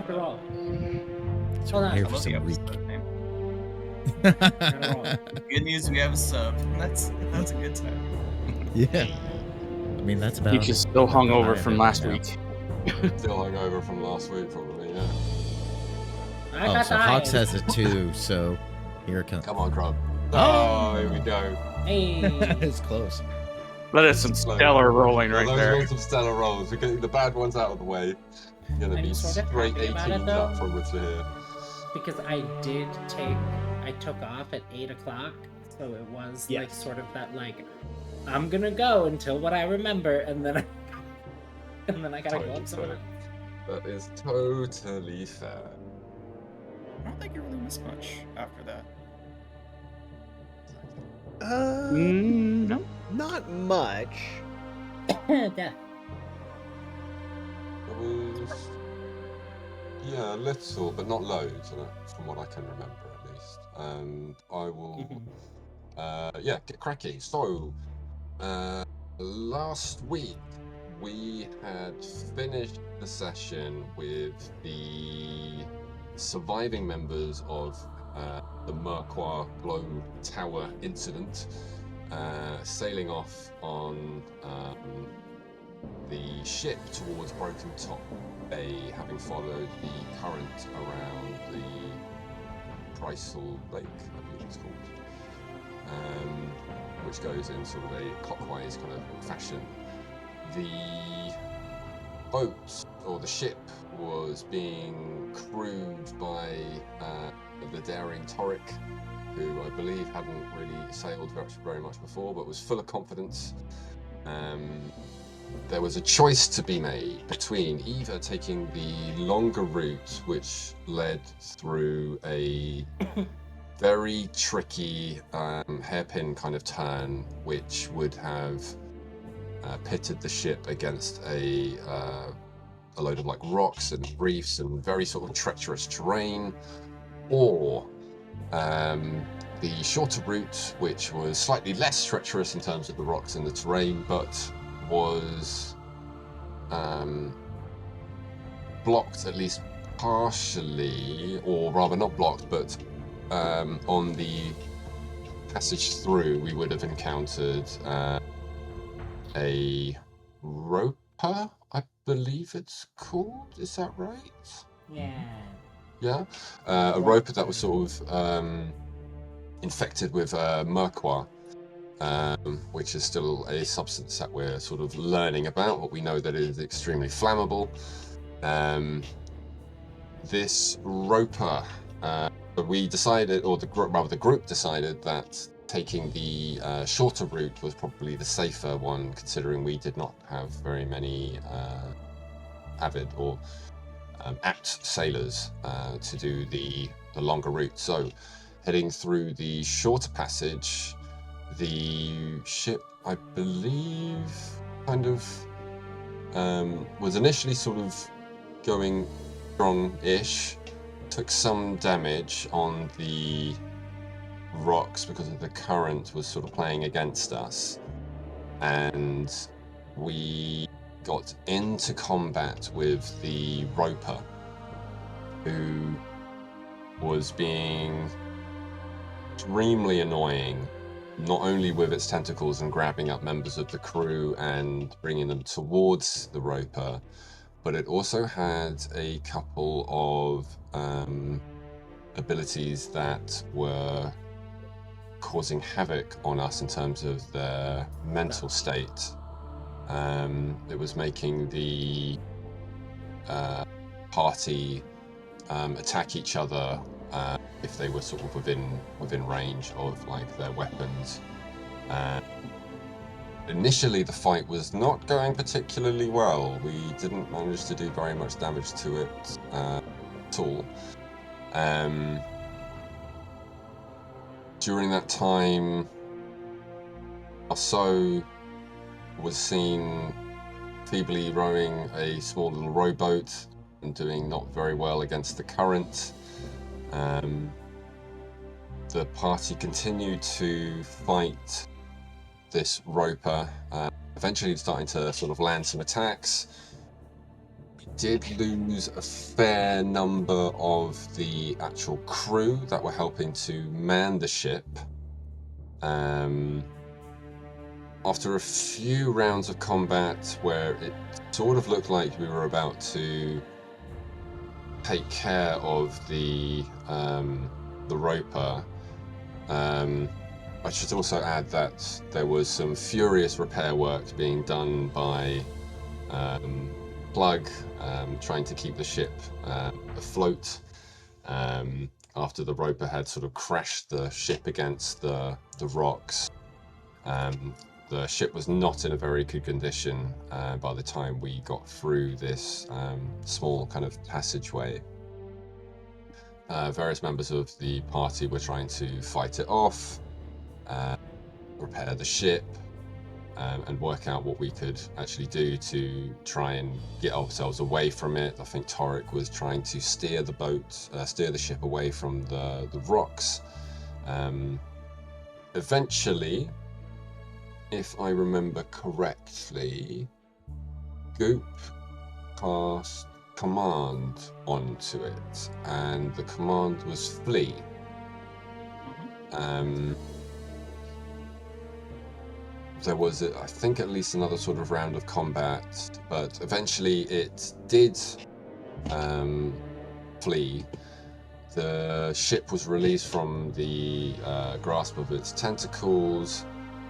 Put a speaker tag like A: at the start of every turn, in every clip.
A: after all.
B: It's
A: Hold on.
B: here
C: I
B: for
C: love the
B: some week.
C: episode name.
A: Gotta roll.
C: Good news, we have a sub. That's a good time.
B: Yeah. I mean, that's about.
D: Nick is still
B: about the high
D: hungover
B: of
D: from
B: it
D: last
B: right
D: week.
E: Still hungover from last week, probably, yeah.
A: I
B: now. Oh,
A: got
B: so
A: the
B: Hawks
A: highest.
B: has it too. So here it comes.
E: Come on, Crumb.
B: Oh!
E: Here we go.
A: Hey.
B: It's close.
D: That is some stellar rolling right
E: those
D: there.
E: were some stellar rolls. We're getting the bad ones out of the way. You're gonna
A: I'm
E: be
A: sort of
E: straight
A: happy about it,
E: 18s
A: though.
E: up forwards to here.
A: Because I took off at 8 o'clock, so it was like sort of that like, I'm gonna go until what I remember, and then I gotta go up someone else.
E: That is totally fair.
C: I don't think you really missed much after that.
D: No.
F: Not much.
A: Death.
E: There was, yeah, a little, but not loads, from what I can remember at least. I will, get cracking. So, last week we had finished the session with the surviving members of the Merquois Glow Tower incident, sailing off on the ship towards Broken Top Bay, having followed the current around the Chrysal Lake, I believe it's called, which goes in sort of a clockwise kind of fashion. The boat, or the ship, was being crewed by the daring Torrik, who I believe hadn't really sailed very much before, but was full of confidence. There was a choice to be made between either taking the longer route, which led through a very tricky hairpin kind of turn, which would have pitted the ship against a load of like rocks and reefs and very sort of treacherous terrain, or the shorter route, which was slightly less treacherous in terms of the rocks and the terrain, but was blocked at least partially, or rather not blocked, but on the passage through we would have encountered a roper, I believe it's called. Is that right? Yeah. A roper that was sort of infected with Merquois, which is still a substance that we're sort of learning about, but we know that it is extremely flammable. This roper, we decided, or the group decided, that taking the shorter route was probably the safer one, considering we did not have very many avid or apt sailors to do the longer route. So heading through the shorter passage, the ship, I believe, kind of was initially sort of going strong-ish, took some damage on the rocks because of the current was sort of playing against us, and we got into combat with the roper, who was being extremely annoying, not only with its tentacles and grabbing up members of the crew and bringing them towards the roper, but it also had a couple of abilities that were causing havoc on us in terms of their mental state. It was making the party attack each other if they were sort of within range of like their weapons. Initially, the fight was not going particularly well. We didn't manage to do very much damage to it at all. During that time, Arceau was seen feebly rowing a small little rowboat and doing not very well against the current. The party continued to fight this roper, eventually starting to sort of land some attacks. We did lose a fair number of the actual crew that were helping to man the ship. After a few rounds of combat where it sort of looked like we were about to take care of the roper, I should also add that there was some furious repair work being done by Plug, trying to keep the ship afloat after the roper had sort of crashed the ship against the rocks. The ship was not in a very good condition by the time we got through this small kind of passageway. Various members of the party were trying to fight it off, repair the ship, and work out what we could actually do to try and get ourselves away from it. I think Torek was trying to steer the ship away from the rocks. Eventually, if I remember correctly, Goop cast command onto it, and the command was flee. There was, I think, at least another sort of round of combat, but eventually it did flee. The ship was released from the grasp of its tentacles.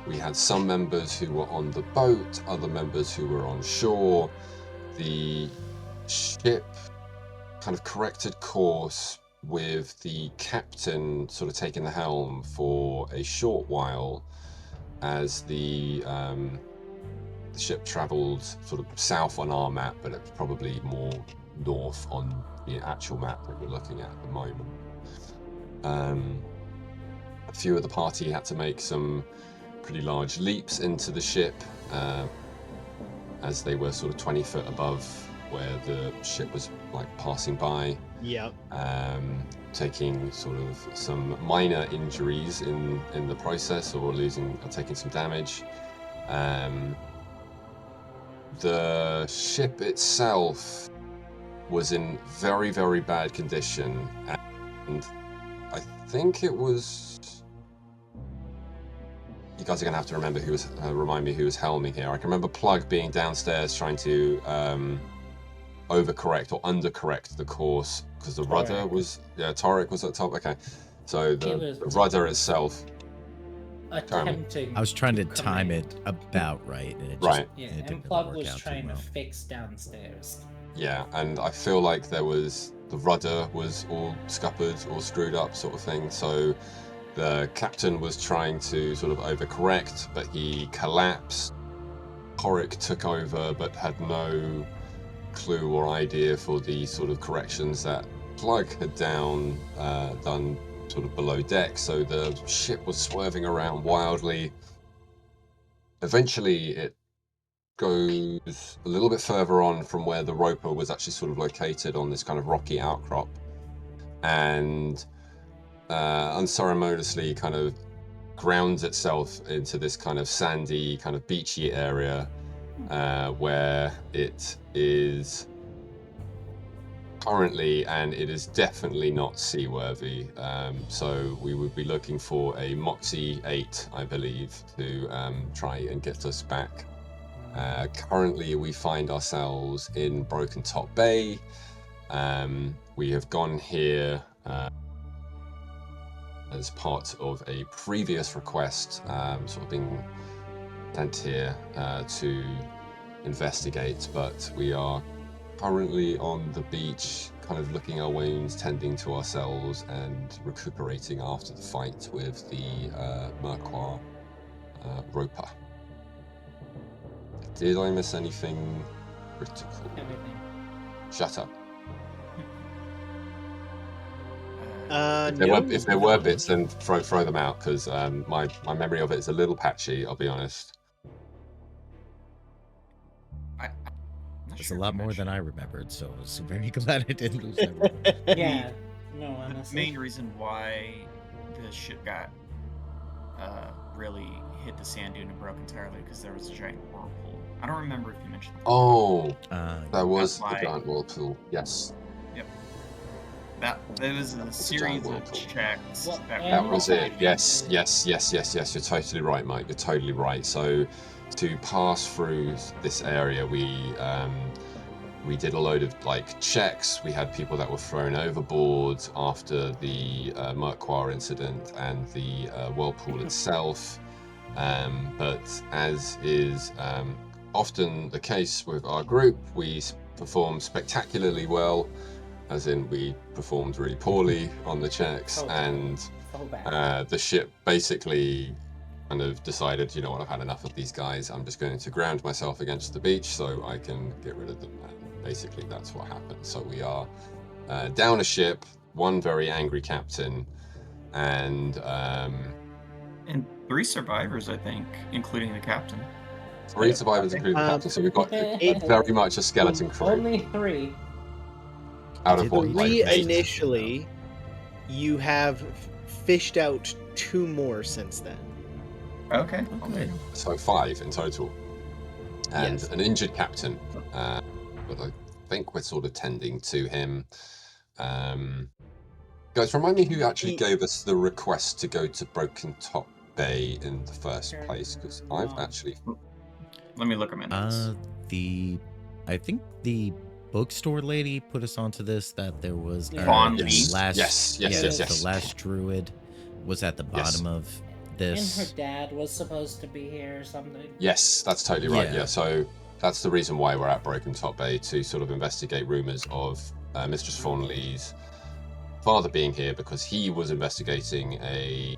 E: We had some members who were on the boat, other members who were on shore. The ship kind of corrected course with the captain sort of taking the helm for a short while as the ship traveled sort of south on our map, but it's probably more north on the actual map that we're looking at the moment. A few of the party had to make some pretty large leaps into the ship as they were sort of 20 foot above where the ship was like passing by.
F: Yep.
E: Taking sort of some minor injuries in the process, or taking some damage. The ship itself was in very, very bad condition, and I think it was. You guys are gonna have to remember remind me who was helming here. I can remember Plug being downstairs trying to overcorrect or undercorrect the course because the rudder was. Yeah, Torek was at top. Okay, so the rudder itself.
A: Attempting.
B: I was trying to time it about right, and it just
E: Right.
A: Yeah,
B: it didn't
A: and Plug
B: really work
A: was
B: out too
A: trying to
B: well.
A: fix downstairs.
E: Yeah, and I feel like the rudder was all scuppered or screwed up sort of thing. So the captain was trying to sort of overcorrect, but he collapsed. Torek took over, but had no clue or idea for the sort of corrections that Plug had done sort of below deck. So the ship was swerving around wildly. Eventually, it goes a little bit further on from where the roper was actually sort of located on this kind of rocky outcrop, and unceremoniously kind of grounds itself into this kind of sandy, kind of beachy area where it is currently, and it is definitely not seaworthy. So we would be looking for a Moxie 8, I believe, to try and get us back. Currently, we find ourselves in Broken Top Bay. We have gone here as part of a previous request, sort of being sent here to investigate, but we are currently on the beach, kind of licking our wounds, tending to ourselves, and recuperating after the fight with the Merquois roper. Did I miss anything critical?
A: Everything.
E: Shut up.
F: No.
E: If there were bits, then throw them out, because my memory of it is a little patchy, I'll be honest.
B: It's a lot more than I remembered, so I was very glad I didn't lose everything.
A: Yeah. No,
C: The
A: honestly.
C: main reason why the ship got really hit the sand dune and broke entirely because there was a giant whirlpool I don't remember if you mentioned that.
E: Oh,
B: Uh,
E: that was the
C: why-
E: giant whirlpool. Yes,
C: That was a
E: a
C: series
E: giant
C: of
E: whirlpool.
C: checks.
A: Well,
C: that
A: and
E: that
C: were
E: was
C: all-
E: it. Yes. You're totally right, Mike. You're totally right. So, to pass through this area, we did a load of like checks. We had people that were thrown overboard after the Merquar incident and the whirlpool itself. But as is often the case with our group, we performed spectacularly well, as in we performed really poorly on the checks, and
A: So bad.
E: the ship basically kind of decided, you know what, I've had enough of these guys. I'm just going to ground myself against the beach so I can get rid of them. And basically, that's what happened. So we are down a ship, one very angry captain, and
C: And 3 survivors, I think, including the captain.
E: 3 survivors, including the captain. So we've got very much a skeleton crew
A: Only 3.
E: out of what,
B: Did
E: like
F: Three
E: 8?
F: initially. You have fished out 2 more since then.
C: Okay.
B: Okay.
E: So 5 in total, and
F: Yes.
E: an injured captain. But I think we're sort of tending to him. Guys, remind me who actually gave us the request to go to Broken Top Bay in the first place, because I've actually.
C: Let me look at my notes.
B: I think the bookstore lady put us onto this, that there was
C: Fawn
B: the
C: Lee?
B: last
E: Yes.
B: the last druid was at the bottom of
A: And her
B: this.
A: dad was supposed to be here or something.
E: Yes, that's totally right.
B: Yeah.
E: Yeah, so that's the reason why we're at Broken Top Bay, to sort of investigate rumors of Mistress Fawn Lee's father being here, because he was investigating a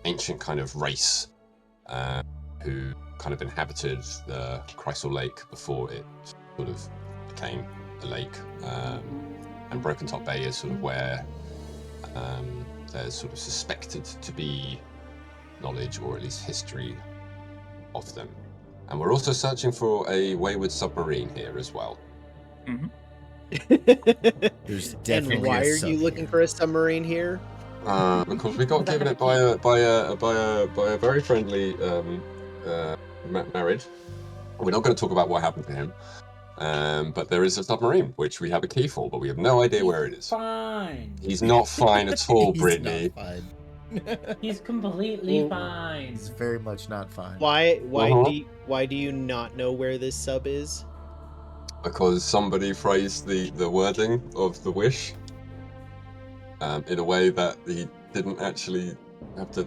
E: ancient kind of race who kind of inhabited the Crystal Lake before it sort of became a lake. And Broken Top Bay is sort of where there's sort of suspected to be knowledge, or at least history, of them. And we're also searching for a wayward submarine here as well.
B: There's
F: And
B: definitely
F: why
B: a
F: are
B: sub
F: you looking
B: here.
F: for a submarine here?
E: Because we got given it by a very friendly married. We're not going to talk about what happened to him, but there is a submarine which we have a key for, but we have no idea where it is.
A: Fine.
E: He's not fine at all,
B: He's
E: Brittany.
B: not fine.
A: He's completely
F: Well,
A: fine.
B: He's very much not fine.
F: Why
E: Uh-huh.
F: why do you not know where this sub is?
E: Because somebody phrased the wording of the wish in a way that he didn't actually have to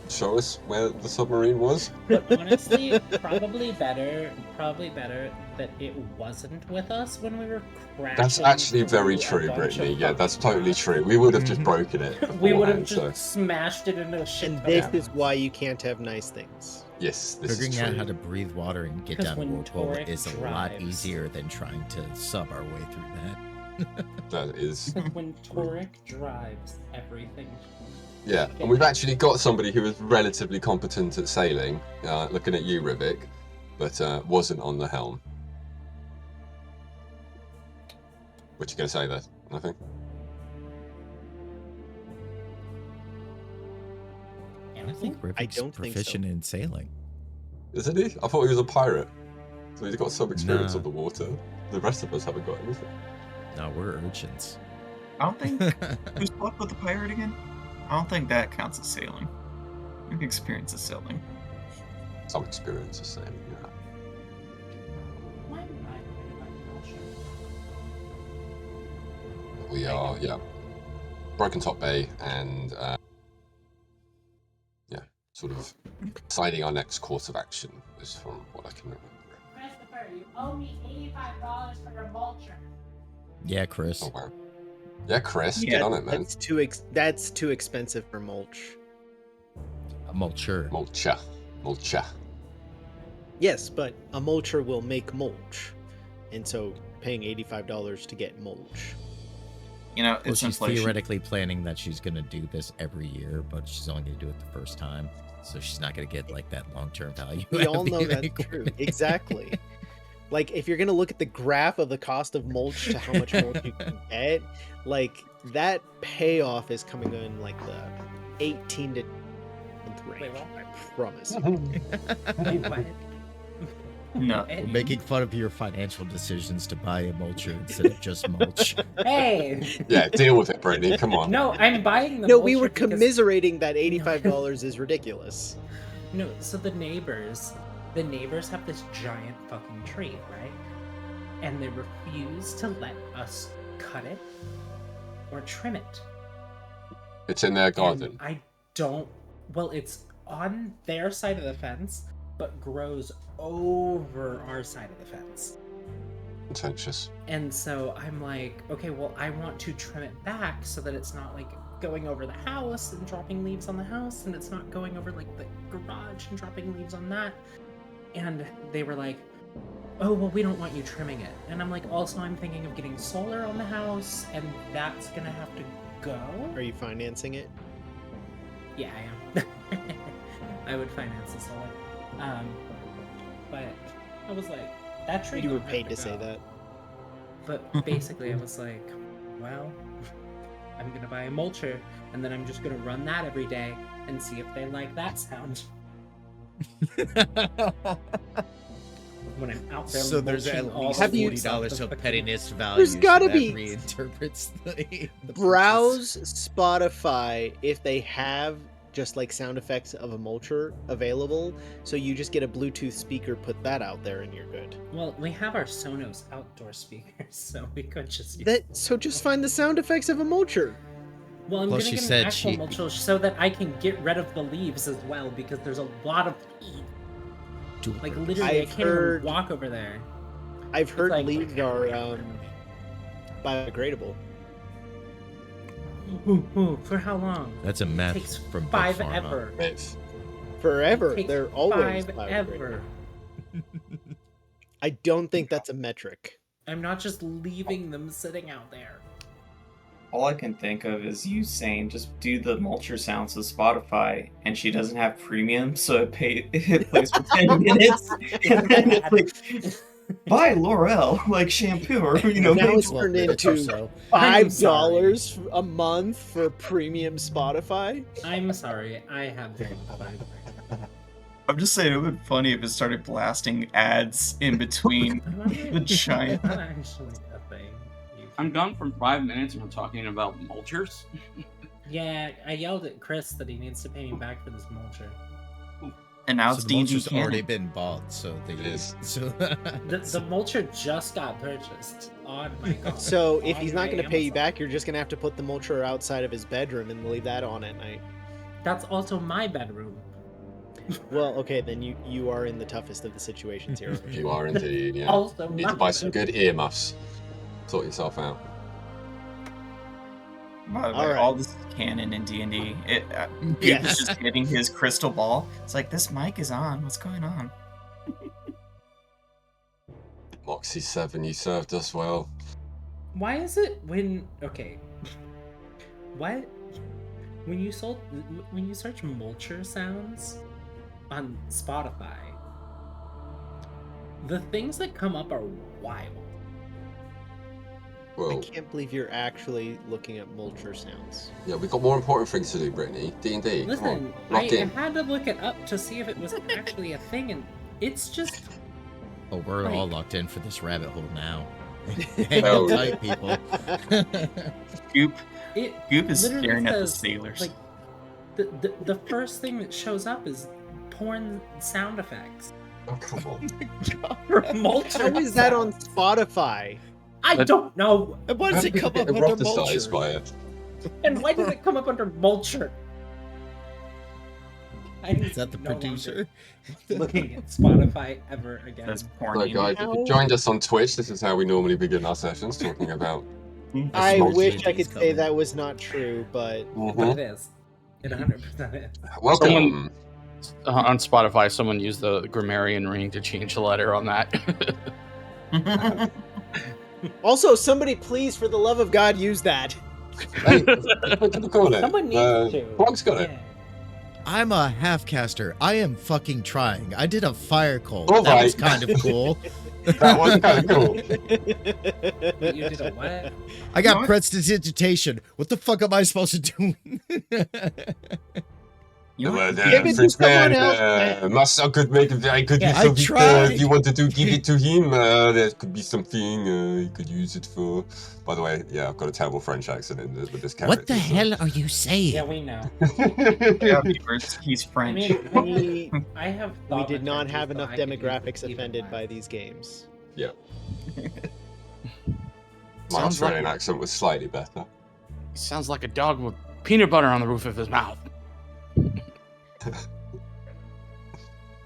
E: show us where the submarine was.
A: But honestly, probably better that it wasn't with us when we were crashing.
E: That's actually very
A: through a
E: true,
A: bunch
E: Brittany.
A: of
E: Yeah, that's
A: fucking
E: totally
A: rocks.
E: true. We would have just
B: Mhm.
E: broken it.
A: We would have
E: beforehand,
A: just smashed it into a shit.
F: And
A: ton
F: this
A: of
F: is
A: rocks.
F: why you can't have nice things.
E: so yes, this is
B: Figuring
E: true.
B: out how to breathe water and get
A: 'Cause
B: down a
A: when
B: whirlpool
A: Torek
B: is a lot
A: drives-
B: easier than trying to sub our way through that.
E: That is,
A: Because when Torek drives, everything.
E: yeah. And we've actually got somebody who is relatively competent at sailing. Looking at you, Rivik, but wasn't on the helm. What you gonna say there? Nothing.
B: I think
F: I
B: Rivik's
F: don't think so.
B: proficient in sailing.
E: Isn't he? I thought he was a pirate. So he's got some experience
B: Nah.
E: on the water. The rest of us haven't got anything.
B: No, we're urchins.
C: I don't think. Who's plucked with the pirate again? I don't think that counts as sailing. Maybe experience of sailing.
E: Some experience of sailing, yeah.
A: Why am I worried about bullshit?
E: We are, yeah. Broken Top Bay, and yeah, sort of deciding our next course of action is from what I can remember.
A: Christopher, you owe me $85 for your mulcher.
B: Yeah, Chris.
E: Oh wow. Yeah, Chris,
C: Yeah,
E: get on it, man.
F: That's too expensive for mulch.
B: A mulcher.
E: Mulcha.
F: Yes, but a mulcher will make mulch, and so paying $85 to get mulch.
C: You know,
B: Well,
C: it's
B: she's
C: inflation.
B: theoretically planning that she's going to do this every year, but she's only going to do it the first time. So she's not going to get like that long-term value.
F: We
B: out
F: all
B: of
F: know
B: the
F: that's true.
B: equipment.
F: Exactly. Like, if you're gonna look at the graph of the cost of mulch to how much mulch you can get, like that payoff is coming in like the 18 to month range.
A: Wait, what?
F: I promise.
A: Wait, what?
C: No.
B: We're making fun of your financial decisions to buy a mulcher instead of just mulch.
A: Hey.
E: Yeah, deal with it, Brittany. Come on.
A: No, I'm buying the
F: No, we
A: mulcher
F: were
A: because-
F: commiserating that $85 is ridiculous.
A: No, so the neighbors have this giant fucking tree, right? And they refuse to let us cut it or trim it.
E: It's in their
A: And
E: garden.
A: I don't. Well, it's on their side of the fence, but grows over our side of the fence.
E: Contentious.
A: And so I'm like, okay, well, I want to trim it back so that it's not like going over the house and dropping leaves on the house, and it's not going over like the garage and dropping leaves on that. And they were like, oh, well, we don't want you trimming it. And I'm like, also, I'm thinking of getting solar on the house, and that's gonna have to go.
F: Are you financing it?
A: Yeah, I am. I would finance the solar. But I was like, that tree.
F: You were
A: don't have
F: paid to say
A: go.
F: that.
A: But basically, I was like, well, I'm gonna buy a mulcher, and then I'm just gonna run that every day and see if they like that sound. When I'm out there,
B: So there's
A: mulching
B: at
A: all
B: least
A: the
F: $40
A: stuff
B: of
A: fucking-
B: pettiness value.
F: There's gotta
B: that
F: be-
B: reinterprets the
F: Browse Spotify if they have just like sound effects of a mulcher available, so you just get a Bluetooth speaker, put that out there, and you're good.
A: Well, we have our Sonos outdoor speakers, so we could just use.
F: So just find the sound effects of a mulcher.
A: Well, I'm
B: Plus,
A: gonna
B: she
A: get an
B: said
A: actual
B: she-
A: mulcher so that I can get rid of the leaves as well, because there's a lot of heat. Like literally, I
F: I've
A: can't
F: heard-
A: even walk over there.
F: I've heard
A: like-
F: leaves are biodegradable.
A: For how long?
B: That's a meth
A: Takes
B: from Big
A: five
B: Pharma.
A: ever.
E: Myth.
F: Forever.
A: Takes
F: They're always
A: five
F: biodegradable.
A: ever.
F: I don't think that's a metric.
A: I'm not just leaving them sitting out there.
C: All I can think of is you saying just do the mulcher sounds with Spotify, and she doesn't have premium, so it plays for 10 minutes, and then it's like, buy L'Oreal, like shampoo, or,
F: Now it's
B: Well,
F: turned
B: minutes or
F: into
B: so.
A: I'm
F: $5 a month for premium Spotify.
A: I'm sorry, I have very fun.
C: I'm just saying it would be funny if it started blasting ads in between the giant.
A: Not actually a thing.
D: I'm gone from 5 minutes and we're talking about mulchers.
A: Yeah, I yelled at Chris that he needs to pay me back for this mulcher.
C: And now
B: So
C: it's
B: the
C: D&D
B: mulcher's already
C: canon.
B: been bought, so they
E: It is.
B: So
A: The mulcher just got purchased on my God.
F: So if
A: on
F: he's not
A: my
F: going to pay you
A: Amazon.
F: back, you're just going to have to put the mulcher outside of his bedroom and leave that on at night.
A: That's also my bedroom.
F: Well, okay, then you are in the toughest of the situations here.
E: You are indeed, yeah.
A: Also,
E: You need to buy some good earmuffs. Sort yourself out.
C: By the way,
F: Alright.
C: all this is canon in D&D.
F: Yes.
C: He's just hitting his crystal ball. It's like, this mic is on. What's going on?
E: Moxie 7, you served us well.
A: Why is it when okay? What when you search mulcher sounds on Spotify, the things that come up are wild.
F: I
E: Well,
F: can't believe you're actually looking at mulcher sounds.
E: yeah, we've got more important things to do, Brittany. D&D, come
A: Listen,
E: on.
A: I
E: Lock in.
A: had to look it up to see if it was actually a thing, and it's just
B: oh, we're all
A: Like-
B: locked in for this rabbit hole now. Hang
E: Oh.
B: on tight, people.
C: Goop
A: it
C: is
A: literally
C: staring at the
A: says,
C: sailors.
A: like the first thing that shows up is porn sound effects
E: Oh, come on.
A: for mulcher.
F: How is that on
A: sounds.
F: Spotify?
A: I don't know.
B: And why does it come up under
E: Eroticized by
B: mulcher?
E: it.
A: And why did it come up under mulcher?
B: Is that the
A: no longer
B: producer?
A: looking at Spotify ever again.
C: That's
E: So,
C: porny.
E: guys, if you joined us on Twitch, this is how we normally begin our sessions, talking about...
F: I
B: mulcher
F: wish I
B: is
F: could say
B: coming.
F: that was not true, but
A: But it is. It 100% is.
E: Welcome.
D: Someone- On Spotify, someone used the grammarian ring to change the letter on that.
F: also somebody please, for the love of God, use that.
E: Hey, what do we call it?
A: Someone needs to.
E: Frog's got it.
A: Yeah.
B: I'm a half caster. I am fucking trying. I did a fire cult.
E: All
B: That was
E: right.
B: kind of cool.
E: That was kind of cool.
A: But you did a what?
B: I got
C: What?
B: prestidigitation. What the fuck am I supposed to do?
C: You know
E: Well,
C: what?
F: Give it to someone else,
E: Master could make a very good
F: Yeah,
E: use
B: I
E: of it.
B: tried.
E: If you wanted to give it to him, there could be something he could use it for. By the way, yeah, I've got a terrible French accent with this character.
B: What the hell are you saying?
A: Yeah, we know.
C: Yeah, viewers, he's
A: I
C: French.
A: mean, I have
F: We did not
A: thaumaturgy,
F: have
A: so
F: enough
A: I could use
F: demographics
A: it even
F: offended
A: less.
F: by these games.
E: Yeah. My
D: Sounds like
E: Australian accent was slightly better.
D: He sounds like a dog with peanut butter on the roof of his mouth.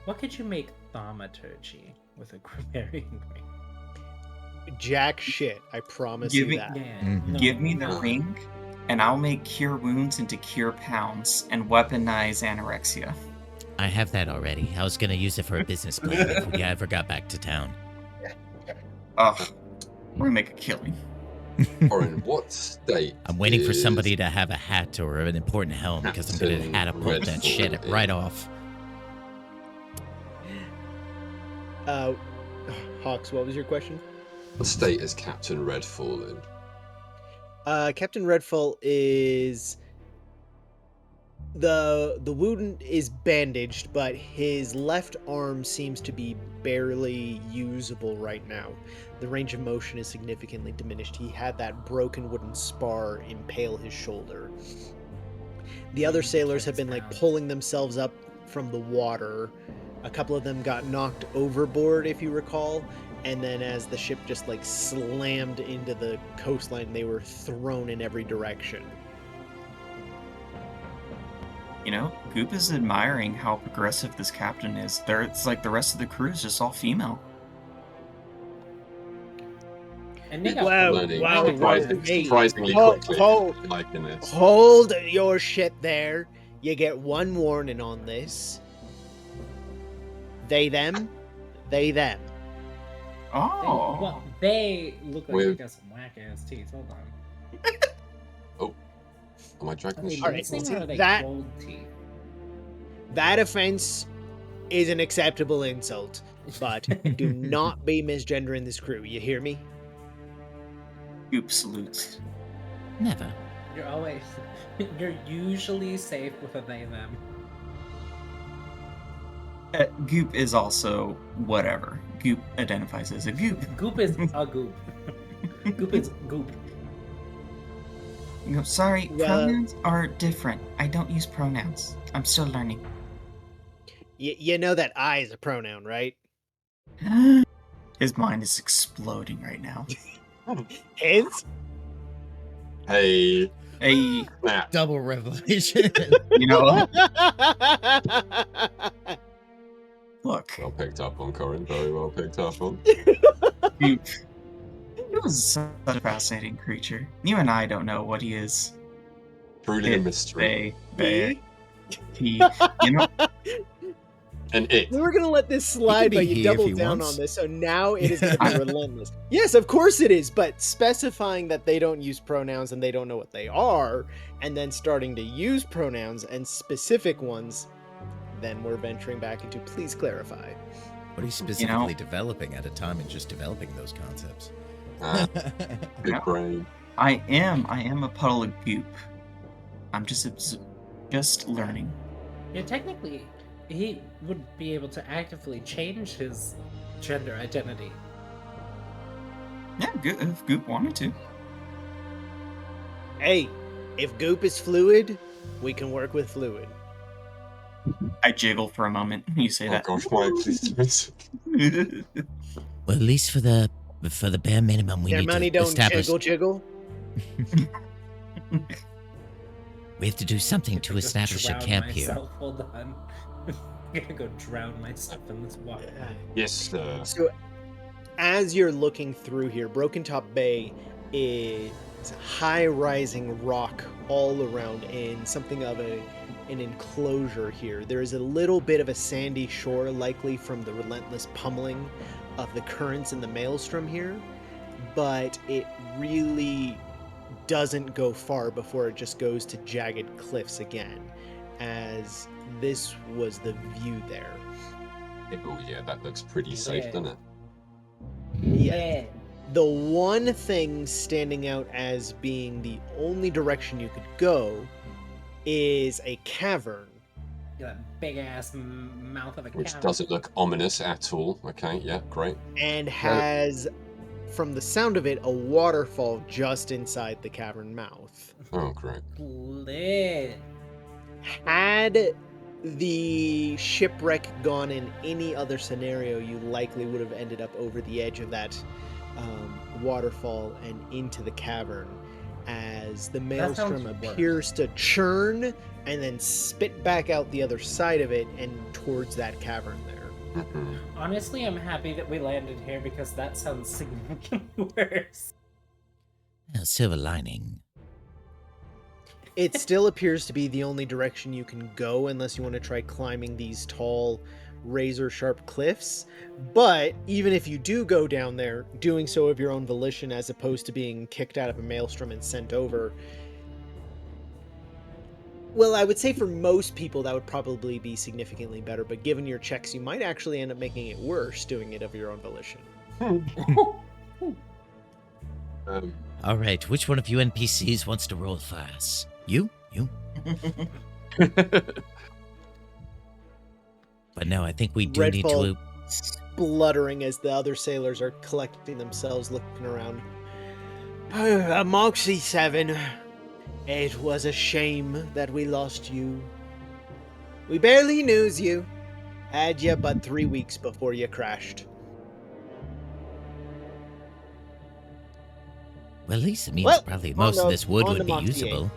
A: What could you make thaumaturgy with a grammarian ring?
F: Jack shit, I promise
C: Give
F: you
C: me-
F: that.
A: Yeah,
B: Mhm.
A: no,
C: Give me the
A: no.
C: ring, and I'll make cure wounds into cure pounds and weaponize anorexia.
B: I have that already. I was gonna use it for a business plan if we ever got back to town.
C: Ugh, we're gonna make a killing.
E: Or in what state?
B: I'm waiting for
E: is
B: somebody to have a hat or an important helm because I'm gonna
E: Captain
B: catapult that shit
E: Redfall
B: right
E: in?
B: off.
F: Hawks, what was your question?
E: What state is Captain Redfall in?
F: Captain Redfall is the wound is bandaged, but his left arm seems to be barely usable right now. The range of motion is significantly diminished. He had that broken wooden spar impale his shoulder. The other sailors have been like pulling themselves up from the water. A couple of them got knocked overboard, if you recall, and then as the ship just like slammed into the coastline, they were thrown in every direction.
C: You know, Goop is admiring how progressive this captain is. It's like the rest of the crew is just all female.
A: And they got
F: Wow,
E: Learning
F: wow,
E: surprisingly
F: Hold-
E: quickly.
F: hold-
E: Like in this.
F: Hold your shit there. You get one warning on this. They, them. They, them.
C: Oh,
A: Well, they look like they
E: With-
A: got some whack ass teeth. Hold on.
E: Am I dragging
A: Are
E: this
A: they
E: shit?
F: Alright,
A: missing
F: see,
A: or are they
F: that-
A: gold teeth?
F: That offense is an acceptable insult, but do not be misgendering this crew. You hear me?
C: Goop salutes.
B: Never.
A: You're always, you're usually safe with a they them.
C: Goop is also whatever. Goop identifies as a goop.
A: Goop is a goop. Goop is goop.
C: No, sorry,
F: Well-
C: pronouns are different. I don't use pronouns. I'm still learning.
F: You know that I is a pronoun, right?
C: His mind is exploding right now.
F: His?
E: Hey,
C: Hey,
E: snap.
B: Double revelation.
C: you know, look,
E: Well picked up on, Corin. Very well picked up on.
C: Goop. He was such a fascinating creature. You and I don't know what he is.
E: Truly a
C: It-
E: mystery.
C: They, he, you know,
E: And it.
F: We were gonna let this slide,
B: be
F: but
B: he
F: you
B: if
F: doubled
B: he
F: down
B: wants.
F: on this, so now it is gonna be relentless. Yes, of course it is, but specifying that they don't use pronouns and they don't know what they are, and then starting to use pronouns and specific ones, then we're venturing back into please clarify.
B: What are you specifically developing at a time and just developing those concepts?
E: Ah, big
C: Yeah.
E: brain.
C: I am a puddle of goop. I'm just learning.
A: Yeah, technically, he would be able to actively change his gender identity.
C: Yeah, if Goop wanted to.
F: Hey, if goop is fluid, we can work with fluid.
C: I jiggle for a moment when you say
E: Oh
C: that.
E: gosh, why please don't.
B: Well, at least for the bare minimum, we
F: Their
B: need
F: money
B: to
F: don't
B: establish.
F: jiggle.
B: We have to do something to
A: Just
B: establish a
A: drown
B: camp here.
A: myself. Hold on. I'm gonna go drown myself in this water.
E: Yes, sir.
F: So, as you're looking through here, Broken Top Bay is high-rising rock all around in something of an enclosure here. There is a little bit of a sandy shore, likely from the relentless pummeling of the currents in the maelstrom here, but it really doesn't go far before it just goes to jagged cliffs again, as this was the view there.
E: Oh yeah, that looks pretty safe,
A: Yeah.
E: doesn't it?
A: Yeah.
F: The one thing standing out as being the only direction you could go is a cavern
A: that big ass mouth of a
E: Which
A: cavern.
E: doesn't look ominous at all. Okay, yeah, great.
F: And has, from the sound of it, a waterfall just inside the cavern mouth.
E: Oh, great.
A: Lit.
F: Had the shipwreck gone in any other scenario, you likely would have ended up over the edge of that waterfall and into the cavern, as the maelstrom appears to churn and then spit back out the other side of it and towards that cavern there.
A: Honestly, I'm happy that we landed here because that sounds significantly worse.
B: A silver lining.
F: It still appears to be the only direction you can go unless you want to try climbing these tall, razor-sharp cliffs. But even if you do go down there, doing so of your own volition as opposed to being kicked out of a maelstrom and sent over, well, I would say for most people that would probably be significantly better, but given your checks, you might actually end up making it worse doing it of your own volition.
B: All right, which one of you NPCs wants to roll fast? You? But no, I think we do need to...
F: Spluttering as the other sailors are collecting themselves, looking around. A Moxie 7. It was a shame that we lost you. We barely knew you. Had you but 3 weeks before you crashed.
B: Well, at least it means probably most of this wood would be usable.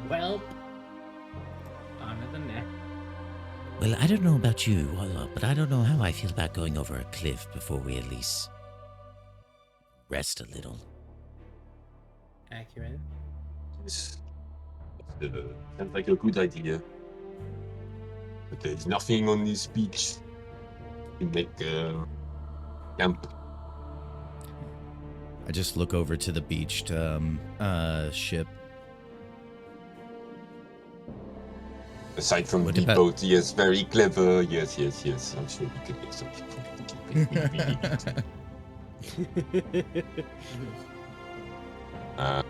A: Well, on to the next.
B: Well, I don't know about you, Walla, but I don't know how I feel about going over a cliff before we at least rest a little.
A: Accurate.
E: Sounds like a good idea. But there's nothing on this beach to make camp.
B: I just look over to the beached ship.
E: Aside from the boat, yes, very clever. Yes. I'm sure we could get something. I'm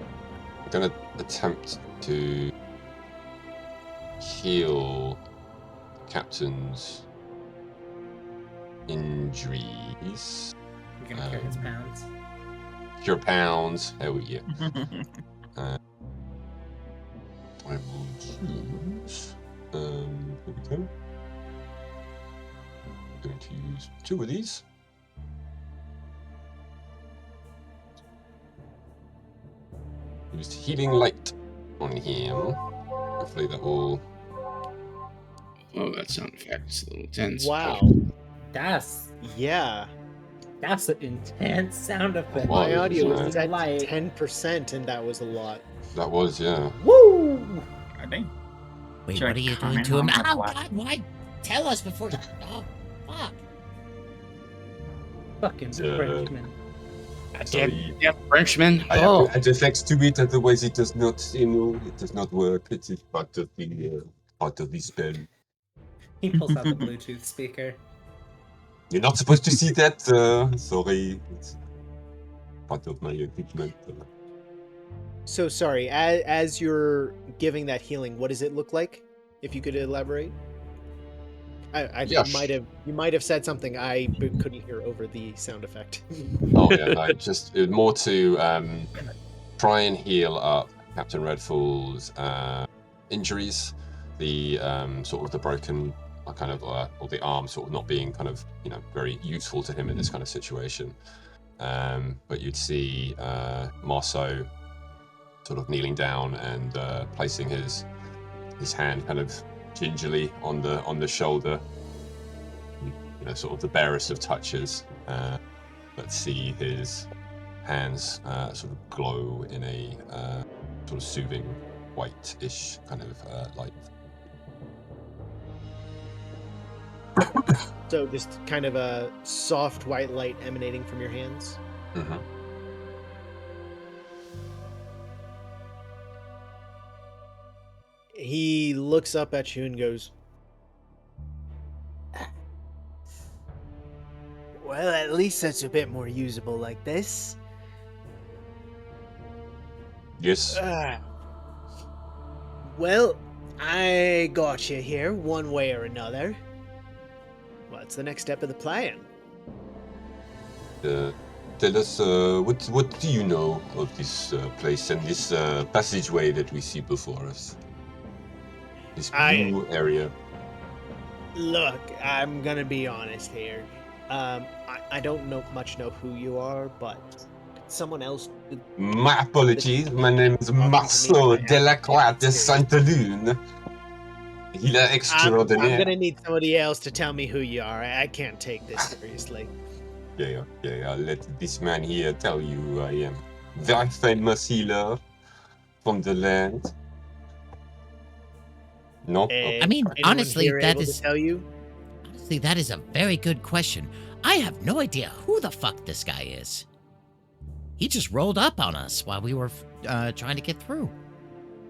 E: gonna attempt to heal Captain's injuries.
A: You're gonna cure his pounds.
E: Cure pounds. Hell yeah. I will use. Here we go. I'm going to use 2 of these. Use healing light on him. Hopefully that will.
D: Oh, that sound effect is a little tense.
F: Wow.
A: That's an intense sound effect.
F: My audio was at
A: Light.
F: 10%, and that was a lot.
E: That was, yeah.
A: Woo!
G: I think.
B: Wait,
G: Should I
B: what are you doing
G: comment
B: to him?
G: on
B: Oh,
G: what?
B: God, why? Tell us before... Oh, fuck.
A: Fucking Frenchman.
E: Sorry.
D: Yeah, Frenchman.
E: I have to add effects to it, otherwise it does not, it does not work. It is part of the spell.
A: He pulls out the Bluetooth speaker.
E: You're not supposed to see that. Sorry, it's part of my equipment.
F: So sorry, as you're giving that healing, what does it look like? If you could elaborate. You might have said something I couldn't hear over the sound effect.
E: Oh yeah, no, just more to try and heal up Captain Redfall's injuries, the sort of the broken kind of or the arm sort of not being kind of very useful to him in this kind of situation. But you'd see Marceau sort of kneeling down and placing his hand kind of gingerly on the shoulder, sort of the barest of touches, but see his hands sort of glow in a sort of soothing white-ish kind of light.
F: So just kind of a soft white light emanating from your hands.
E: Mm-hmm.
F: He looks up at you and goes, "Well, at least that's a bit more usable like this."
E: Yes.
F: Well, I got you here, one way or another. What's the next step of the plan?
E: Tell us, what do you know of this place and this passageway that we see before us? This blue area.
F: Look, I'm gonna be honest here. I don't know who you are, but someone else.
E: My apologies, my name is Marceau Delacroix de Sainte-Lune. Il est
F: I'm
E: extraordinaire.
F: gonna need somebody else to tell me who you are. I can't take this seriously.
E: Yeah, I'll let this man here tell you who I am. Very famous healer from the land. No?
B: I mean, honestly, that is...
F: To tell you?
B: Honestly, that is a very good question. I have no idea who the fuck this guy is. He just rolled up on us while we were trying to get through.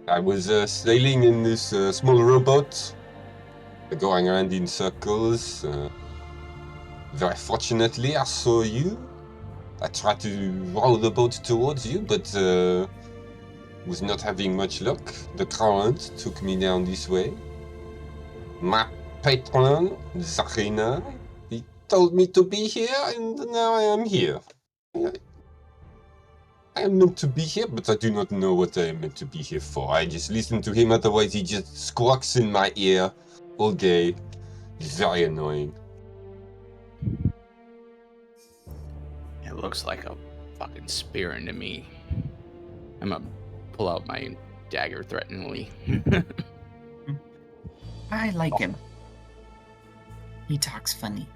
E: I was sailing in this small rowboat, going around in circles. Very fortunately, I saw you. I tried to row the boat towards you, but was not having much luck. The current took me down this way. My patron, Zarina, he told me to be here, and now I am here. I am meant to be here, but I do not know what I am meant to be here for. I just listen to him, otherwise he just squawks in my ear all day. It's very annoying.
D: It looks like a fucking spear into me. I'm gonna pull out my dagger threateningly.
G: I like him. He talks funny.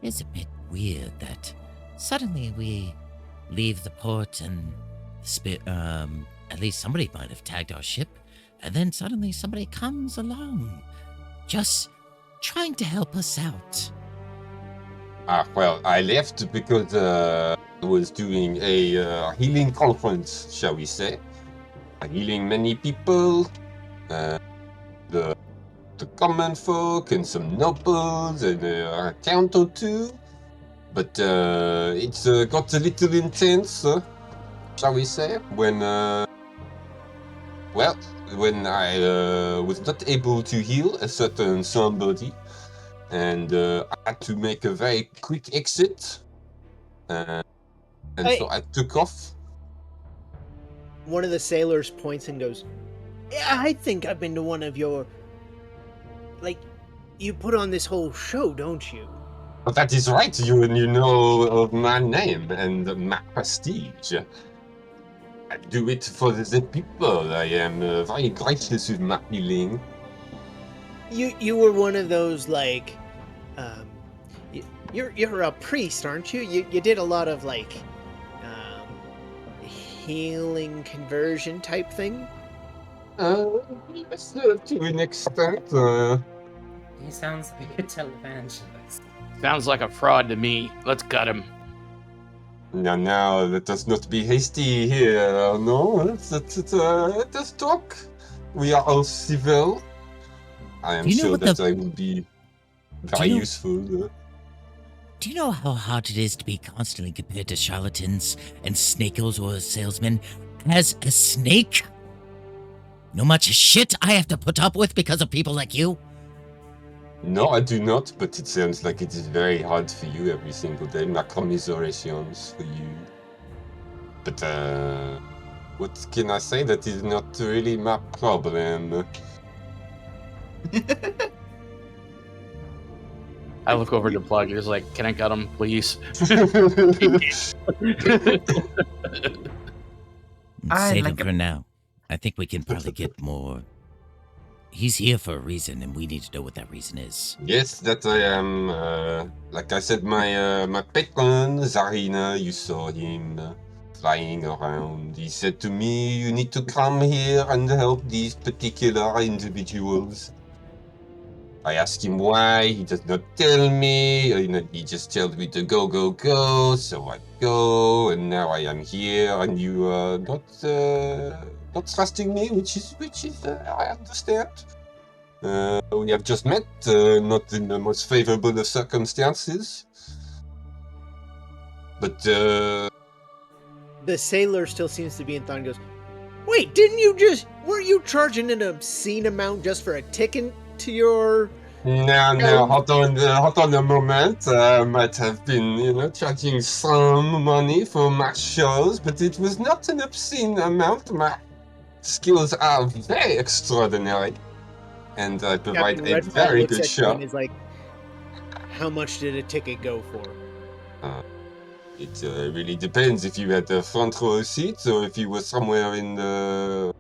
B: It's a bit weird that suddenly we leave the port and at least somebody might have tagged our ship, and then suddenly somebody comes along, just trying to help us out.
E: Well, I left because I was doing a healing conference, shall we say. Healing many people, the common folk and some nobles and a count or two. But it's got a little intense, shall we say, when I was not able to heal a certain somebody, and I had to make a very quick exit, so I took off.
F: One of the sailors points and goes, "Yeah, I think I've been to one of your... Like, you put on this whole show, don't you?"
E: But that is right, you know of my name and my prestige. I do it for the people. I am very gracious with my healing.
F: You were one of those, like, you're a priest, aren't you? You did a lot of, like, healing conversion type thing?
E: Yes, to an extent.
A: He sounds like a televangelist.
D: Sounds like a fraud to me. Let's gut him.
E: Now, let us not be hasty here. No, let us talk. We are all civil. I am sure that I will be very useful.
B: Do you know how hard it is to be constantly compared to charlatans and snakels or salesmen as a snake? No much shit I have to put up with because of people like you?
E: No, I do not, but it sounds like it is very hard for you every single day. My commiserations for you. But, what can I say? That is not really my problem.
D: I look over to Plug. He's like, "Can I gut him, please?"
B: Save him for now. I think we can probably get more. He's here for a reason, and we need to know what that reason is.
E: Yes, that I am. Like I said, my patron, Zarina, you saw him flying around. He said to me, "You need to come here and help these particular individuals." I asked him why. He does not tell me. He just tells me to go. So I go, and now I am here, and you are not trusting me, which is I understand. We have just met, not in the most favorable of circumstances. But
F: the sailor still seems to be in thought and goes, "Wait, didn't you just Weren't you charging an obscene amount just for a ticket to your...
E: No, hold on a moment. I might have been, charging some money for my shows, but it was not an obscene amount. My skills are very extraordinary, and I provide
F: Captain
E: a
F: Redfall
E: very
F: looks
E: good
F: at you
E: show.
F: and is like, how much did a ticket go for?
E: It really depends if you had a front row seat or if you were somewhere in the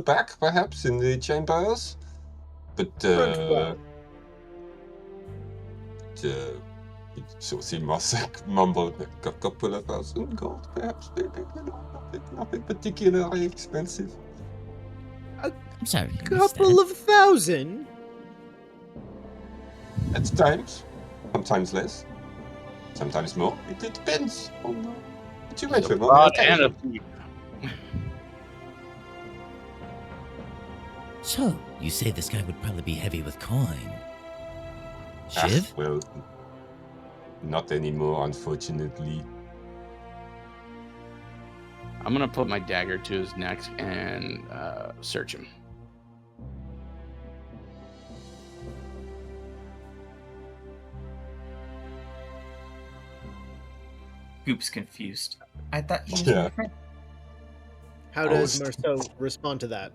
E: back, perhaps in the chambers. But
F: Front row.
E: Saucy Mossack mumbled a couple of thousand gold, perhaps, maybe, nothing particularly expensive.
B: I'm sorry.
F: Couple of thousand?
E: At times, sometimes less, sometimes more. It depends on the situation.
D: And a thief.
B: So, you say this guy would probably be heavy with coin. Shiv?
E: Well, not anymore, unfortunately.
D: I'm gonna put my dagger to his neck and search him.
C: Goop's confused. I thought he was
E: Yeah.
C: my friend.
F: How does Marceau respond to that?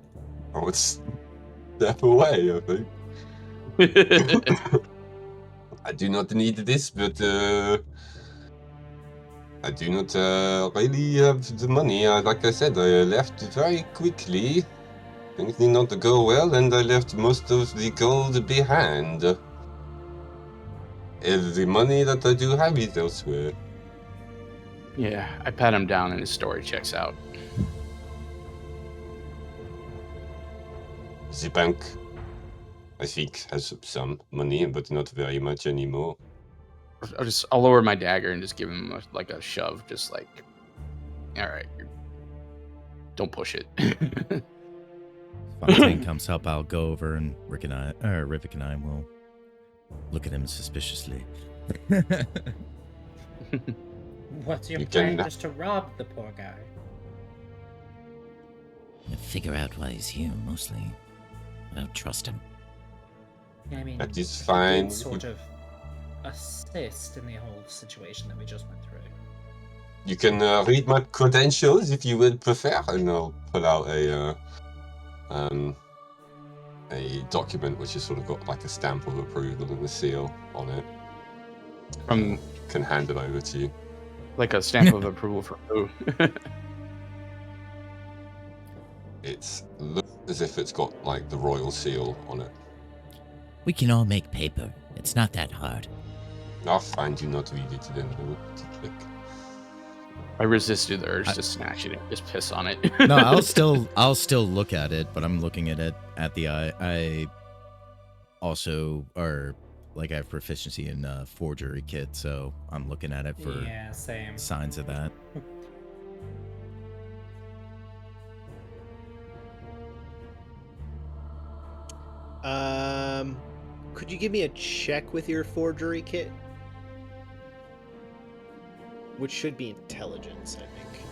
E: I would step away, I think. I do not need this, but I do not really have the money. Like I said, I left very quickly. Things did not go well, and I left most of the gold behind. The money that I do have is elsewhere.
D: Yeah, I pat him down and his story checks out.
E: The bank, I think, has some money, but not very much anymore.
D: I'll lower my dagger and just give him a shove, just like, all right, don't push it.
H: Fontaine comes up, I'll go over and Rivik and I will look at him suspiciously.
A: What's your
E: You
A: plan?
E: can-
A: Just to rob the poor guy?
B: And figure out why he's here, mostly. I don't trust him.
A: I mean,
E: That is
A: he did
E: fine.
A: sort of assist in the whole situation that we just went through.
E: You can read my credentials if you would prefer, and I'll pull out a document which has sort of got like a stamp of approval and a seal on it.
D: From
E: Can hand it over to you.
D: like a stamp of approval for who?
E: It looks as if it's got like the royal seal on it.
B: We can all make paper. It's not that hard.
E: I'll find you not read it then. Click.
D: I resisted the urge to snatch it and just piss on it.
H: No, I'll still look at it, but I'm looking at it at the eye. I also I have proficiency in forgery kit, so I'm looking at it for
A: Yeah, same.
H: signs of that.
F: Could you give me a check with your forgery kit? Which should be intelligence, I think.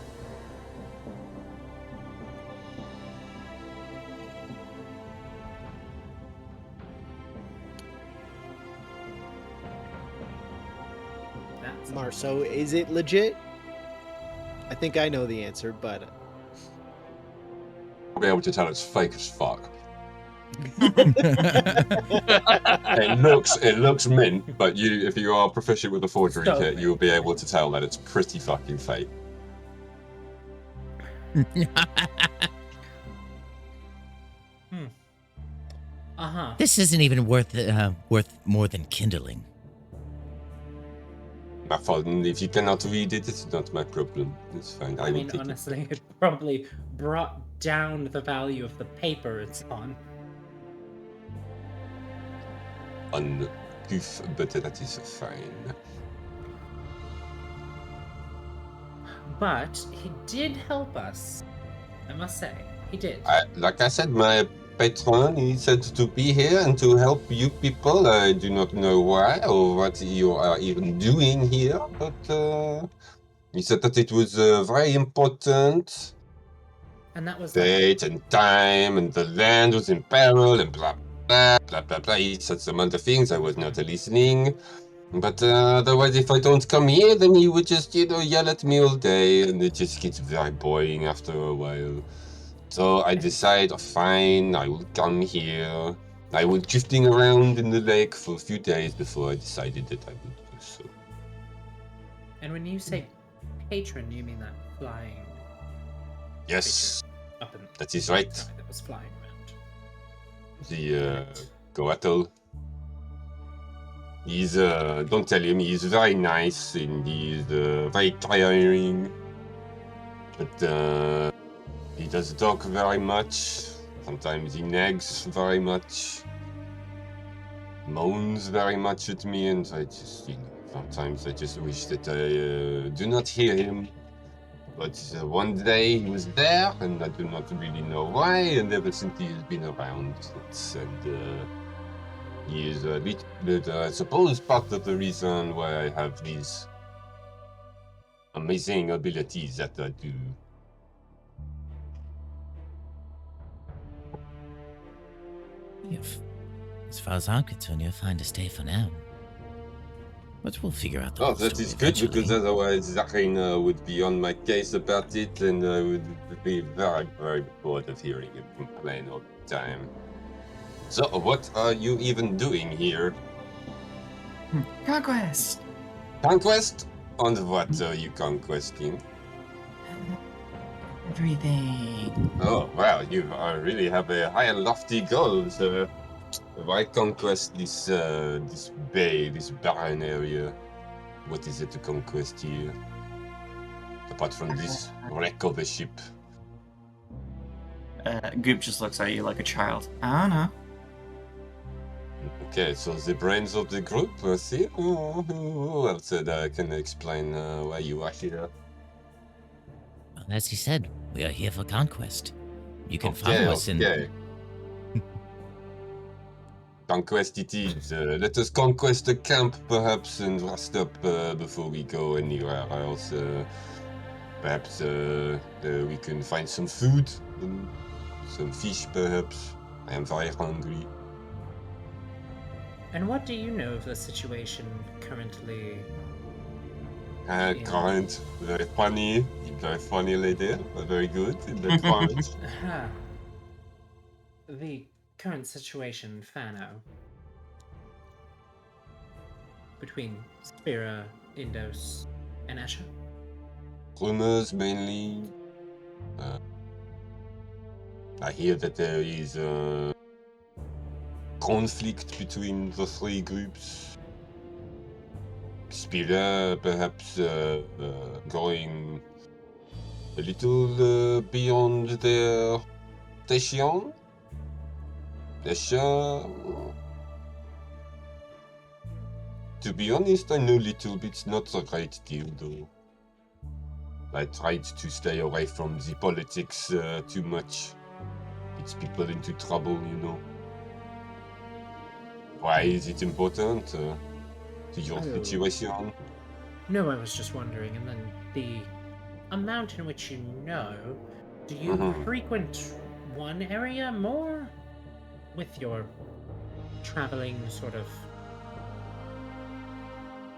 A: That's
F: Marceau, is it legit? I think I know the answer, but
E: I'll be able to tell it's fake as fuck. It looks mint, but if you are proficient with the forgery
A: So
E: kit, you'll be able to tell that it's pretty fucking fake.
A: Uh-huh.
B: This isn't even worth more than kindling.
E: My fault. If you cannot read it, it's not my problem. It's fine.
A: I
E: will
A: mean,
E: take
A: honestly, it probably brought down the value of the paper it's on.
E: it. Uncouth, but that is fine.
A: But he did help us. I must say, he did.
E: Like I said, my patron, he said to be here and to help you people. I do not know why or what you are even doing here, but he said that it was very important
A: And that was
E: date and time, and the land was in peril, and blah blah blah blah blah. He said some other things. I was not listening. But otherwise, if I don't come here, then he would just, yell at me all day, and it just gets very boring after a while. So I decide, fine, I will come here. I was drifting around in the lake for a few days before I decided that I would do so.
A: And when you say patron, you mean that flying?
E: Yes,
A: Up in
E: that is right.
A: the sky that was flying around.
E: The Goatel. He's, don't tell him, he's very nice and he's very tiring. But he does talk very much. Sometimes he nags very much. Moans very much at me, and I just, sometimes I just wish that I do not hear him. But one day he was there, and I do not really know why, and ever since he has been around. And he is a bit, I suppose, part of the reason why I have these amazing abilities that I do.
B: As far as I'm concerned, you're fine to stay for now. But we'll figure out the
E: Oh,
B: whole
E: that
B: story
E: is good, because
B: eventually.
E: otherwise Zarin would be on my case about it, and I would be very, very bored of hearing him complain all the time. So, what are you even doing here?
G: Conquest!
E: Conquest? On what are you conquesting?
G: Everything.
E: Oh, wow, you really have a high and lofty goal, sir. Why conquest this bay, this barren area? What is it to conquest here? Apart from this wreck of a ship.
I: Goop just looks at you like a child. I don't know.
E: Okay, so the brains of the group, see? Who else can explain why you are here?
B: Well, as he said, we are here for conquest. You can
E: Okay,
B: follow us
E: okay. Conquest it is. Let us conquest the camp, perhaps, and rest up before we go anywhere else. Perhaps we can find some food, some fish, perhaps. I am very hungry.
A: And what do you know of the situation currently?
E: Current, very funny lady, very good in the current.
A: Aha. The current situation, Fano, between Spira, Indos, and Escher.
E: Rumors mainly. I hear that there is a conflict between the three groups. Spira perhaps going a little beyond their station. Escher, to be honest, I know little bit, not the right deal though. I tried to stay away from the politics too much. Gets people into trouble, Why is it important to your situation?
A: No, I was just wondering, and then the amount in which you know, do you frequent one area more with your traveling sort of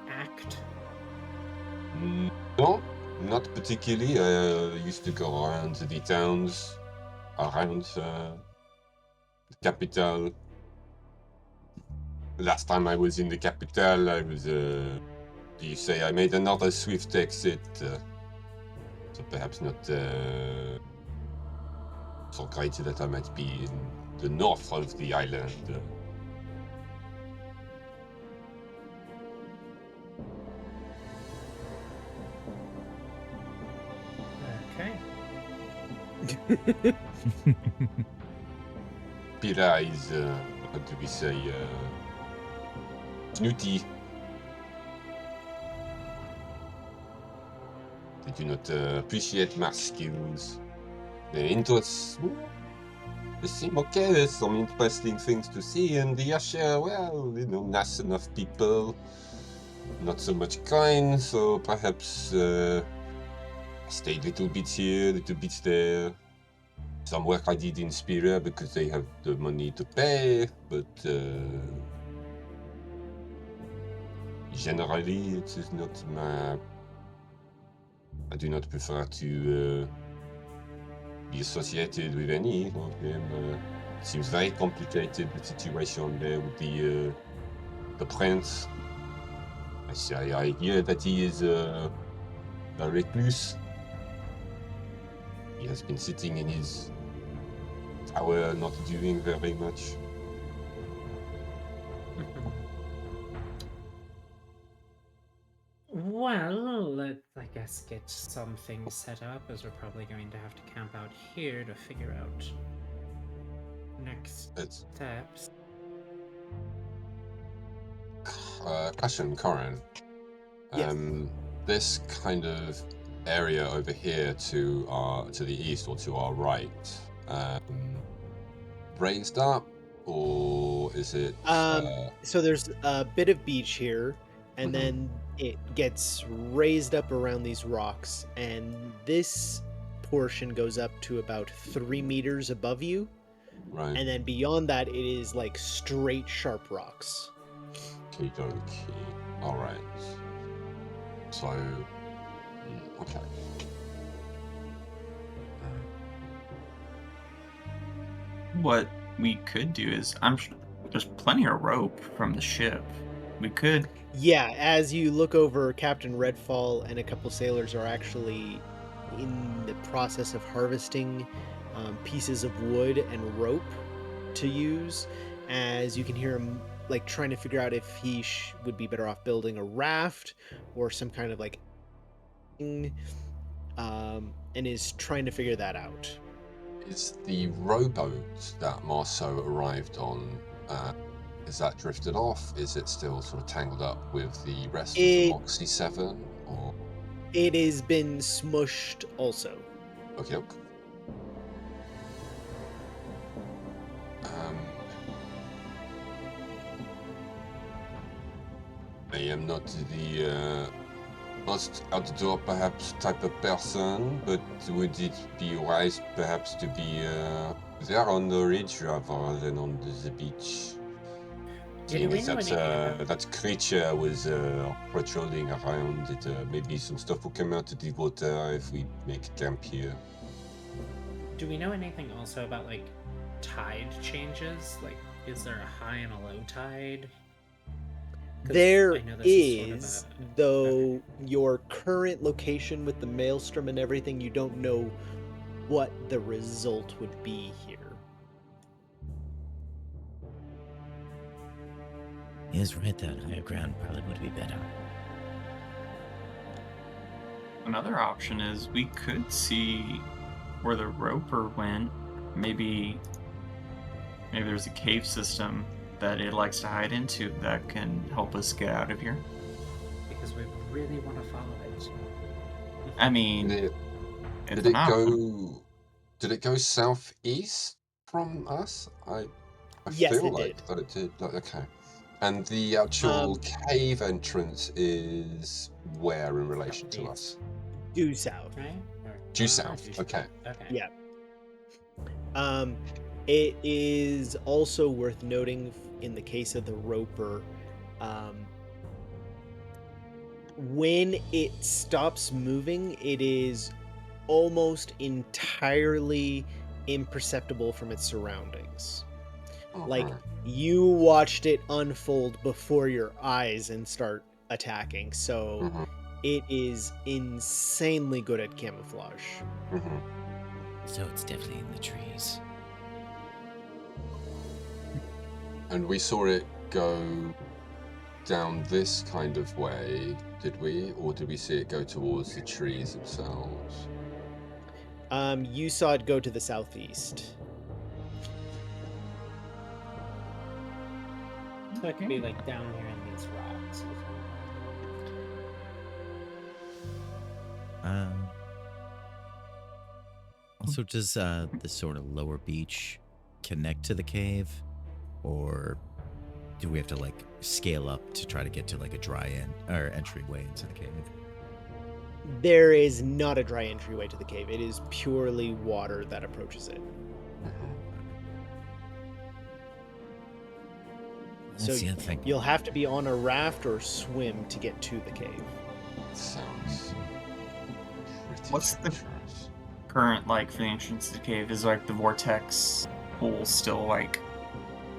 A: act?
E: No, not particularly. I used to go around the towns, around the capital. Last time I was in the capital, I was, I made another swift exit. So perhaps not so great that I might be in the north of the island.
A: Okay.
E: Pira is, what do we say, snooty. They do not appreciate my skills. The Intos, they seem okay, there's some interesting things to see, and the Asher, well, nice enough people. Not so much kind, so perhaps stay a little bit here, a little bit there. some work I did in Spiria because they have the money to pay, but generally it is not my... I do not prefer to be associated with any of them. It seems very complicated, the situation there with the prince. I hear that he is a recluse. He has been sitting in his tower, not doing very much.
A: Well, let's, I guess, get some things set up, as we're probably going to have to camp out here to figure out next steps.
E: Question, Corin.
F: Yes.
E: This kind of area over here to the east or to our right, raised up, or is it?
F: So there's a bit of beach here, and then it gets raised up around these rocks, and this portion goes up to about 3 meters above you.
E: Right.
F: And then beyond that, it is like straight, sharp rocks.
E: Okay. All right. So, okay.
I: What we could do is, there's plenty of rope from the ship. We could.
F: Yeah, as you look over, Captain Redfall and a couple sailors are actually in the process of harvesting pieces of wood and rope to use. As you can hear him like trying to figure out if he would be better off building a raft or some kind of like and is trying to figure that out.
E: Is the rowboat that Marceau arrived on, is that drifted off? Is it still sort of tangled up with the rest of the Moxie 7? Or...
F: It has been smushed also.
E: Okay. I am not the most outdoor perhaps type of person, but would it be wise perhaps to be there on the ridge rather than on the beach?
A: Did we know
E: that creature was patrolling around. Maybe some stuff will come out of the water if we make camp here.
A: Do we know anything also about like tide changes? Like, is there a high and a low tide?
F: There is, though your current location with the maelstrom and everything, you don't know what the result would be here.
B: He is right, that higher ground probably would be better.
I: Another option is we could see where the roper went. Maybe there's a cave system that it likes to hide into that can help us get out of here.
A: Because we really want to follow it.
I: I mean,
E: did it go southeast from us? I
F: yes,
E: feel
F: it
E: like
F: did.
E: that it did. Okay. And the actual cave entrance is where in relation to us?
F: Due south.
A: Right?
E: Due south. Okay.
F: Yeah. It is also worth noting in the case of the roper, when it stops moving, it is almost entirely imperceptible from its surroundings. Like, you watched it unfold before your eyes and start attacking, so it is insanely good at camouflage.
B: So it's definitely in the trees.
E: And we saw it go down this kind of way, did we? Or did we see it go towards the trees themselves?
F: You saw it go to the southeast.
A: So it could be like down here in these rocks.
H: Also, does this sort of lower beach connect to the cave? Or do we have to like scale up to try to get to like a dry end or entryway into the cave?
F: There is not a dry entryway to the cave. It is purely water that approaches it.
B: That's
F: So
B: the other thing.
F: you'll have to be on a raft or swim to get to the cave.
E: Sounds pretty
I: What's the-
E: treacherous.
I: Current, like, for the entrance to the cave, is, like, the vortex pool still, like,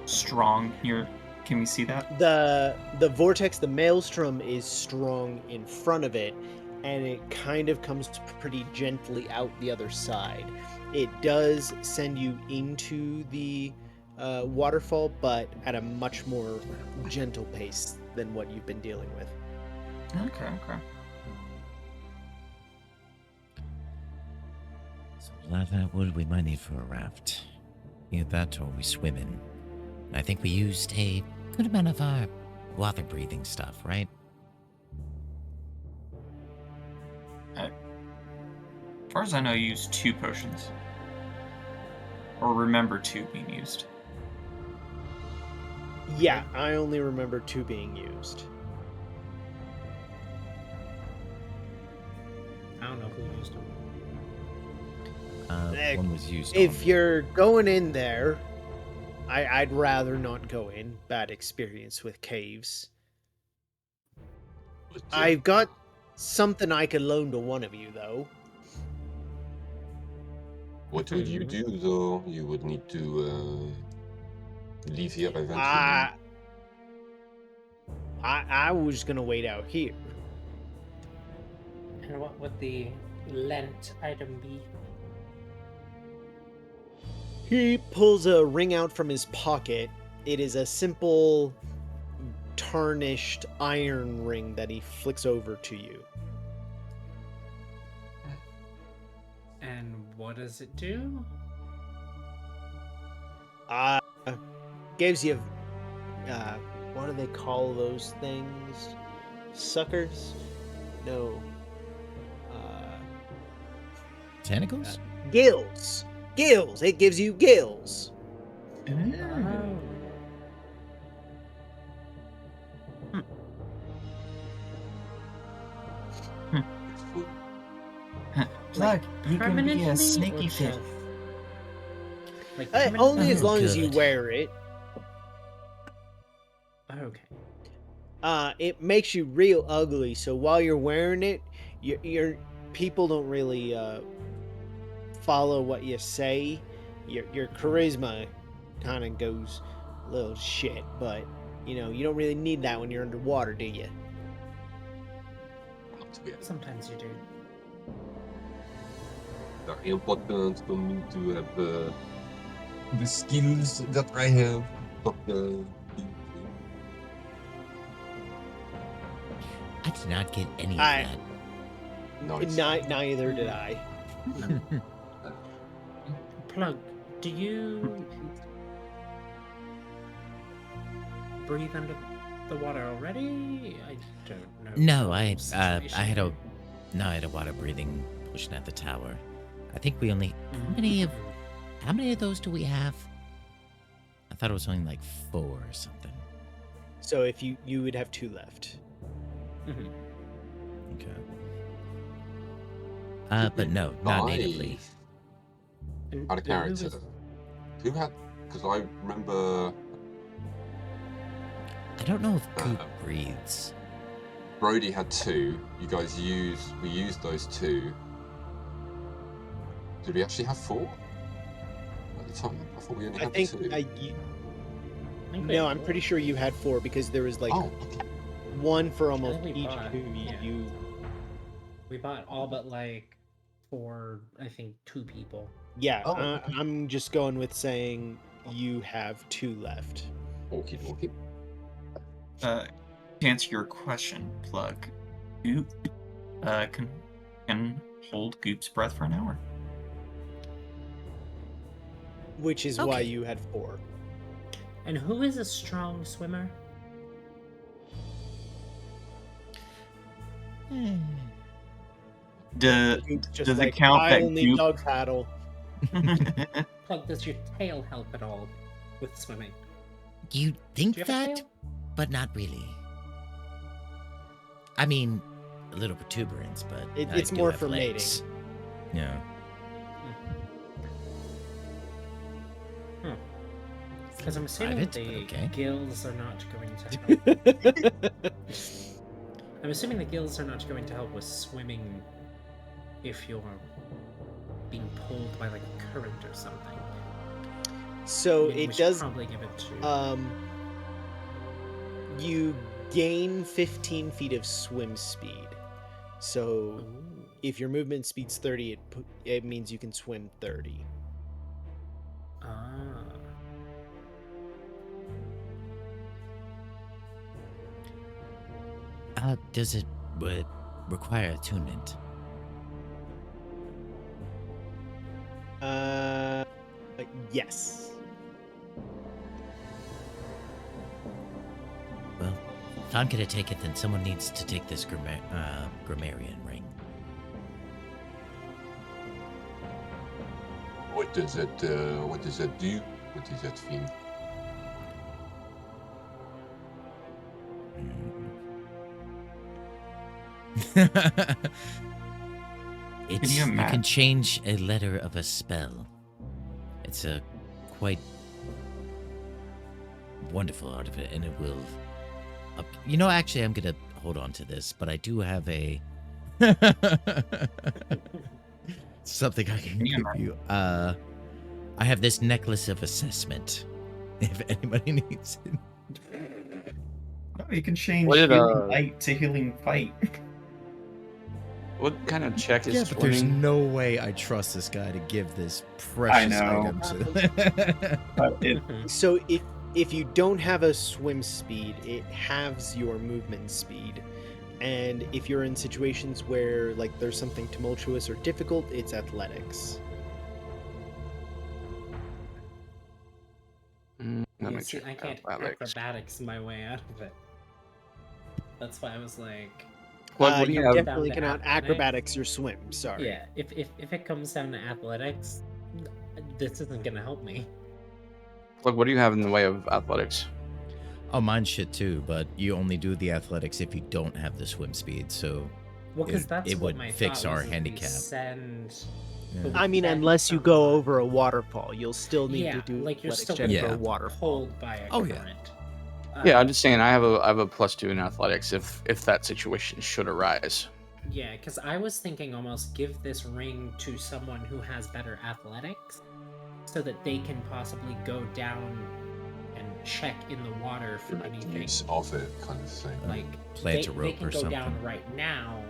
I: strong here? Can we see that?
F: The vortex, the maelstrom is strong in front of it, and it kind of comes pretty gently out the other side. It does send you into the waterfall, but at a much more gentle pace than what you've been dealing with.
I: Okay.
B: So a lot of that wood we might need for a raft. Either that or we swim in. I think we used a good amount of our water breathing stuff, right?
I: As far as I know, you used 2 potions. Or remember 2 being used.
F: Yeah, I only remember 2 being used.
A: I don't know who used them.
H: One was used.
F: If
H: on-
F: you're going in there, I'd rather not go in. Bad experience with caves.
E: Legit.
F: I've got something I could loan to one of you, though.
E: What would you do though? You would need to leave here eventually.
F: I was gonna wait out here.
A: And what would the lent item be?
F: He pulls a ring out from his pocket. It is a simple, tarnished iron ring that he flicks over to you.
A: And what does it do?
F: Gives you, what do they call those things? Suckers? No.
H: Tentacles?
F: Gills. Gills. It gives you gills.
A: Oh.
I: Plug, you can be
A: Permanently
I: a
A: or
I: sneaky fit.
A: just- Like
F: Only as
B: Oh,
F: long as you
B: good.
F: wear it.
A: Okay.
F: It makes you real ugly. So while you're wearing it, your people don't really follow what you say. Your charisma kind of goes a little shit, but you don't really need that when you're underwater, do you?
E: Not to be
A: Sometimes you do.
E: very important for me to have the skills that I have. But,
B: I did not get any of
F: I-
B: that.
E: nice.
F: Neither did I.
A: Plug, do you breathe under the water already? I don't know.
B: No,
A: the
B: I
A: situation
B: had a
A: here.
B: no, I had a water breathing potion at the tower. I think we only how many of those do we have? I thought it was only like 4 or something.
F: So if you would have 2 left.
A: Mhm.
B: Okay. But no, not natively.
A: And
E: Out of
A: who
E: character.
A: was-
E: Who had? Because I remember
B: I don't know if Goop breathes.
E: Brody had 2. You guys we used those 2. Did we actually have 4 at the time? I thought we only
F: I
E: had
F: think
E: 2.
A: I think we
F: no,
A: had
F: I'm
A: four.
F: pretty sure you had 4 because there was like
E: Oh, okay.
F: one for almost
A: we
F: each
A: bought,
F: who
A: yeah.
F: you.
A: We bought all but like 4, I think 2 people.
F: Yeah,
E: Oh, okay.
F: I'm just going with saying you have 2 left.
E: Okie dokie.
I: To answer your question, Plug, Goop can hold Goop's breath for an hour.
F: Which is why
B: Okay.
F: you had 4.
A: And who is a strong swimmer?
I: Does
F: Just
I: it
F: like,
I: count
F: I
I: that
F: only
I: Goop?
F: dog paddle.
A: Plug, does your tail help at all with swimming?
B: You think
A: Do you have a
B: that,
A: tail?
B: but not really. I mean, a little protuberance, but
F: It's
B: I do
F: more
B: have
F: for
B: legs. Yeah.
A: Because I'm assuming
B: Private,
A: the
B: but okay.
A: gills are not going to help. I'm assuming the gills are not going to help with swimming if you're being pulled by like a current or something.
F: So
A: Maybe we
F: it
A: should
F: does.
A: probably give it to.
F: You gain 15 feet of swim speed. So
A: Ooh.
F: if your movement speed's 30, it means you can swim 30.
A: Ah.
B: Does it require attunement?
F: Yes.
B: Well, if I'm gonna take it, then someone needs to take this grammarian ring.
E: What does it do? What is that thing?
B: You can change a letter of a spell. It's a quite wonderful art of it, and it will. Actually, I'm gonna hold on to this, but I do have a something I can give you. I have this necklace of assessment. If anybody needs it.
C: Oh, you can change
D: What did,
C: healing light to healing fight.
D: What kind of check is
H: Yeah, but there's
D: swimming?
H: no way I trust this guy to give this precious
C: know.
H: item to.
C: But it,
F: So if you don't have a swim speed, it halves your movement speed. And if you're in situations where like there's something tumultuous or difficult, it's athletics.
D: Let
A: Yeah,
D: me
A: see,
D: check
A: I can't
D: athletics.
A: acrobatics my way out of it. That's why I was like,
D: What do you have?
F: Definitely
A: Down to
F: cannot acrobatics your swim. Sorry.
A: yeah. If it comes down to athletics, this isn't gonna help me.
D: Look, what do you have in the way of athletics?
H: Oh, mine's shit too, but you only do the athletics if you don't have the swim speed, so
A: Well, because
H: It-
A: that's
H: it
A: what
H: would
A: my
H: fix
A: thought
H: our
A: was, is we
H: handicap.
A: Send.
H: Yeah.
A: but we
F: I mean,
A: send
F: unless you
A: someone-
F: go over a waterfall, you'll still need
A: yeah,
F: to do
A: like you're
F: athletics
A: still
F: check
A: gonna
F: for a
H: Yeah.
A: be
F: waterfall.
A: pulled by a
H: Oh, yeah.
A: current.
D: Yeah, I'm just saying I have a +2 in athletics if that situation should arise.
A: Yeah, because I was thinking almost give this ring to someone who has better athletics, so that they can possibly go down and check in the water for
E: Direct
A: anything.
E: use of it, kind of thing.
A: Like
H: Plant
A: they,
H: a
A: they
H: rope
A: can
H: or
A: go
H: something.
A: down right now,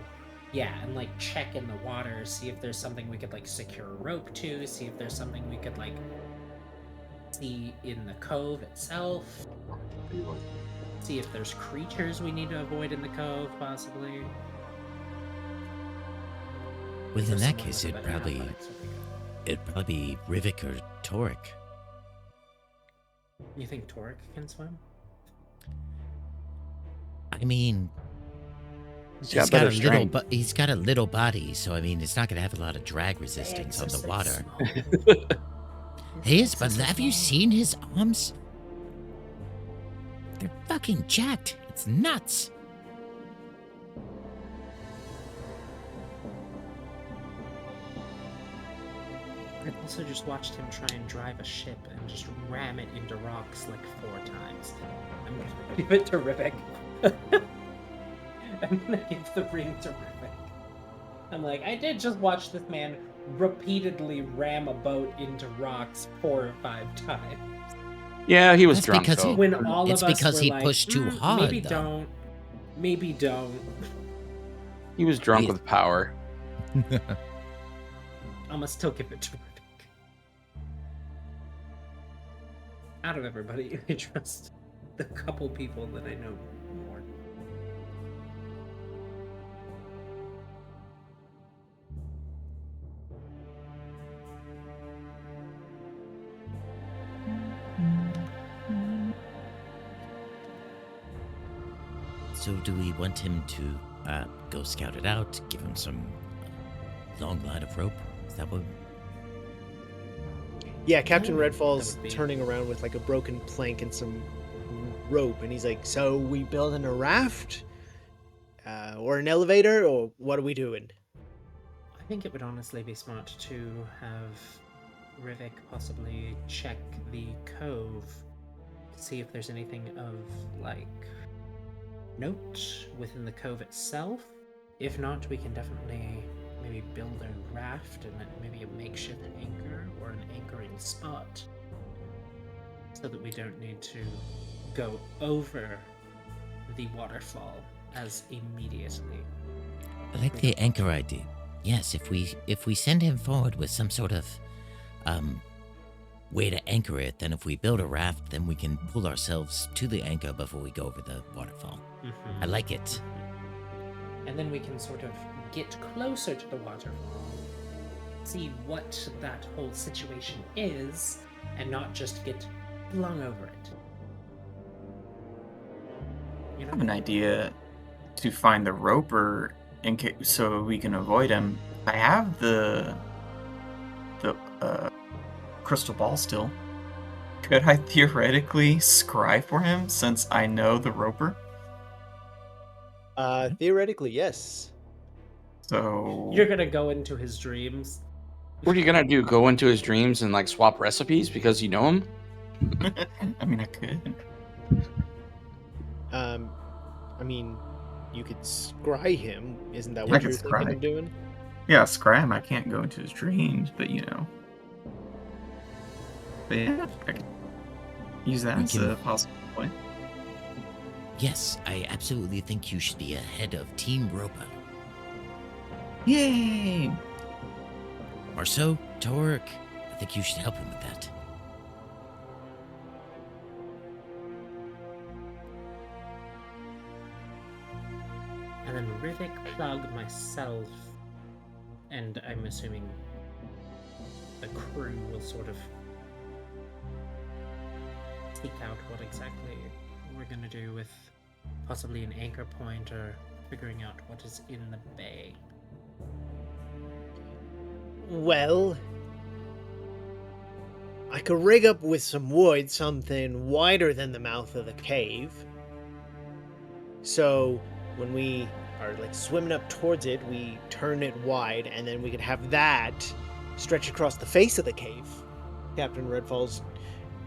A: yeah, and like check in the water, see if there's something we could like secure a rope to, see if there's something we could like see in the cove itself, see if there's creatures we need to avoid in the cove, possibly.
B: Well,
A: So
B: in that
A: someone
B: case,
A: with a better athletics would be good.
B: it'd probably be Rivik or Torek.
A: You think Torek can swim?
B: I mean,
D: He's
B: he's
D: got
B: got
D: better
B: a little,
D: strength.
B: but he's got a little body, so I mean, it's not gonna have a lot of drag
A: Legs
B: resistance
A: are
B: on the
A: so
B: water.
A: small.
B: He is,
A: His
B: but
A: legs are
B: have you
A: small.
B: seen his arms? They're fucking jacked. It's nuts.
A: I've also just watched him try and drive a ship and just ram it into rocks like 4 times. I'm gonna give it to Rivik. I'm gonna give the ring to Rivik. I'm like, I did just watch this man repeatedly ram a boat into rocks 4 or 5 times.
D: Yeah, he was
B: That's
D: drunk
B: because
D: though.
B: he-
A: When all
B: It's
A: of us
B: because
A: were
B: he
A: like,
B: pushed too hard,
A: maybe
B: though."
A: don't, maybe don't.
D: He was drunk
B: He-
D: with power.
A: I'm gonna still give it to Rivik. Out of everybody, I trust the couple people that I know more.
B: So, do we want him to go scout it out? Give him some long line of rope? Is that what?
F: Yeah, Captain
A: Yeah,
F: Redfall's
A: that would be-
F: turning around with like a broken plank and some rope, and he's like, "So we building a raft? or an elevator, or what are we doing?
A: I think it would honestly be smart to have Rivik possibly check the cove to see if there's anything of, like, note within the cove itself. If not, we can definitely maybe build a raft and maybe a makeshift anchor or an anchoring spot so that we don't need to go over the waterfall as immediately.
B: I like the anchor idea. Yes, if we send him forward with some sort of way to anchor it, then if we build a raft, then we can pull ourselves to the anchor before we go over the waterfall.
A: Mm-hmm.
B: I like it.
A: And then we can sort of get closer to the waterfall, see what that whole situation is, and not just get flung over it. You
I: I
A: know?
I: have an idea to find the roper in case, so we can avoid him. I have the crystal ball still. Could I theoretically scry for him since I know the roper?
F: Theoretically, yes.
I: So
A: You're gonna go into his dreams.
D: What are you gonna do? Go into his dreams and like swap recipes because you know him?
I: I mean, I could.
F: I mean, you could scry him. Isn't that
I: I
F: what
I: could
F: you're thinking
I: scry.
F: of doing?
I: Yeah, scry him. I can't go into his dreams, but you know. But yeah, I could use that
B: We
I: as
B: can-
I: a possible point.
B: Yes, I absolutely think you should be ahead of Team Roper.
I: Yay!
B: Marceau, Torek, I think you should help him with that.
A: And then Rivik, Plug, myself, and I'm assuming the crew will sort of seek out what exactly we're gonna do with possibly an anchor point or figuring out what is in the bay.
F: Well, I could rig up with some wood something wider than the mouth of the cave. So when we are like swimming up towards it, we turn it wide, and then we could have that stretch across the face of the cave. Captain Redfall's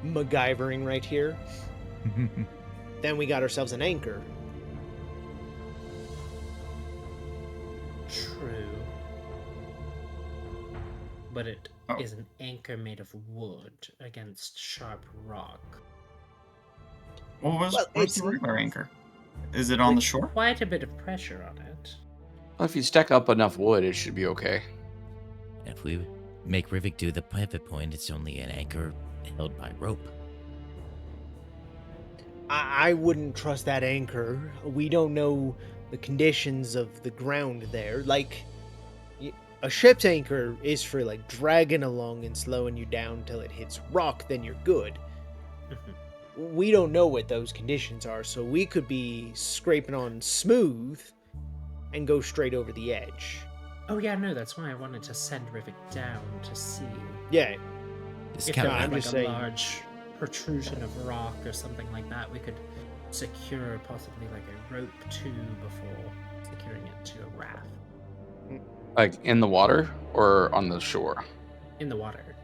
F: MacGyvering right here. Then we got ourselves an anchor.
A: True. But it is an anchor made of wood against sharp rock.
I: Where's
F: it's-
I: the regular anchor? Is it on the shore?
A: Quite a bit of pressure on it.
D: Well, if you stack up enough wood, it should be okay.
B: If we make Rivik do the pivot point, it's only an anchor held by rope.
F: I wouldn't trust that anchor. We don't know the conditions of the ground there. Like, a ship's anchor is for, like, dragging along and slowing you down till it hits rock, then you're good. We don't know what those conditions are, so we could be scraping on smooth and go straight over the edge.
A: Oh yeah, no, that's why I wanted to send Rivik down to see
F: Yeah,
B: This
A: if
B: kind
A: there
B: of
A: was
F: I'm
A: like
F: just
A: a
F: saying-
A: large protrusion of rock or something like that. We could secure possibly like a rope tube before securing it to a raft
D: Like in the water or on the shore?
A: in the water.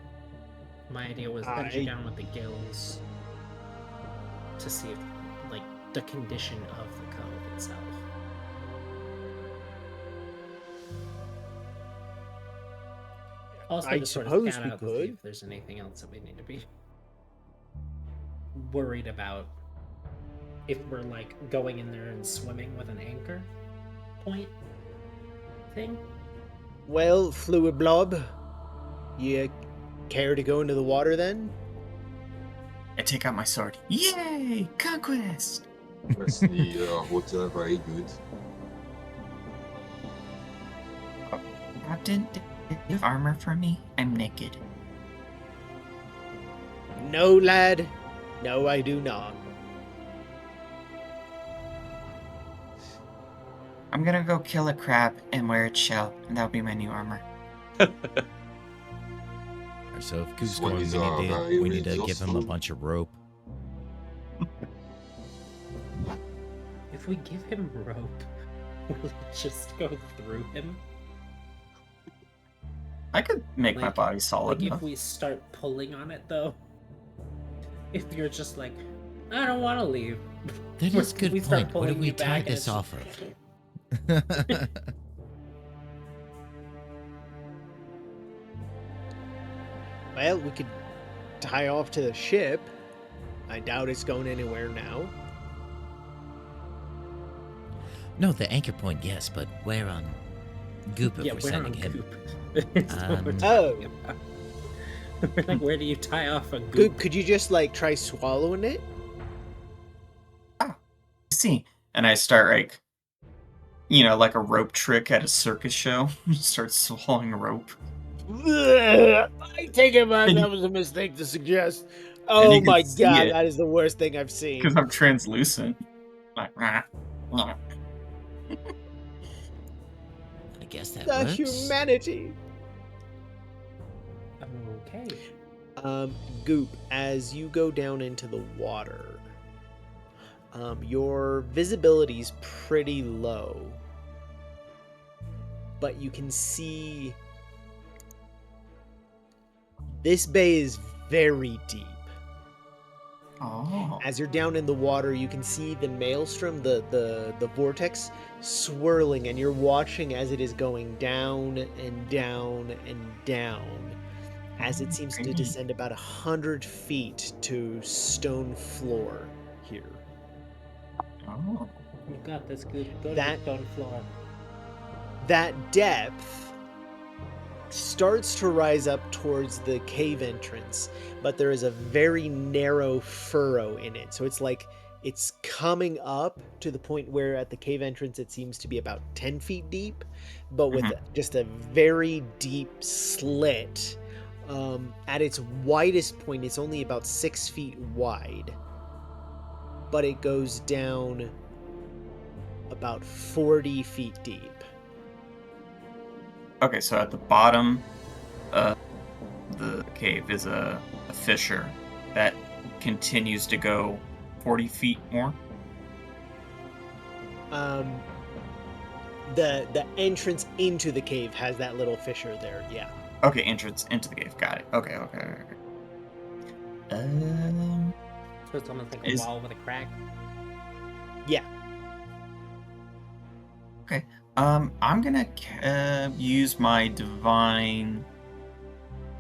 A: My idea was send you
F: I-
A: down with the gills to see if, like, the condition of the cove itself. Also,
F: I
A: to sort of
F: suppose
A: scout
F: we
A: out to see
F: could.
A: if there's anything else that we need to be worried about. If we're like going in there and swimming with an anchor point thing.
F: well, Fluid Blob, you care to go into the water then?
I: I take out my sword. Yay! Conquest!
E: That's the water, very good.
I: Captain, do you have armor for me? I'm naked.
F: No, lad. No, I do not.
I: I'm gonna go kill a crab and wear its shell, and that'll be my new armor.
H: So if Goose
E: What
H: going,
E: is our very
H: we need to give him a
E: resourceful?
H: bunch of rope.
A: If we give him rope, Will it just go through him?
I: I could make my body solid
A: Like
I: enough.
A: if we start pulling on it, though. If you're just like, I don't want to leave.
B: That is a good
A: we start
B: point. What do
A: pulling
B: we
A: you
B: tie
A: back and
B: this
A: it's-
B: off of?
F: Well, we could tie off to the ship. I doubt it's going anywhere now.
B: No, the anchor point, yes, but where on Goop if
A: Yeah,
B: we're
A: we're
B: sending
A: on
B: him?
A: Goop. It's what we're
B: Um,
A: talking about. We're like, where do you tie off a Goop?
F: Goop, could you just like try swallowing it?
I: I see. And I start like, like a rope trick at a circus show. Start swallowing a rope.
F: I take it back.
I: And
F: That was a mistake to suggest.
I: you
F: Oh
I: can
F: my
I: see
F: god,
I: it.
F: that is the worst thing I've seen.
I: Because I'm translucent. Like,
B: I guess that
F: The
B: works.
F: humanity.
A: Okay.
F: Goop, as you go down into the water, your visibility's pretty low, but you can see this bay is very deep.
I: oh.
F: As you're down in the water, you can see the maelstrom, the vortex swirling, and you're watching as it is going down and down and down, as it seems to
I: Pretty.
F: descend about 100 feet to stone floor here.
I: Oh.
A: You got this, Goop. Go to
F: That-
A: the stone floor.
F: That depth starts to rise up towards the cave entrance, but there is a very narrow furrow in it. So it's like it's coming up to the point where at the cave entrance it seems to be about 10 feet deep, but with just a very deep slit. At its widest point, it's only about 6 feet wide, but it goes down about 40 feet deep.
I: Okay, so at the bottom of the cave is a fissure that continues to go 40 feet more.
F: The entrance into the cave has that little fissure there. Yeah.
I: Okay, entrance into the cave. Got it. Okay.
A: So it's almost like a
I: Is-
A: wall with a crack.
F: Yeah.
I: Okay. I'm gonna use my divine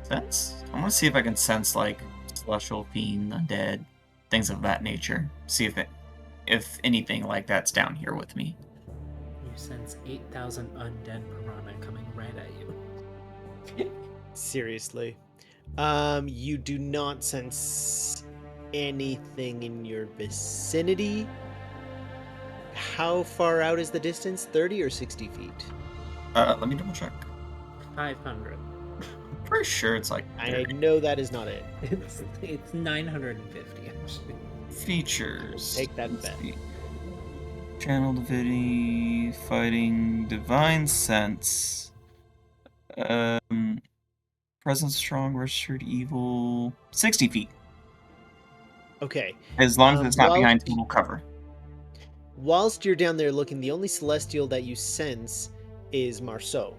I: sense. I want to see if I can sense like celestial fiend, undead, things of that nature. See if anything like that's down here with me.
A: You sense 8,000 undead piranha coming right at you.
F: Seriously. You do not sense anything in your vicinity. How far out is the distance? 30 or 60 feet?
I: Let me double check.
A: 500.
I: Pretty sure it's like
F: I
I: 30.
F: know that is not it.
A: It's 950 actually.
I: Features.
F: Take that
I: Let's
F: bet.
I: see. Channel divinity, fighting, divine sense. Presence strong, registered evil. 60 feet.
F: Okay.
I: As long as it's not
F: Well-
I: behind total cover.
F: Whilst you're down there looking, the only celestial that you sense is Marceau.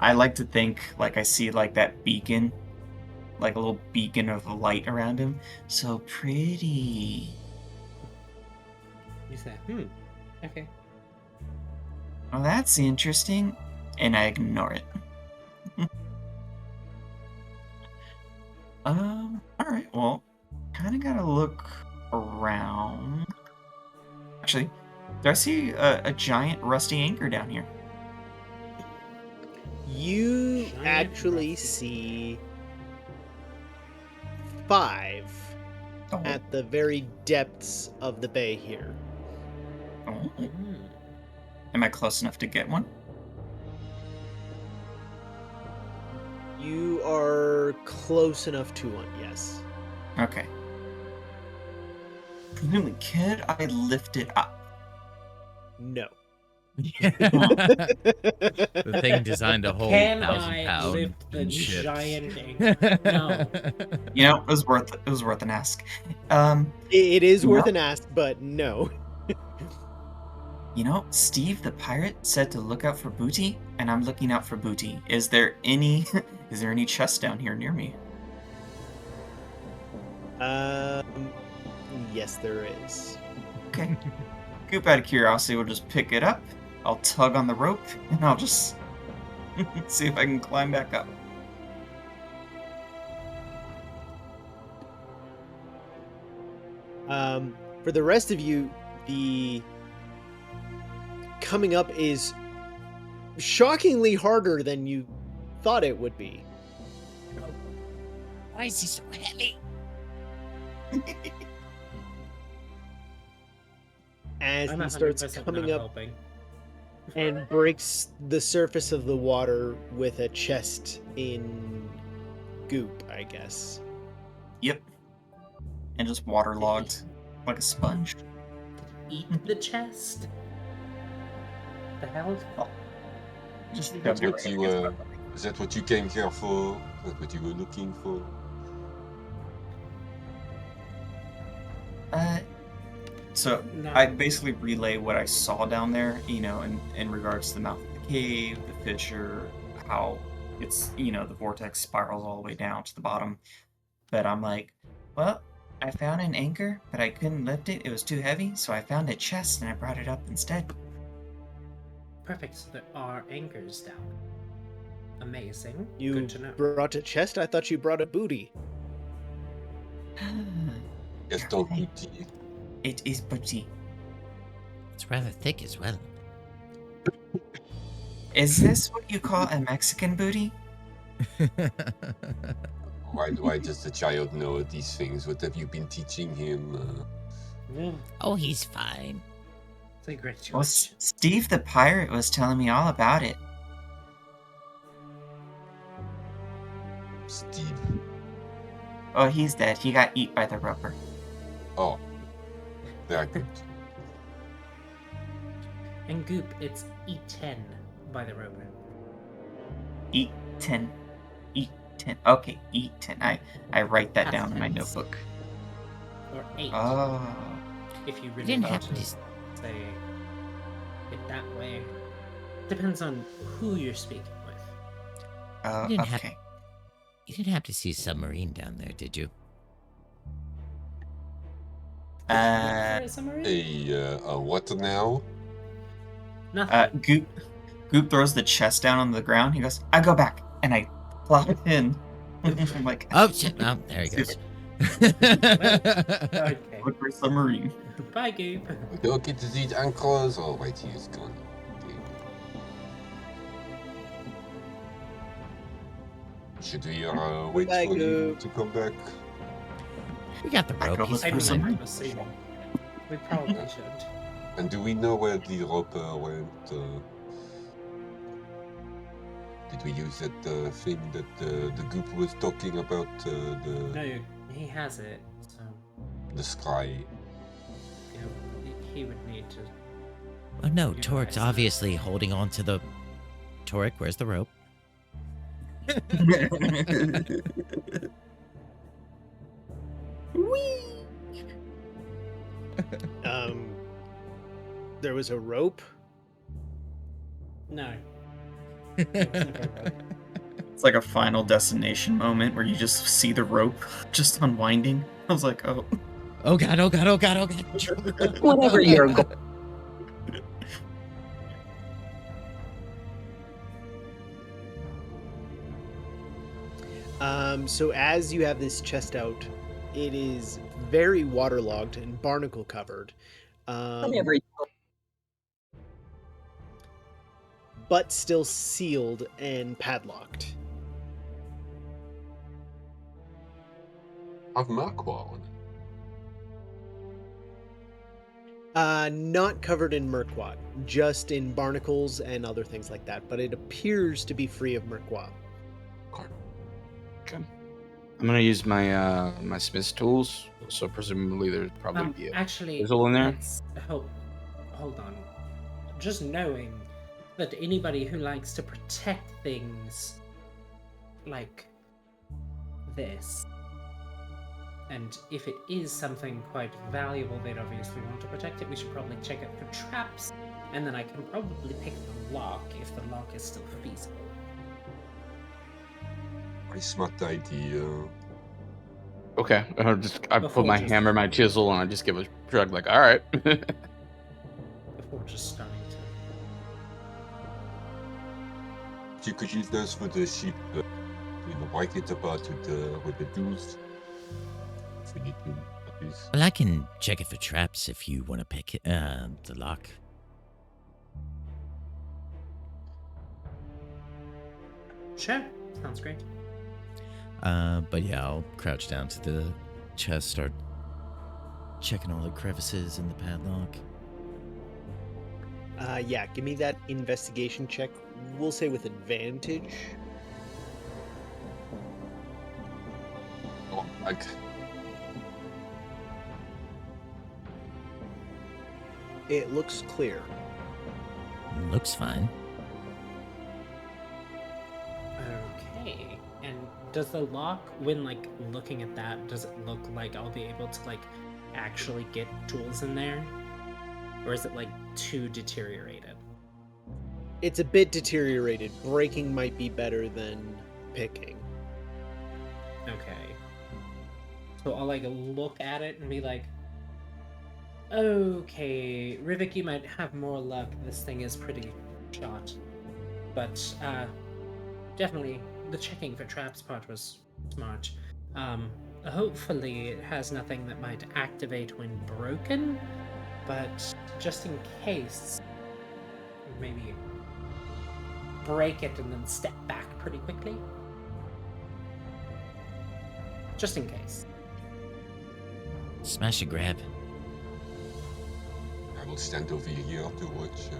I: I like to think like I see like that beacon, like a little beacon of light around him. So pretty.
A: You say, okay.
I: Well, that's interesting, and I ignore it. All right. Well, kind of gotta look around. Actually, do I see a giant rusty anchor down here?
F: You
A: Giant
F: actually
A: rusty.
F: see 5
I: Oh.
F: at the very depths of the bay here.
I: Oh.
A: Hmm.
I: Am I close enough to get one?
F: You are close enough to one, yes.
I: Okay. Presumably, could I lift it up?
F: No.
H: The thing designed to hold
A: Can
H: 1,000
A: I
H: pound
A: lift the
H: ships.
A: giant anchor? No.
I: You know, it was worth an ask.
F: It is worth
I: No.
F: an ask, but no.
I: You know, Steve the pirate said to look out for booty, and I'm looking out for booty. Is there any chest down here near me?
F: Yes, there is.
I: Okay. Goop, out of curiosity, will just pick it up. I'll tug on the rope, and I'll just see if I can climb back up.
F: For the rest of you, the coming up is shockingly harder than you thought it would be.
B: Why is he so heavy?
F: As
A: I'm
F: he starts
A: 100%
F: coming
A: not
F: up
A: helping.
F: and breaks the surface of the water with a chest in goop, I guess.
I: Yep. And just waterlogged like a sponge.
A: Eat the chest. The hell?
I: Just
E: That's
I: shoved it
E: what
I: right
E: you,
I: against my body.
E: Is that what you came here for? Is that what you were looking for?
I: So
A: No.
I: I basically relay what I saw down there, you know, in regards to the mouth of the cave, the fissure, how it's, you know, the vortex spirals all the way down to the bottom. But I'm like, well, I found an anchor, but I couldn't lift it. It was too heavy, so I found a chest and I brought it up instead.
A: Perfect. So there are anchors down. Amazing.
F: You
A: Good to know.
F: brought a chest? I thought you brought a booty.
E: Yes,
I: You're
E: don't
I: right.
E: booty.
I: It is booty.
B: It's rather thick as well.
I: Is this what you call a Mexican booty?
E: Why does the child know these things? What have you been teaching him?
A: Yeah,
B: Oh, he's fine.
A: it's a great
I: Well,
A: choice.
I: Steve the pirate was telling me all about it.
E: Steve.
I: Oh, he's dead. He got eat by the roper.
E: Oh, very good.
A: And Goop, it's E10 by the roper.
I: Eat 10. Eat 10. Okay, eat 10. I write that
A: Half
I: down in my
A: tense.
I: notebook.
A: Or 8,
I: Oh.
A: if you
B: You
A: really
B: didn't
A: want
B: have
A: to
B: to.
A: say it that way. Depends on who you're speaking with.
B: You didn't have-
I: Okay.
B: You didn't have to see a submarine down there, did you?
A: For a submarine?
E: What now?
A: Nothing.
I: Goop throws the chest down on the ground. He goes, I go back. And I plop it in. I'm like,
B: Oh shit! Oh, there he goes.
A: Okay.
I: look for a submarine.
A: Bye, Goop.
E: Go get these anchors. Oh, wait, he is gone. Okay. Should we wait
F: Bye,
E: for you
F: Goop.
E: to come back?
B: We got the
I: I
B: rope.
I: go
B: He's
I: look for
A: I'm
I: some
B: fine.
I: reason.
A: assuming. We probably should.
E: And do we know where the roper went? Did we use that thing that the goop was talking about?
A: No, he has it, so
E: The sky.
A: you know, he would need to.
B: Oh no,
A: You
B: Torik's
A: guys.
B: obviously holding on to the. Torik, where's the rope?
F: There was a rope.
A: No.
I: It's like a final destination moment where you just see the rope just unwinding. I was like, oh.
B: Oh god! Oh god! Oh god! Oh god!
J: Whatever you're going.
F: So as you have this chest out, it is very waterlogged and barnacle covered.
J: Whatever.
F: But still sealed and padlocked.
E: Have Marquardt on it.
F: Not covered in Merquat, just in barnacles and other things like that, but it appears to be free of Merquat.
D: Okay. I'm gonna use my my smith's tools. So presumably there'd probably be a
A: Actually,
D: fizzle in there.
A: hold on. just knowing that anybody who likes to protect things like this, and if it is something quite valuable, they'd obviously want to protect it. We should probably check it for traps, and then I can probably pick the lock if the lock is still feasible.
E: Very smart idea.
D: Okay, I put my hammer, my chisel, and I just give a shrug, like, all right.
A: Before just starting to.
E: You could use those for the sheep, whack it apart with the tools. If we need to, at least.
B: Well, I can check it for traps if you want to pick the lock.
A: Sure, sounds great.
H: But yeah, I'll crouch down to the chest, start checking all the crevices in the padlock.
F: Yeah, give me that investigation check. We'll say with advantage.
E: Oh,
F: It looks clear.
B: Looks fine.
A: Okay. And does the lock, when like looking at that, does it look like I'll be able to like actually get tools in there? Or is it like too deteriorated?
F: It's a bit deteriorated. Breaking might be better than picking.
A: Okay. So I'll like look at it and be like, okay, Rivik, you might have more luck. This thing is pretty shot. But definitely the checking for traps part was smart. Hopefully it has nothing that might activate when broken, but just in case, maybe break it and then step back pretty quickly. Just in case.
B: Smash a grab.
E: I will stand over here to watch.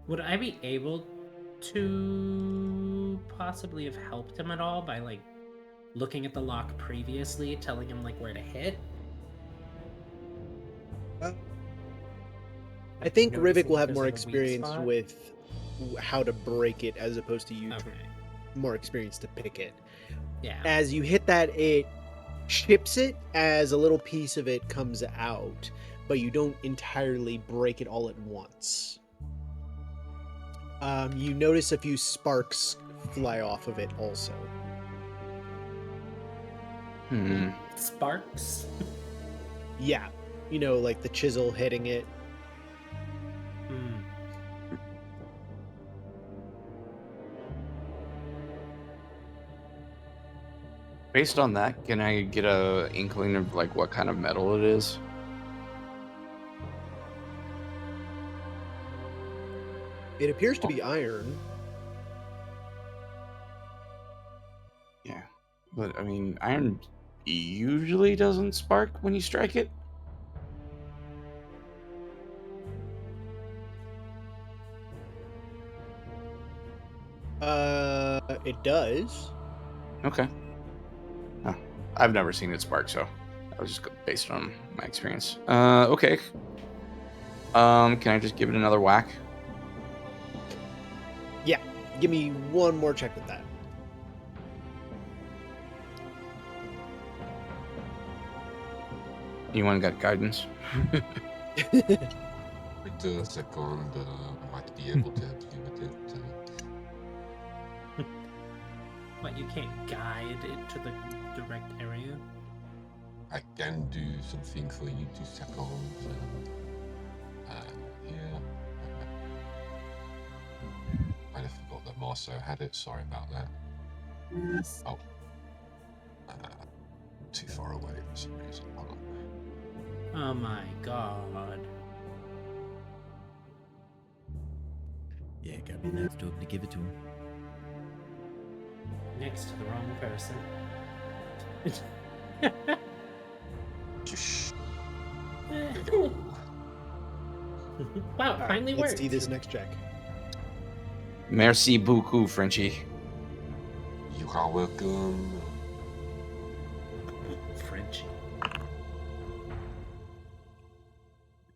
A: Would I be able to possibly have helped him at all by like looking at the lock previously, telling him like where to hit?
F: I think
A: Noticing
F: Rivik will
A: if
F: have
A: there's,
F: more
A: like, a weak
F: experience
A: spot?
F: with how to break it as opposed to you.
A: Okay.
F: More experience to pick it.
A: Yeah.
F: As you hit that, it chips it as a little piece of it comes out, but you don't entirely break it all at once. You notice a few sparks fly off of it also.
A: Sparks?
F: Yeah, you know, like the chisel hitting it.
D: Based on that, can I get a inkling of like what kind of metal it is?
F: It appears to be iron.
D: Yeah, but I mean, iron usually doesn't spark when you strike it.
F: It does.
D: Okay. Huh. I've never seen it spark, so I was just based on my experience. Okay. Can I just give it another whack?
F: Yeah, give me one more check with that.
D: You want to get guidance?
E: Wait a second, I might be able to help you with it.
A: What, you can't guide it to the direct area?
E: I can do something for you 2 seconds. Here. Might have forgot that Marceau had it, sorry about that. Oh. Too far away for some reason. Hold on.
A: Oh my god.
H: Yeah, gotta be nice to him to give it to him.
A: Next to the wrong person.
E: Shh.
A: Wow,
F: All right,
A: finally
F: let's
A: worked.
F: see this next check.
D: Merci beaucoup, Frenchie.
E: You are welcome.
A: Frenchie.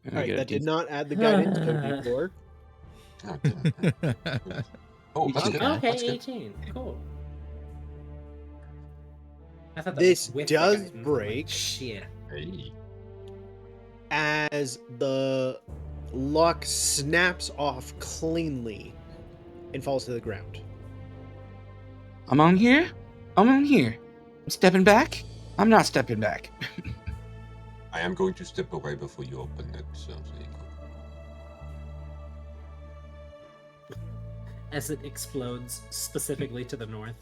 F: All right, that did not add the guidance code before.
E: Oh, damn. Oh, that's good.
A: Okay,
E: That's good.
A: 18. Cool. I thought that
F: This
A: was with the
F: does
A: guidance. I'm like,
F: break.
A: shit.
E: Hey.
F: As the lock snaps off cleanly and falls to the ground.
D: I'm on here. I'm stepping back. I'm not stepping back.
E: I am going to step away before you open it, so there you go.
A: As it explodes specifically to the north.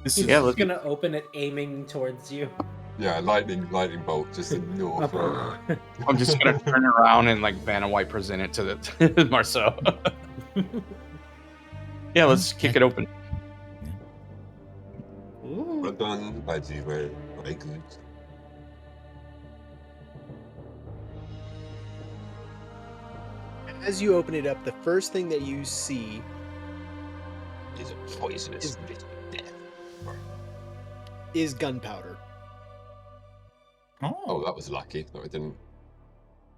A: He's
D: let's
A: gonna open it aiming towards you.
E: Yeah, lightning bolt just in north. Right?
D: I'm just gonna turn around and like Vanna White present it to the Marceau. Yeah, let's kick it open.
E: Well done, Lady. Very, very good.
F: As you open it up, the first thing that you see
E: Is a poisonous bit of death.
F: is gunpowder.
E: Oh, that was lucky that I didn't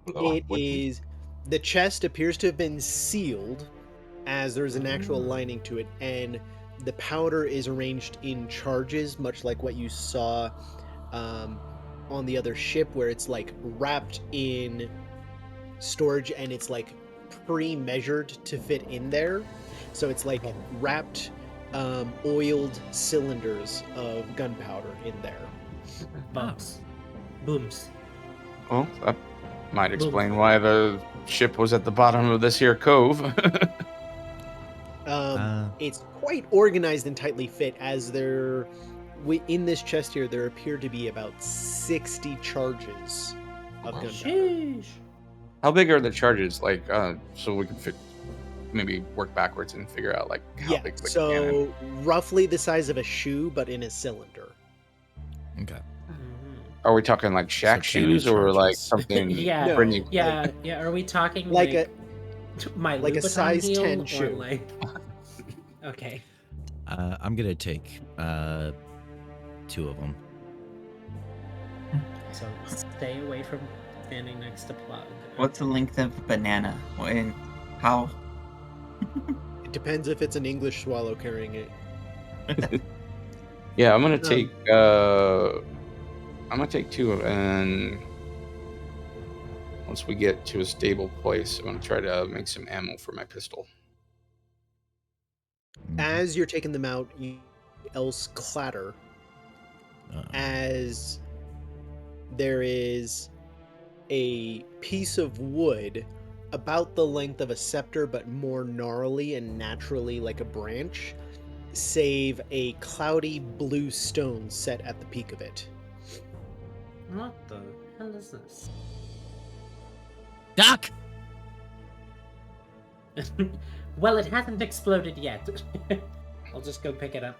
E: blow
F: It
E: up.
F: is. The chest appears to have been sealed, as there's an actual lining to it, and the powder is arranged in charges, much like what you saw on the other ship, where it's like wrapped in storage and it's like pre-measured to fit in there. So it's like wrapped, oiled cylinders of gunpowder in there.
A: Bumps. Booms.
D: Well, that might explain why the ship was at the bottom of this here cove.
F: It's quite organized and tightly fit, as there, in this chest here, there appear to be about 60 charges of gunpowder.
A: Sheesh.
D: How big are the charges? Like, so we can maybe work backwards and figure out like how big. Like,
F: so roughly the size of a shoe, but in a cylinder.
H: Okay.
D: Are we talking like shack shoes or like something?
A: Yeah,
F: No.
D: Brittany-
A: yeah. Are we talking
F: Like a
A: my
F: like a
A: Louboutin
F: size
A: heel
F: 10
A: or
F: shoe.
A: like? Okay.
H: I'm gonna take 2 of them.
A: So stay away from standing next to Plug.
I: What's the length of a banana? And how?
F: It depends if it's an English swallow carrying it.
D: Yeah, I'm gonna take 2 of, and once we get to a stable place, I'm gonna try to make some ammo for my pistol.
F: As you're taking them out, you else clatter as there is a piece of wood about the length of a scepter, but more gnarly and naturally like a branch, save a cloudy blue stone set at the peak of it.
A: What the hell is this?
B: Doc!
A: Well, it hasn't exploded yet. I'll just go pick it up.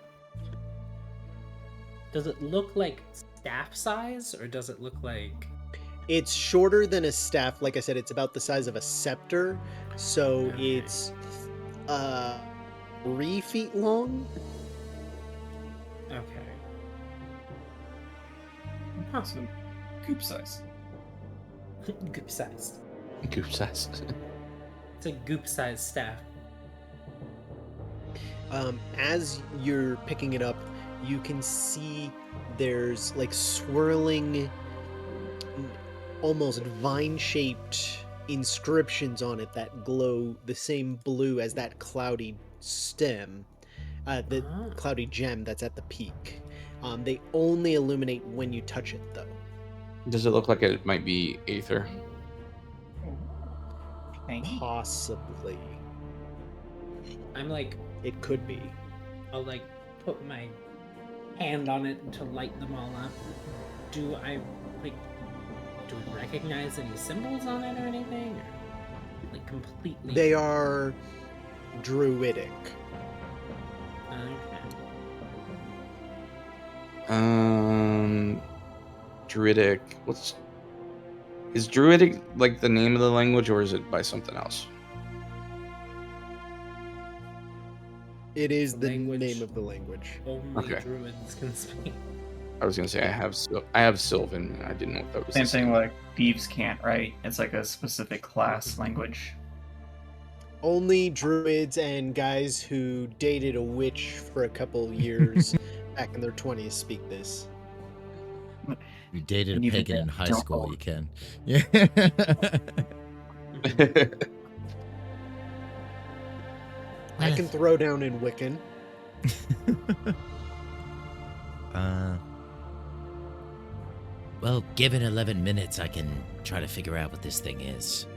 A: Does it look like staff size, or does it look like...
F: It's shorter than a staff. Like I said, it's about the size of a scepter, so
A: Okay.
F: it's 3 feet long.
A: Okay.
C: So, goop size.
A: Goop sized.
D: Goop size.
A: It's a goop sized staff.
F: As you're picking it up, you can see there's like swirling, almost vine-shaped inscriptions on it that glow the same blue as that cloudy stem, the cloudy gem that's at the peak. They only illuminate when you touch it, though.
D: Does it look like it might be aether?
F: Possibly.
A: I'm like,
F: It could be.
A: I'll like put my hand on it to light them all up. Do I recognize any symbols on it or anything? Or, like completely.
F: They are druidic.
A: Okay.
D: Druidic. Is druidic like the name of the language, or is it by something else?
F: It is the
A: Language.
F: name of the language.
A: Only
D: Okay.
A: druids can speak.
D: I was gonna say I have Sylvan. And I didn't know if that was
I: Same
D: the
I: thing like thieves can't, right? It's like a specific class language.
F: Only druids and guys who dated a witch for a couple years back in their 20s speak this.
H: You dated
I: And
H: a
I: even
H: pagan in
I: then,
H: high
I: don't
H: school,
I: call
H: you can. Yeah.
F: I can throw down in Wiccan.
B: Well, given 11 minutes, I can try to figure out what this thing is.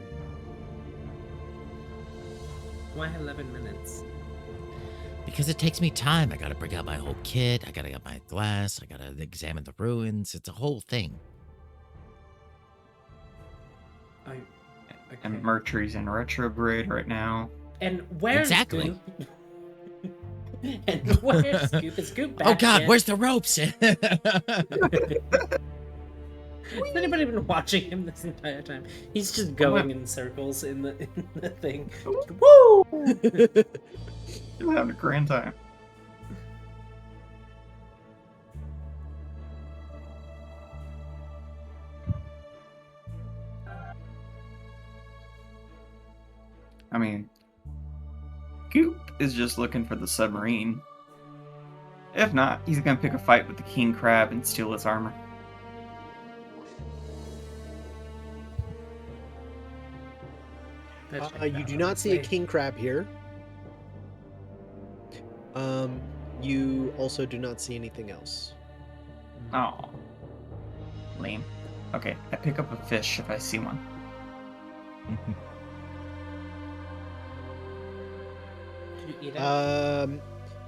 A: Why 11 minutes?
B: Because it takes me time. I gotta bring out my whole kit. I gotta get my glass. I gotta examine the ruins. It's a whole thing.
A: Okay.
I: And Mercury's in retrograde right now.
A: And where's
B: Exactly.
A: Goop? And where's Goop? Is Goop back
B: Oh God,
A: yet?
B: where's the ropes?
A: Has anybody been watching him this entire time? He's just going in circles in the thing. Woo!
I: You're having a grand time. I mean, Goop is just looking for the submarine. If not, he's gonna pick a fight with the king crab and steal his armor.
F: You do not see a king crab here. You also do not see anything else.
I: Oh. Lame. Okay, I pick up a fish if I see one.
A: Did you eat it?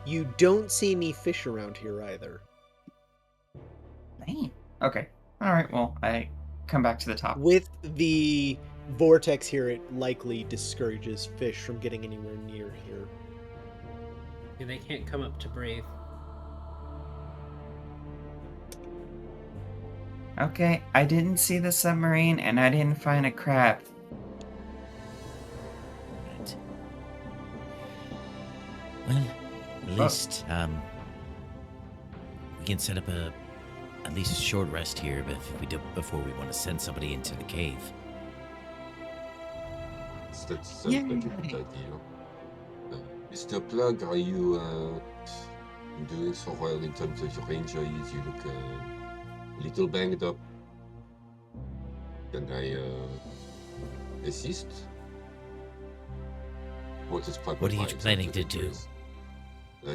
F: You don't see any fish around here either.
I: Dang. Okay. Alright, well, I come back to the top.
F: With the vortex here, it likely discourages fish from getting anywhere near here.
A: Yeah, they can't come up to breathe.
I: Okay, I didn't see the submarine and I didn't find a crab.
B: Right. Well, at least we can set up at least a short rest here, but if we do, before we want to send somebody into the cave.
E: That sounds like a good idea. Mr. Plug, are you doing so well in terms of your injuries? You look a little banged up. Can I assist? What
B: What are you planning to do?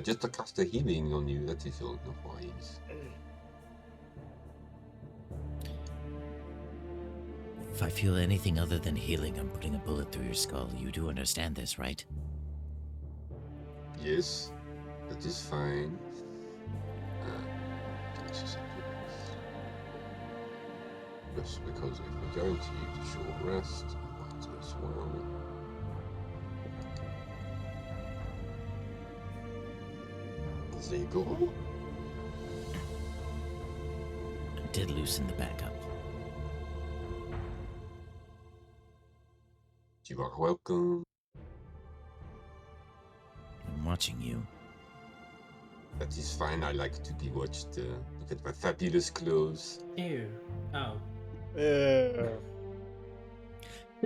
E: Just to cast a healing on you, that is all, no worries.
B: If I feel anything other than healing, I'm putting a bullet through your skull. You do understand this, right?
E: Yes, that is fine. Yes, because if we're going to use a short rest, might as well. There you go.
B: I did loosen the backup.
E: You are welcome.
B: I'm watching you.
E: That is fine. I like to be watched. Look at my fabulous clothes.
A: Ew. Oh.
F: Uh,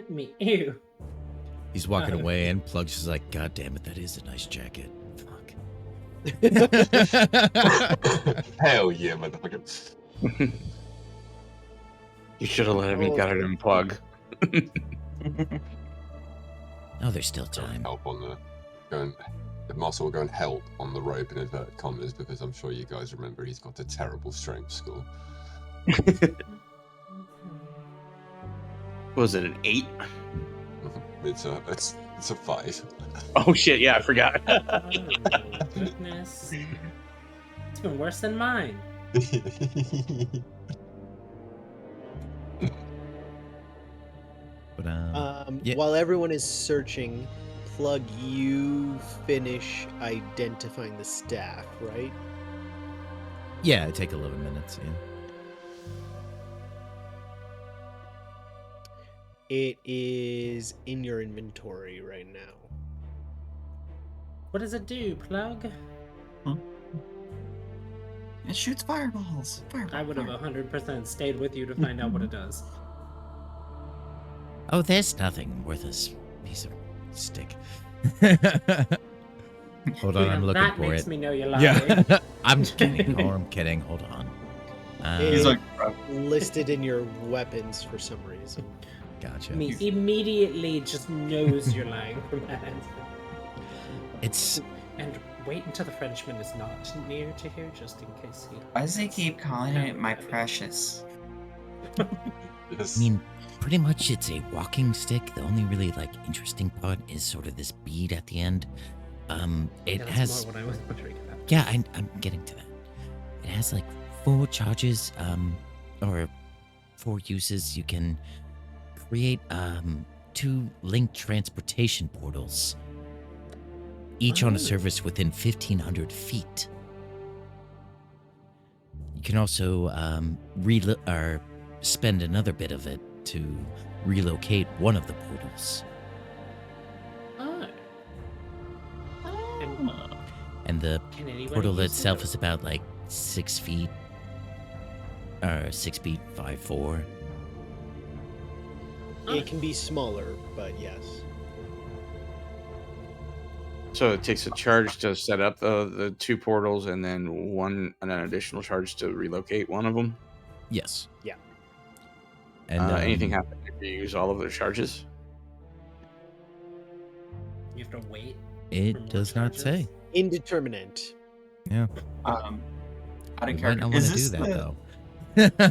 A: Me. Ew.
H: He's walking away, and Plug's just like, God damn it, that is a nice jacket. Fuck.
E: Hell yeah, motherfucker.
D: You should have let me get it in Plug.
B: Oh, there's still time.
E: Help on the Marcel will go and help on the rope in inverted commas because I'm sure you guys remember he's got a terrible strength score.
D: Was it an 8?
E: It's a 5.
D: Oh shit! Yeah, I forgot.
A: Oh, goodness. It's been worse than mine.
H: But yeah.
F: While everyone is searching, Plug, you finish identifying the staff, right?
H: Yeah, it take 11 minutes. Yeah.
F: It is in your inventory right now.
A: What does it do, Plug?
I: It shoots fireballs.
A: I would have 100% stayed with you to find out what it does.
B: Oh, there's nothing worth a piece of stick.
H: Hold on, I'm looking
A: that
H: for
A: makes
H: it.
A: me know you're lying.
H: Yeah, I'm kidding. Oh, I'm kidding. Hold on.
I: He's like,
F: listed in your weapons for some reason.
H: Gotcha.
A: Me immediately just knows you're lying from that.
B: It's
A: And wait until the Frenchman is not near to here, just in case he...
I: why does he keep calling it my precious?
B: I mean, pretty much it's a walking stick. The only really like interesting part is sort of this bead at the end. It
A: That's
B: has
A: more what I was wondering about.
B: yeah, I'm getting to that. It has like 4 charges, or 4 uses. You can create 2 linked transportation portals, each on a surface within 1,500 feet. You can also or spend another bit of it to relocate one of the portals. And the
A: Can anyone
B: portal
A: use
B: itself
A: it?
B: is about like 6 feet, or 6 feet 5'4".
F: It can be smaller, but yes.
D: So it takes a charge to set up the 2 portals, and then an additional charge to relocate one of them.
H: Yes.
F: Yeah.
H: And
D: anything happen if you use all of the charges?
A: You have to wait. for
H: It
A: more
H: does not
A: charges?
H: say.
F: Indeterminate.
H: Yeah.
I: Out of
H: You might
I: character.
H: not want
I: Is
H: to do
I: this
H: that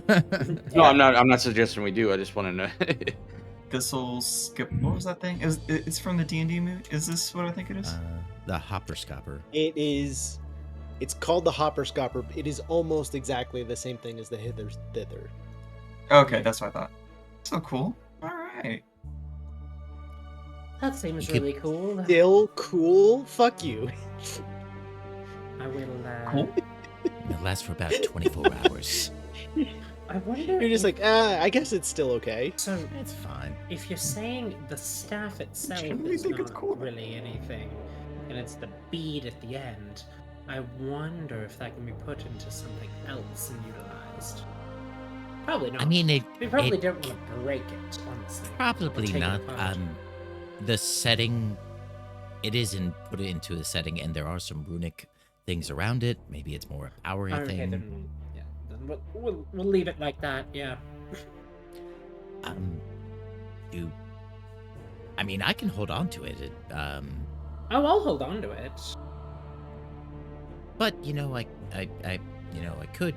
H: though.
D: No, I'm not suggesting we do. I just want to know.
I: This'll skip. What was that thing? It's from the D&D movie. Is this what I think it is?
H: The hopper scopper.
F: It is. It's called the hopper scopper. It is almost exactly the same thing as the hither thither.
I: Okay, that's what I thought. So cool. All right.
A: That seems
B: You could-
A: really cool.
F: Still cool? Fuck you.
A: I will.
I: Cool.
B: It lasts for about 24 hours.
A: I wonder.
F: You're just like, I guess it's still okay.
A: So
H: It's fine.
A: if you're saying the staff itself
I: Genuinely
A: is
I: think
A: not
I: it's cool.
A: really anything, and it's the bead at the end, I wonder if that can be put into something else and utilized. Probably not.
B: I mean,
A: we probably
B: it
A: don't want to break it, honestly. Or
B: probably
A: take it
B: not.
A: apart.
B: The setting, it is put it into a setting, and there are some runic things around it. Maybe it's more a power
A: Okay,
B: thing.
A: then, yeah, then we'll leave it like that. Yeah.
B: I mean, I can hold on to it.
A: Oh, I'll hold on to it.
B: But I could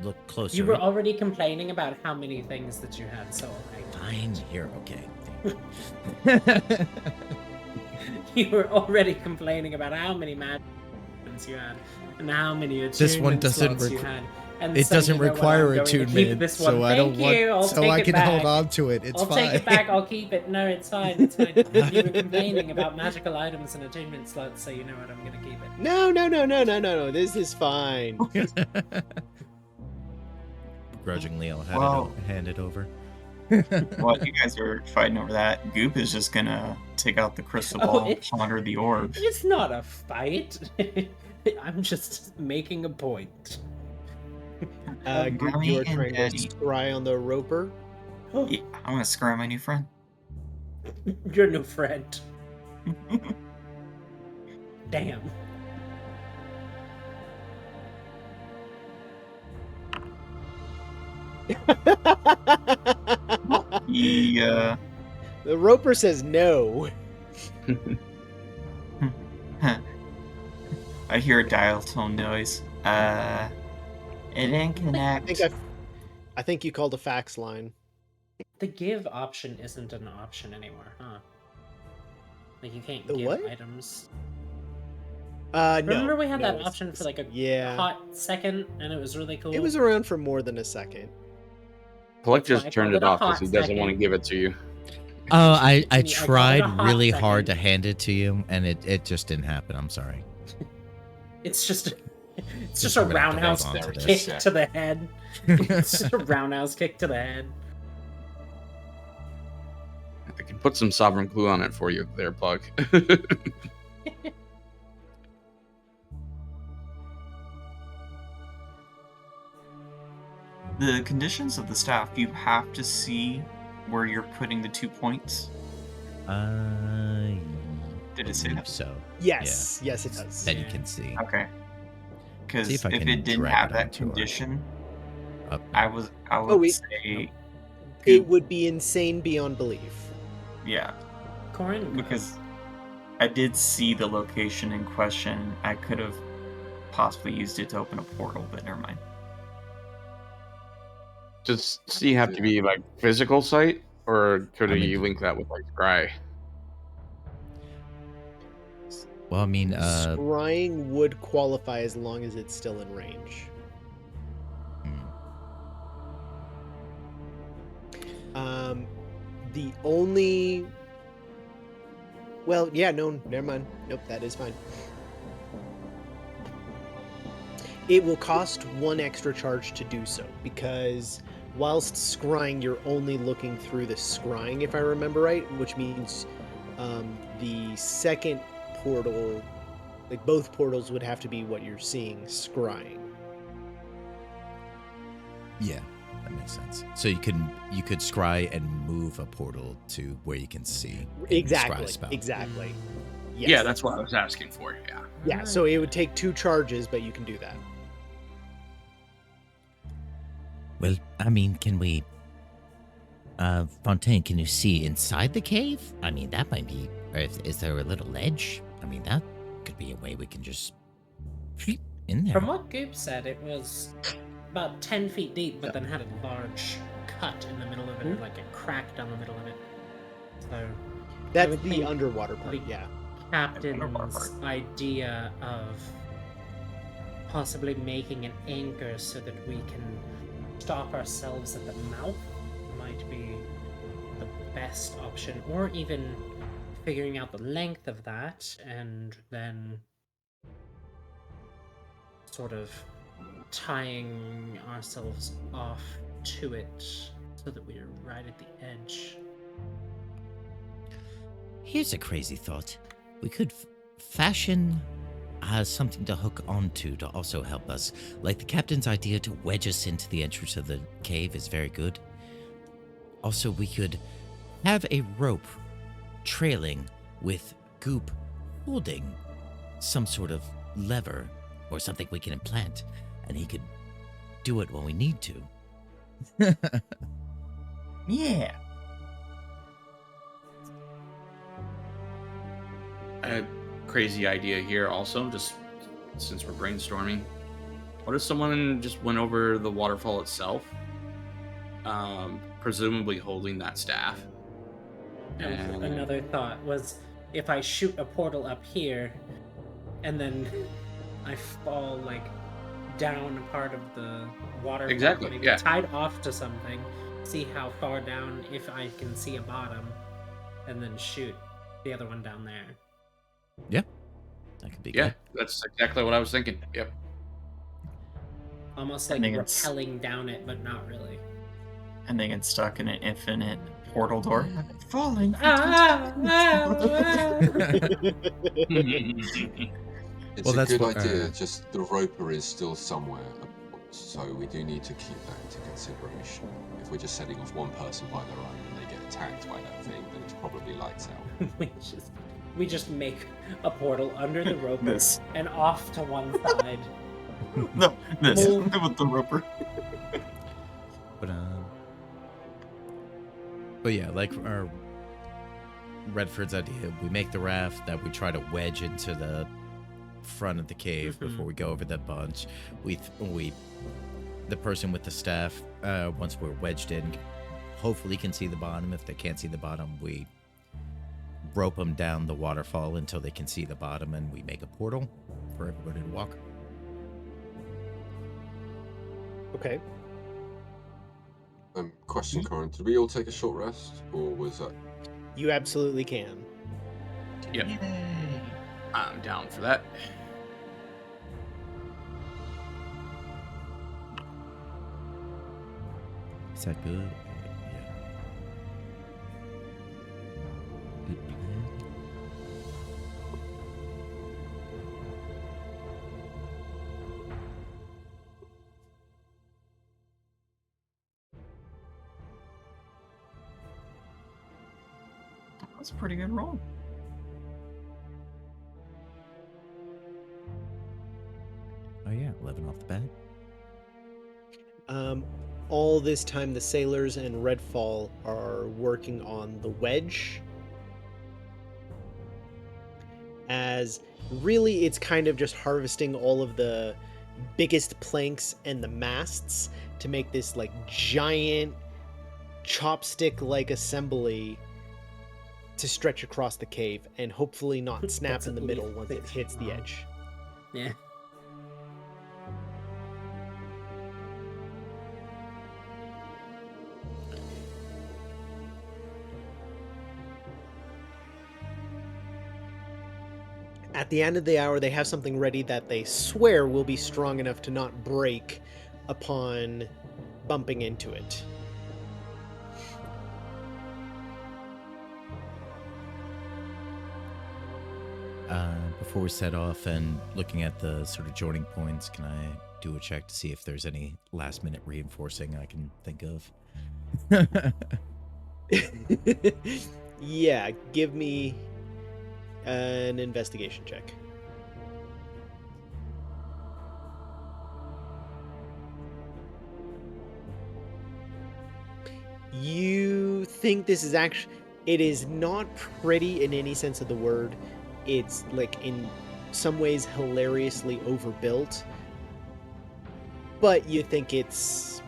B: look closer.
A: You were already complaining about how many things that you had, so
B: fine here. Okay.
A: You were already complaining about how many magic items you had and how many
H: This one
A: attunement
H: doesn't
A: slots you had. And
H: It
A: so
H: doesn't
A: you know what,
H: require
A: I'm going to keep
H: attunement,
A: this one.
H: so I don't
A: Thank you, I'll
H: want. So
A: take
H: I
A: it
H: can
A: back.
H: hold on to it. It's
A: I'll
H: fine.
A: take it back. I'll keep it. No, it's fine. It's fine. You were complaining about magical items and attunement slots, so you know what? I'm going to keep it.
F: No. This is fine.
H: Begrudgingly, I'll hand it over.
I: While you guys are fighting over that, Goop is just gonna take out the crystal
A: Oh,
I: ball, ponder the orb.
A: It's not a fight. I'm just making a point.
F: Goop,
I: Mommy
F: you are
I: and
F: trying
I: Daddy.
F: to scry on the roper.
I: Yeah, I'm gonna scry my new friend.
A: Your new friend. Damn.
I: Yeah.
F: The roper says no.
I: I hear a dial tone noise. It didn't connect.
F: I think you called a fax line.
A: The give option isn't an option anymore, huh? Like you can't
F: The
A: give
F: what?
A: items.
F: No.
A: Remember we had
F: no,
A: that
F: it's-
A: option for like a
F: yeah.
A: hot second, and it was really cool.
F: It was around for more than a second.
D: Pollock
A: That's why I
D: just turned
A: called
D: it
A: it a
D: off because
A: hot
D: he doesn't want to
A: second.
D: give it to you.
B: Oh, I
A: called it
B: tried
A: a hot
B: really
A: second.
B: hard to hand it to you, and it just didn't happen. I'm sorry.
A: It's just a
B: I'm gonna have to
A: roundhouse
B: hold on to
A: kick
B: this.
A: to the head. It's just a roundhouse kick to the head.
D: I can put some sovereign glue on it for you there, Plug.
I: The conditions of the staff, you have to see where you're putting the 2 points. Did it say
H: believe
I: that?
H: so.
F: Yes, yes, it does.
H: That you can see.
I: Okay. Because
H: See if I
I: if
H: can
I: it didn't
H: drag
I: have
H: it
I: that
H: onto our-
I: condition,
H: Up.
I: I would
F: Oh,
I: say
F: It would be insane beyond belief.
I: yeah,
A: Corin,
I: because I did see the location in question. I could have possibly used it to open a portal, but never mind.
D: Does C have to be like physical sight, or could
H: I mean-
D: you link that with like scry?
H: Well, I mean,
F: Scrying would qualify as long as it's still in range. The only... Well, yeah, no, never mind. Nope, that is fine. It will cost 1 extra charge to do so, because whilst scrying, you're only looking through the scrying, if I remember right, which means the second portal, like both portals would have to be what you're seeing scrying.
H: yeah, that makes sense. So you could scry and move a portal to where you can see. and scry
F: Exactly,
H: a spell.
F: exactly. Yes.
D: Yeah, that's what I was asking for. Yeah.
F: Yeah, so it would take 2 charges, but you can do that.
B: Well, I mean, can we... Fontaine, can you see inside the cave? I mean, that might be... Or is there a little ledge? I mean, that could be a way we can just... in there.
A: from what Goop said, it was about 10 feet deep, but then had a large cut in the middle of it, or like a crack down the middle of it. So
F: That's
A: would
F: the
A: think
F: underwater part,
A: the-
F: yeah.
A: Captain's idea of possibly making an anchor so that we can stop ourselves at the mouth might be the best option, or even figuring out the length of that and then sort of tying ourselves off to it so that we're right at the edge.
B: Here's a crazy thought. We could fashion something to hook onto to also help us. Like the captain's idea to wedge us into the entrance of the cave is very good. Also, we could have a rope trailing with Goop holding some sort of lever or something we can implant, and he could do it when we need to.
I: Yeah.
D: A crazy idea here also, just since we're brainstorming. What if someone just went over the waterfall itself, presumably holding that staff?
A: And another thought was, if I shoot a portal up here and then I fall like down a part of the water,
D: Exactly,
A: maybe
D: yeah.
A: tied off to something, see how far down, if I can see a bottom, and then shoot the other one down there.
H: Yeah, that could be
D: Yeah,
H: good.
D: that's exactly what I was thinking. Yep.
A: Almost
I: I
A: like
I: think it's-
A: rappelling down it, but not really.
I: And they get stuck in an infinite portal door. Falling.
E: It's
H: Well,
E: a
H: that's
E: good
H: what,
E: idea, just the roper is still somewhere, so we do need to keep that into consideration. If we're just setting off one person by their own and they get attacked by that thing, then it's probably lights out.
A: we just make a portal under the rope
I: This.
A: and off to one side.
I: No, this
A: Well-
I: with the roper.
H: But yeah, like our Redford's idea, we make the raft that we try to wedge into the front of the cave before we go over that bunch. We the person with the staff, once we're wedged in, hopefully can see the bottom. If they can't see the bottom, we rope them down the waterfall until they can see the bottom, and we make a portal for everybody to walk.
F: Okay.
E: Question, Corin, did we all take a short rest, or was that...
F: You absolutely can.
D: Yep. I'm down for that.
H: Is that good?
I: That's a pretty good roll.
H: Oh yeah, 11 off the bat.
F: All this time, the sailors and Redfall are working on the wedge. As really, it's kind of just harvesting all of the biggest planks and the masts to make this like giant chopstick-like assembly to stretch across the cave and hopefully not snap
A: That's
F: in the
A: at
F: middle
A: least
F: once it
A: 6
F: hits the
A: long.
F: edge.
A: Yeah.
F: At the end of the hour, they have something ready that they swear will be strong enough to not break upon bumping into it.
H: Before we set off and looking at the sort of joining points, can I do a check to see if there's any last minute reinforcing I can think of?
F: Yeah, give me an investigation check. You think this is actually... It is not pretty in any sense of the word. It's, like, in some ways hilariously overbuilt. But you think it's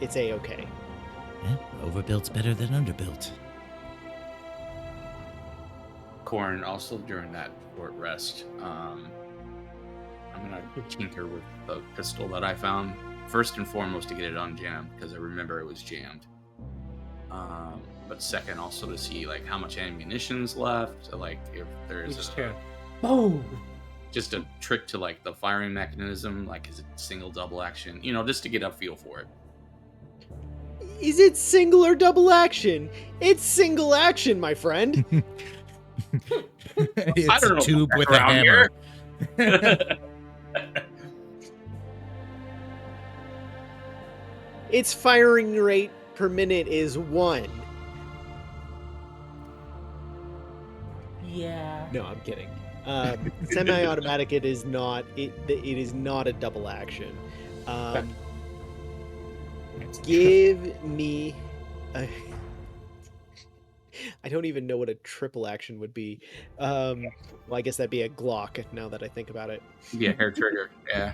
F: A-okay.
B: Yeah, overbuilt's better than underbuilt.
D: Corn, also during that short rest, I'm gonna tinker with the pistol that I found. First and foremost, to get it unjammed, because I remember it was jammed. But second, also to see like how much ammunition's left, like if there's
A: Boom!
D: just a trick to like the firing mechanism, like is it single, double action, just to get a feel for it.
F: Is it single or double action? It's single action, my friend.
H: It's
D: I don't know
H: a tube with a
D: around
H: hammer.
D: here.
F: Its firing rate per minute is 1.
A: Yeah.
F: No, I'm kidding. Semi-automatic, it is not. It is not a double action. Give me a... I don't even know what a triple action would be. Well, I guess that'd be a Glock now that I think about it.
D: Yeah, hair trigger. Yeah.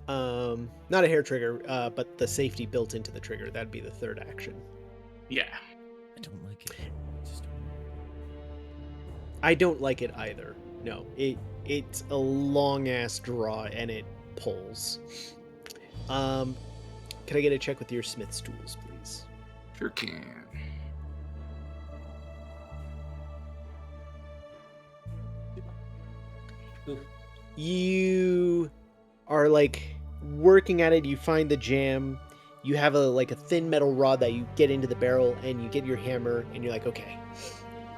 F: Not a hair trigger, but the safety built into the trigger. That'd be the third action.
D: Yeah.
B: I don't like it.
F: I don't like it either. No, it's a long ass draw and it pulls. Can I get a check with your Smith's tools, please?
D: Sure can.
F: You are like working at it. You find the jam. You have a thin metal rod that you get into the barrel, and you get your hammer, and you're like, okay,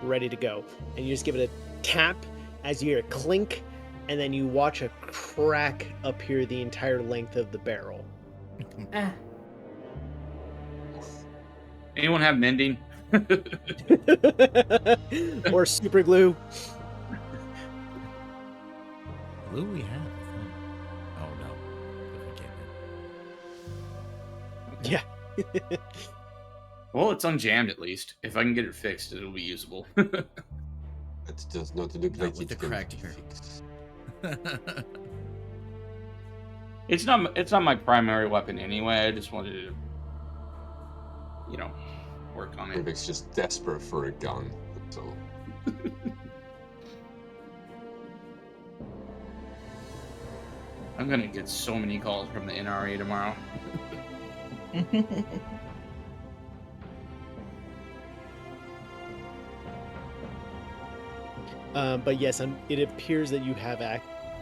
F: ready to go. And you just give it a tap as you hear a clink, and then you watch a crack appear the entire length of the barrel.
D: Anyone have mending?
F: Or super glue.
H: Glue we have. Oh no. If we can't.
F: Yeah.
D: Well, it's unjammed at least. If I can get it fixed, it'll be usable.
E: It does not look
H: Not
E: like
H: with
E: it
H: the
E: can
H: cracked
E: be
H: hair.
E: fixed.
D: It's not my primary weapon anyway. I just wanted to, work on it.
E: Rubik's just desperate for a gun. That's all.
D: I'm gonna get so many calls from the NRA tomorrow.
F: But yes, it appears that you have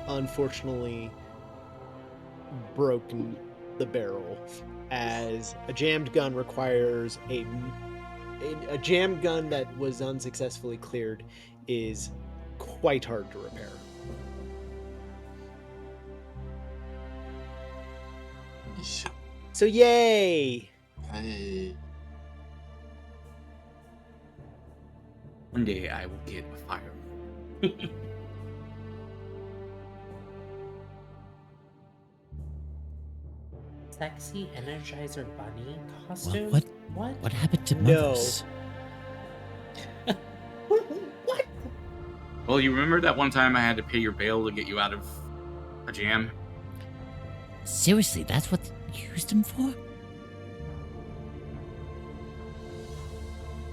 F: unfortunately broken the barrel, as a jammed gun requires a jammed gun that was unsuccessfully cleared is quite hard to repair. So yay!
E: Hey.
D: one day I will get a fire.
A: Sexy Energizer Bunny costume?
B: What happened to
F: No.
B: mothers?
A: What?
D: Well, you remember that one time I had to pay your bail to get you out of a jam?
B: Seriously, that's what you used them for?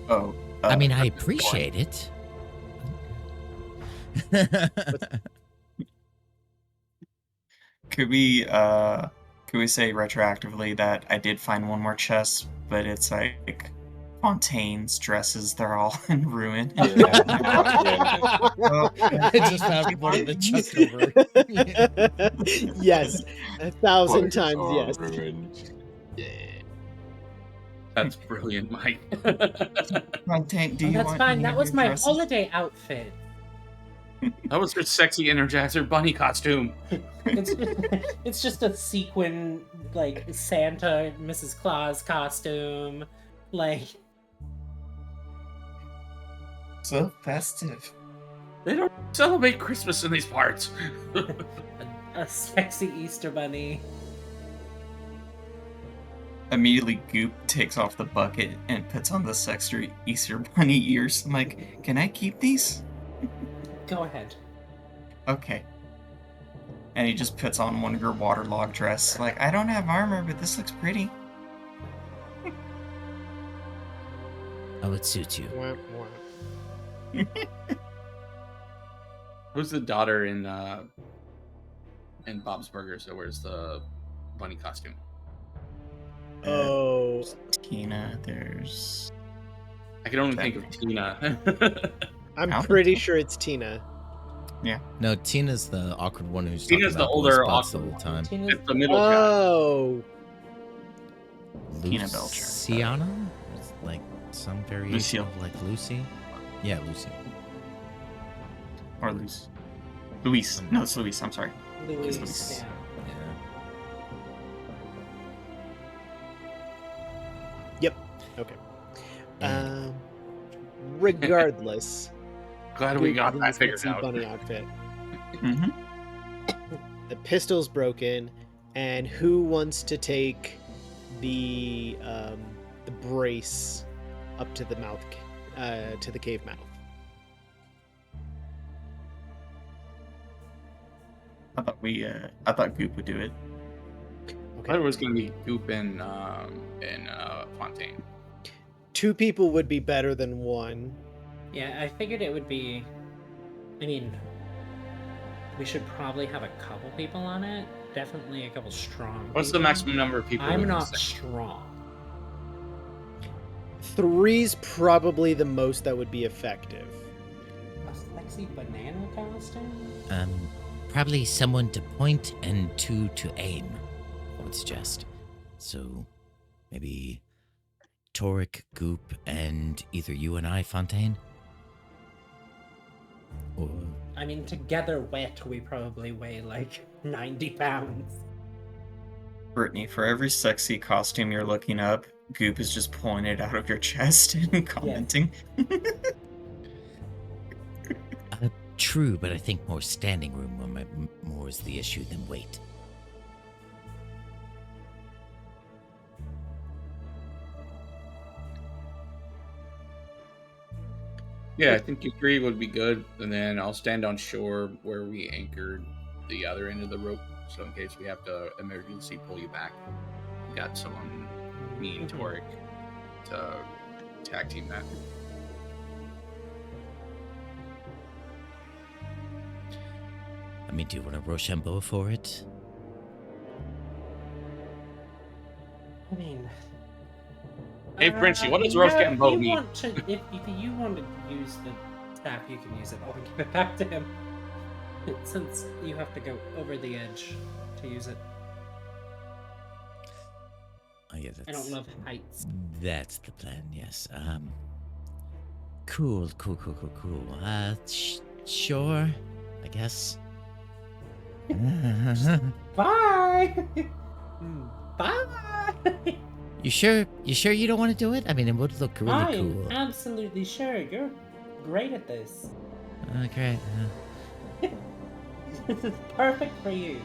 I: Oh.
B: I mean, I appreciate it.
I: Could we say retroactively that I did find one more chest, but it's like Fontaine's dresses, they're all in ruin.
H: I just found one of the chests over.
F: Yes, 1,000
E: Clothes
F: times
E: are
F: yes.
E: ruined. Yeah.
D: That's brilliant, Mike.
I: Fontaine, do you
A: That's
I: want
A: fine.
I: any
A: That
I: of
A: was
I: your
A: my
I: dresses?
A: holiday outfit.
D: That was her sexy Energizer Bunny costume.
A: It's just a sequin, like, Santa, Mrs. Claus costume. Like,
I: So festive.
D: They don't celebrate Christmas in these parts.
A: a sexy Easter bunny.
I: Immediately, Goop takes off the bucket and puts on the sexy Easter bunny ears. I'm like, can I keep these?
A: Go ahead.
I: Okay. And he just puts on one of your waterlogged dress. Like, I don't have armor, but this looks pretty.
B: Oh, it suits you.
F: Wah, wah.
D: Who's the daughter in Bob's Burgers that wears the bunny costume?
F: Oh,
I: Tina, there's...
D: I can only think of Tina.
F: I'm
I: How?
F: pretty sure it's Tina.
H: No, Tina's the awkward one who's
D: Tina's
H: talking
D: the
H: about
D: older,
H: boy spots the
D: awkward
H: whole time.
A: Tina's-
D: It's the middle child.
F: Oh,
I: Tina Belcher.
H: Luciana? It's like some variation
I: Lucille.
H: of like Lucy. Yeah, Lucy.
I: Or Luis. Luis. No, it's Luis. I'm sorry.
A: Louise.
I: Luis.
A: Yeah.
H: Yeah.
F: okay. Regardless,
D: Glad we
F: Goop
D: got
F: is in
D: that
F: this
D: figured
F: sexy
D: out.
F: bunny outfit.
I: Mm-hmm.
F: The pistol's broken, and who wants to take the brace up to the mouth, to the cave mouth?
I: I thought Goop would do it.
D: I thought it was going to be Goop and Fontaine.
F: 2 people would be better than 1.
A: Yeah, I figured it would be... I mean, we should probably have a couple people on it. Definitely a couple strong
D: What's the
A: people.
D: maximum number of people? we
A: I'm
D: can
A: not
D: send?
A: strong.
F: 3's probably the most that would be effective.
A: A sexy banana costume?
B: Probably someone to point and 2 to aim, I would suggest. So, maybe Toric, Goop, and either you and I, Fontaine? Or...
A: I mean, together wet, we probably weigh like 90 pounds.
I: Brittany, for every sexy costume you're looking up, Goop is just pulling it out of your chest and commenting.
B: True, but I think more standing room more is the issue than weight.
D: Yeah, I think you 3 would be good, and then I'll stand on shore where we anchored the other end of the rope, so in case we have to emergency pull you back, we got someone, me and Toric, to tag team that.
B: I mean, do you want a Rochambeau for it?
A: I mean...
D: Hey, Frenchie, what does
A: no,
D: Rochambeau
A: if you
D: mean?
A: want to, if you want to use the staff, you can use it. I'll give it back to him. Since you have to go over the edge to use it.
B: Oh, yeah,
A: I don't love heights.
B: That's the plan, yes. Cool. Sure, I guess.
A: Bye! Bye!
B: You sure you don't want to do it? I mean, it would look really
A: I'm
B: cool.
A: absolutely sure. You're great at this.
B: Great.
A: This is perfect for you.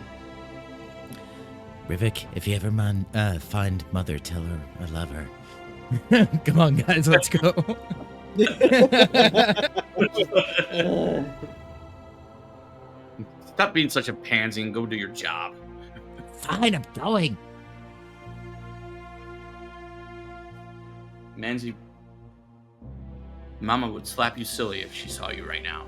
B: Rivik, if you ever find Mother, tell her I love her. Come on, guys, let's go.
D: Stop being such a pansy and go do your job.
B: Fine, I'm going.
D: Manzi, Mama would slap you silly if she saw you right now.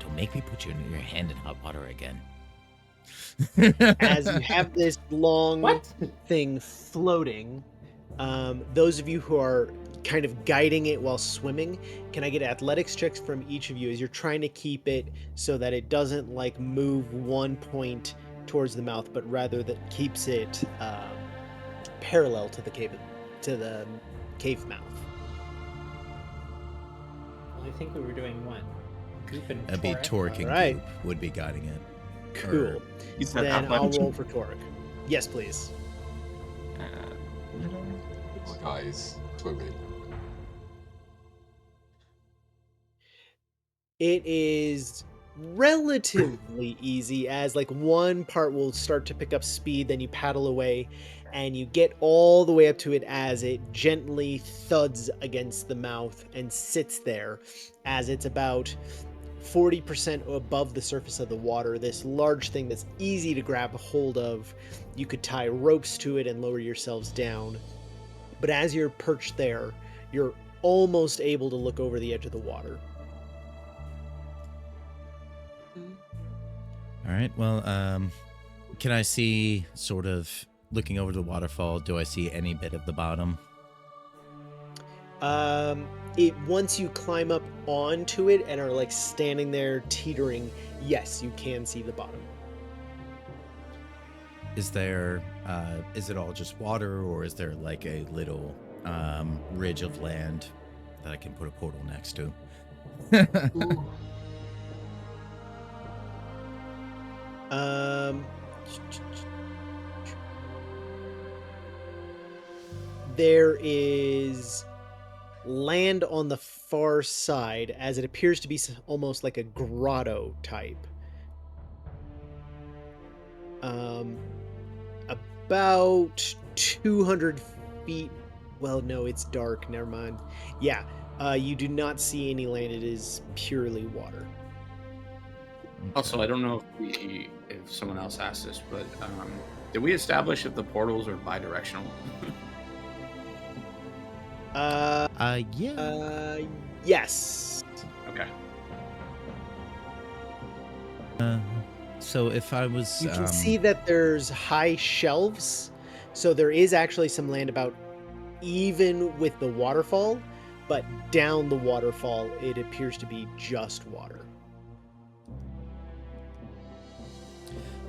B: Don't make me put your hand in hot water again.
F: As you have this long
A: What?
F: thing floating, those of you who are kind of guiding it while swimming, can I get athletics checks from each of you as you're trying to keep it so that it doesn't like move one point towards the mouth, but rather that keeps it parallel to the cave mouth.
A: Well, I think we were doing what? Goop and
H: That'd be
A: Torek?
H: Torque and
F: Alright.
H: Goop would be guiding it.
F: Cool.
I: You said
F: Then I'll
I: athletics.
F: roll for Torque. Yes, please.
E: The guys swimming.
F: It is relatively easy as like one part will start to pick up speed, then you paddle away and you get all the way up to it as it gently thuds against the mouth and sits there as it's about 40% above the surface of the water. This large thing that's easy to grab a hold of. You could tie ropes to it and lower yourselves down. But as you're perched there, you're almost able to look over the edge of the water.
H: All right. Well, can I see, sort of looking over the waterfall, do I see any bit of the bottom?
F: Once you climb up onto it and are like standing there teetering, yes, you can see the bottom.
H: Is there, is it all just water, or is there like a little ridge of land that I can put a portal next to?
F: There is land on the far side, as it appears to be almost like a grotto type. About 200 feet. Well, no, it's dark. Never mind. Yeah, you do not see any land. It is purely water.
D: Also, I don't know if someone else asked this, but did we establish if the portals are bi-directional?
H: Yeah.
F: Yes.
D: Okay.
H: So if I was,
F: You can see that there's high shelves, so there is actually some land about even with the waterfall, but down the waterfall, it appears to be just water.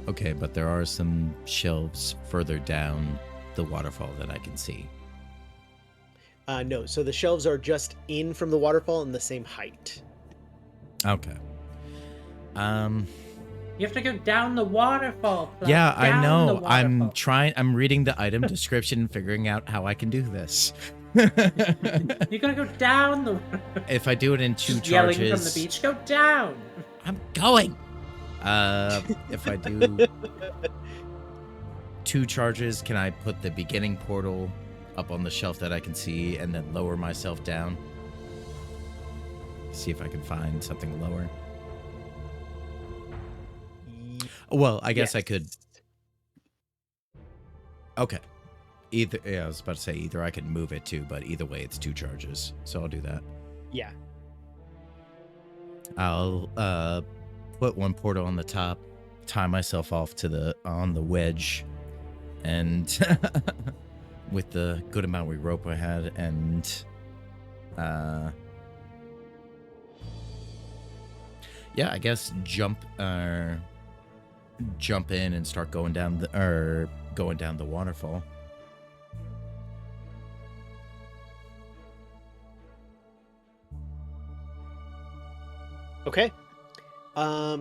H: Okay, but there are some shelves further down the waterfall that I can see.
F: No, so the shelves are just in from the waterfall and the same height.
H: Okay.
A: You have to go down the waterfall. Plum.
H: Yeah, I
A: Down
H: know.
A: the
H: I'm
A: waterfall.
H: trying. I'm reading the item description and figuring out how I can do this.
A: You gotta go down the.
H: If I do it in two
A: Just yelling
H: charges,
A: from the beach. Go down.
B: I'm going.
H: If I do 2 charges, can I put the beginning portal up on the shelf that I can see and then lower myself down? See if I can find something lower. Well, I guess I could. Okay. I was about to say either I could move it too, but either way, it's 2 charges. So I'll do that.
F: Yeah.
H: I'll put 1 portal on the top, tie myself off to on the wedge, and with the good amount of rope I had, and yeah, I guess jump in and start going down the waterfall.
F: Okay.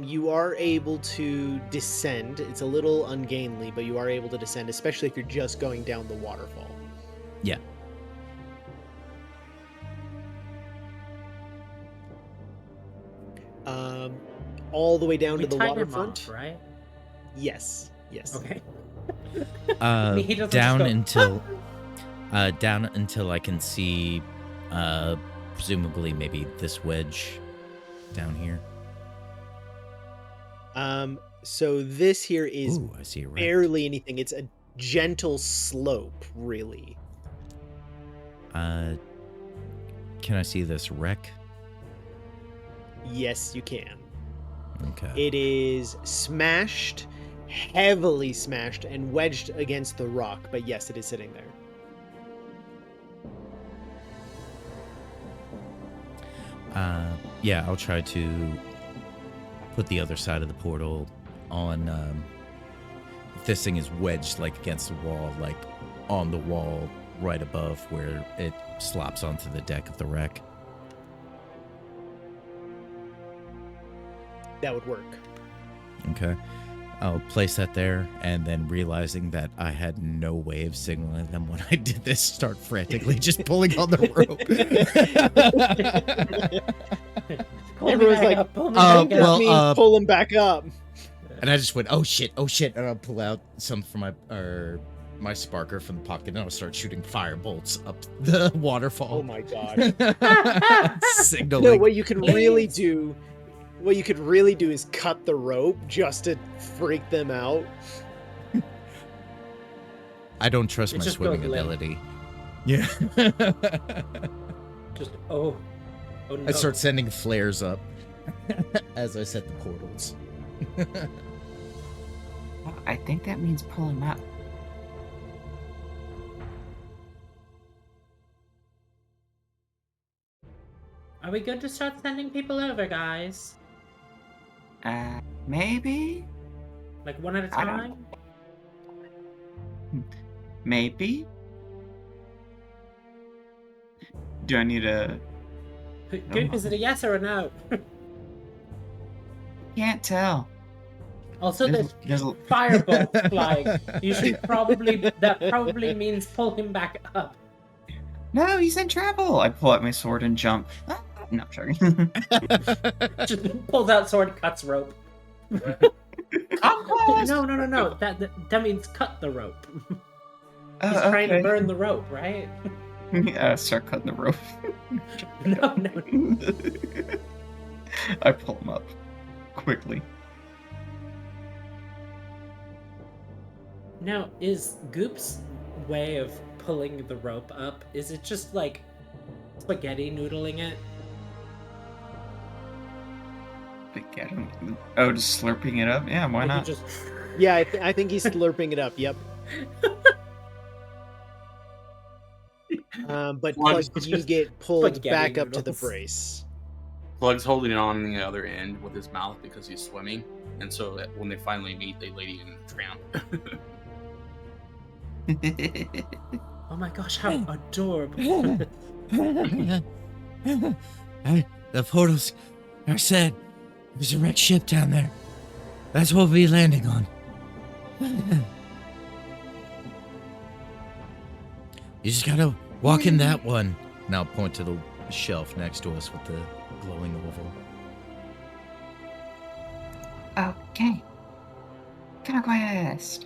F: You are able to descend. It's a little ungainly, but you are able to descend, especially if you're just going down the waterfall.
H: Yeah.
F: all the way down
A: We
F: to the
A: tied him
F: waterfront.
A: off, right?
F: Yes. Yes.
A: Okay. He doesn't just
H: Down
A: go,
H: until I can see, presumably maybe this wedge down here.
F: So this here is
H: Ooh, I see a wreck.
F: barely anything. It's a gentle slope, really.
H: Can I see this wreck?
F: Yes, you can.
H: Okay.
F: It is smashed, heavily smashed, and wedged against the rock. But yes, it is sitting there.
H: Yeah, I'll try to put the other side of the portal on. If this thing is wedged like against the wall, like on the wall right above where it slops onto the deck of the wreck.
F: That would work.
H: Okay. I'll place that there, and then realizing that I had no way of signaling them when I did this, start frantically just pulling on the rope.
F: Everyone's like, pull him back up.
H: And I just went, oh shit, and I'll pull out some from my sparker from the pocket, and I'll start shooting fire bolts up the waterfall.
F: Oh my god.
H: Signaling.
F: No, what you can really do is cut the rope just to freak them out.
H: I don't trust my swimming ability. Yeah.
A: Just oh no.
H: I start sending flares up as I set the portals.
I: Well, I think that means pull him up.
A: Are we good to start sending people over, guys?
I: Maybe?
A: Like one at a
I: I don't
A: time?
I: Maybe? Do I need a...
A: Goop, is it a yes or a no?
I: Can't tell.
A: Also, there's firebolts flying. You should that probably means pull him back up.
I: No, he's in trouble. I pull out my sword and jump. Ah, no, sorry.
A: Just pulls out sword, cuts rope. No. That means cut the rope. He's trying to burn the rope, right?
I: Yeah, start cutting the rope.
A: No.
I: I pull him up quickly.
A: Now, is Goop's way of pulling the rope up, is it just like spaghetti noodling it?
I: Spaghetti? Oh, just slurping it up? Yeah, why
A: Like
I: not?
A: Just...
F: Yeah, I think he's slurping it up. Yep. But you get pulled
A: Spaghetti
F: back up to the
A: noodles.
F: brace.
D: Plug's holding it on the other end with his mouth because he's swimming, and so that when they finally meet, they lady in the tramp.
A: Oh my gosh, how adorable.
B: The portals are set. There's a wrecked ship down there. That's what we'll be landing on. You just gotta walk in that one.
H: Now point to the shelf next to us with the glowing oval.
I: Okay. Gonna go ask.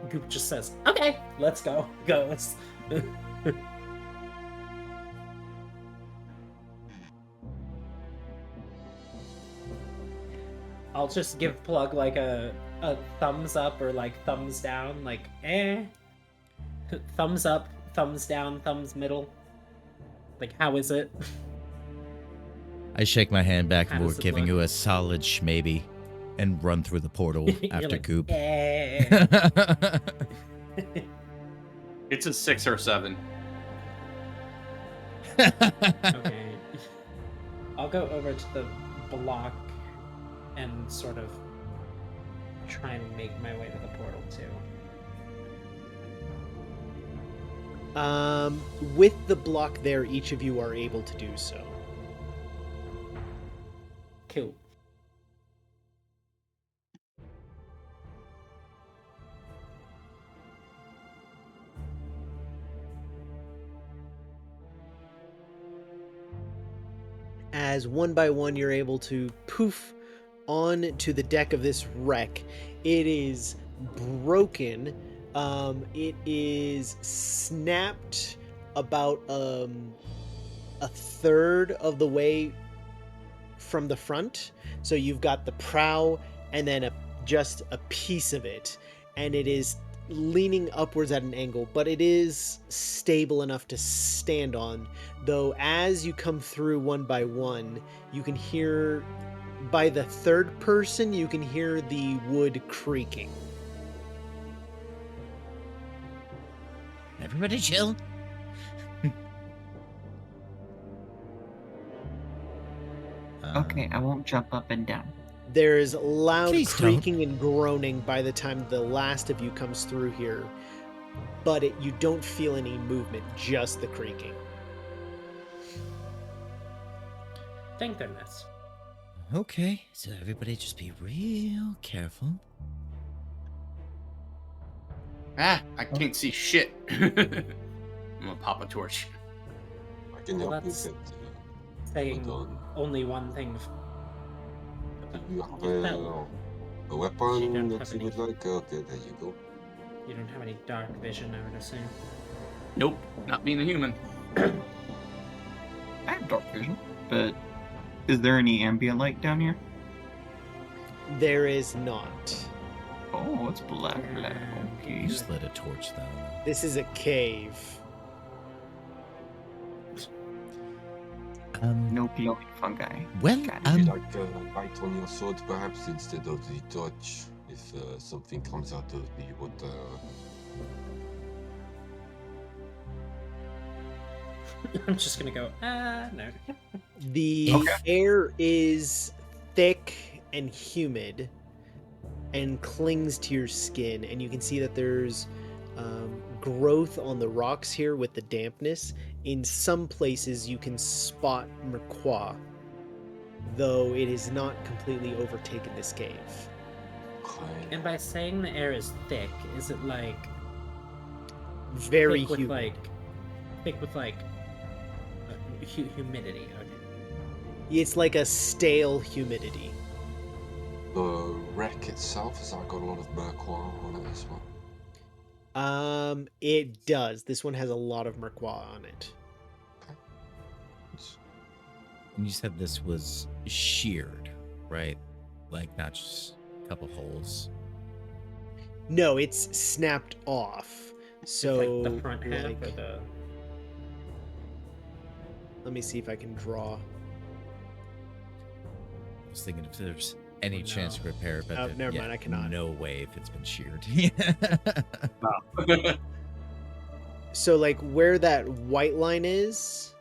A: Goop just says, okay, let's go. Goes. I'll just give Plug like a thumbs up or like thumbs down, like thumbs up, thumbs down, thumbs middle. Like, how is it?
H: I shake my hand back
A: How
H: and we're
A: does it
H: giving
A: look?
H: you a solid maybe and run through the portal
A: You're
H: after
A: like,
H: Goop.
D: It's a 6 or 7.
A: Okay. I'll go over to the block and sort of try and make my way to the portal too.
F: With the block there, each of you are able to do so.
A: Cool.
F: As one by one you're able to poof onto the deck of this wreck. It is broken. It is snapped about a third of the way from the front. So you've got the prow and then just a piece of it, and it is leaning upwards at an angle, but it is stable enough to stand on. Though as you come through one by one, you can hear, by the third person, you can hear the wood creaking.
B: Everybody chill.
I: Okay, I won't jump up and down.
F: There is loud
B: Please
F: creaking and groaning by the time the last of you comes through here, but you don't feel any movement, just the creaking.
A: Thank goodness.
B: Okay, so everybody just be real careful.
D: Ah, I can't see shit. I'm gonna pop a torch.
E: I can
A: Well,
E: help you
A: that's
E: get.
A: Saying
E: Hold on.
A: only one thing.
E: You have
A: Get that.
E: a
A: You
E: weapon
A: don't
E: that
A: have
E: you
A: any.
E: would like? Okay, there you go.
A: You don't have any dark vision, I would assume.
D: Nope, not being a human.
I: I have dark vision, but is there any ambient light down here?
F: There is not.
I: Oh, it's black.
H: You
I: Okay.
H: just lit a torch though.
F: This is a cave.
I: No glowing fungi.
B: Well,
I: Got it.
E: Would you like a light on your sword, perhaps, instead of the torch? If something comes out of the water.
A: I'm just gonna go, no.
F: The air is thick and humid and clings to your skin, and you can see that there's growth on the rocks here with the dampness. In some places you can spot merquois, though it has not completely overtaken this cave.
A: And by saying the air is thick, is it like
F: Very
A: thick with
F: humid.
A: thick with humidity? Okay.
F: It's like a stale humidity.
E: The wreck itself, has that got a lot of merquois on it as well?
F: It does. This one has a lot of merquois on it.
H: And you said this was sheared, right? Like not just a couple holes.
F: No, it's snapped off. So
A: like the front half
F: like,
A: or the.
F: let me see if I can draw.
H: I was thinking if there's any
A: Oh,
H: chance
A: no.
H: to repair it, but
F: Oh,
H: then,
F: never mind, I cannot.
H: No way if it's been sheared.
F: So like where that white line is,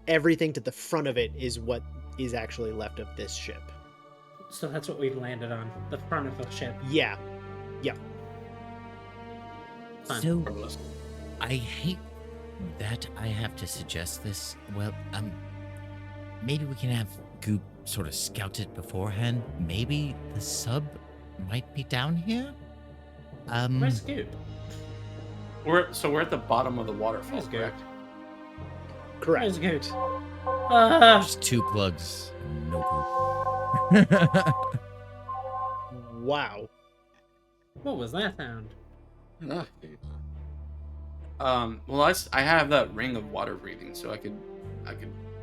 F: everything to the front of it is what is actually left of this ship.
A: So that's what we've landed on, the front of the ship.
F: Yeah.
A: Fine.
B: So, I hate that I have to suggest this. Well, maybe we can have Goop sort of scout it beforehand. Maybe the sub might be down here.
A: Where's Goop?
D: We're at the bottom of the waterfall,
A: Where's Goop?
F: Correct.
A: Where's Goop?
H: Just two plugs, no Goop.
F: Wow.
A: What was that sound?
D: Well, I have that ring of water breathing, so I could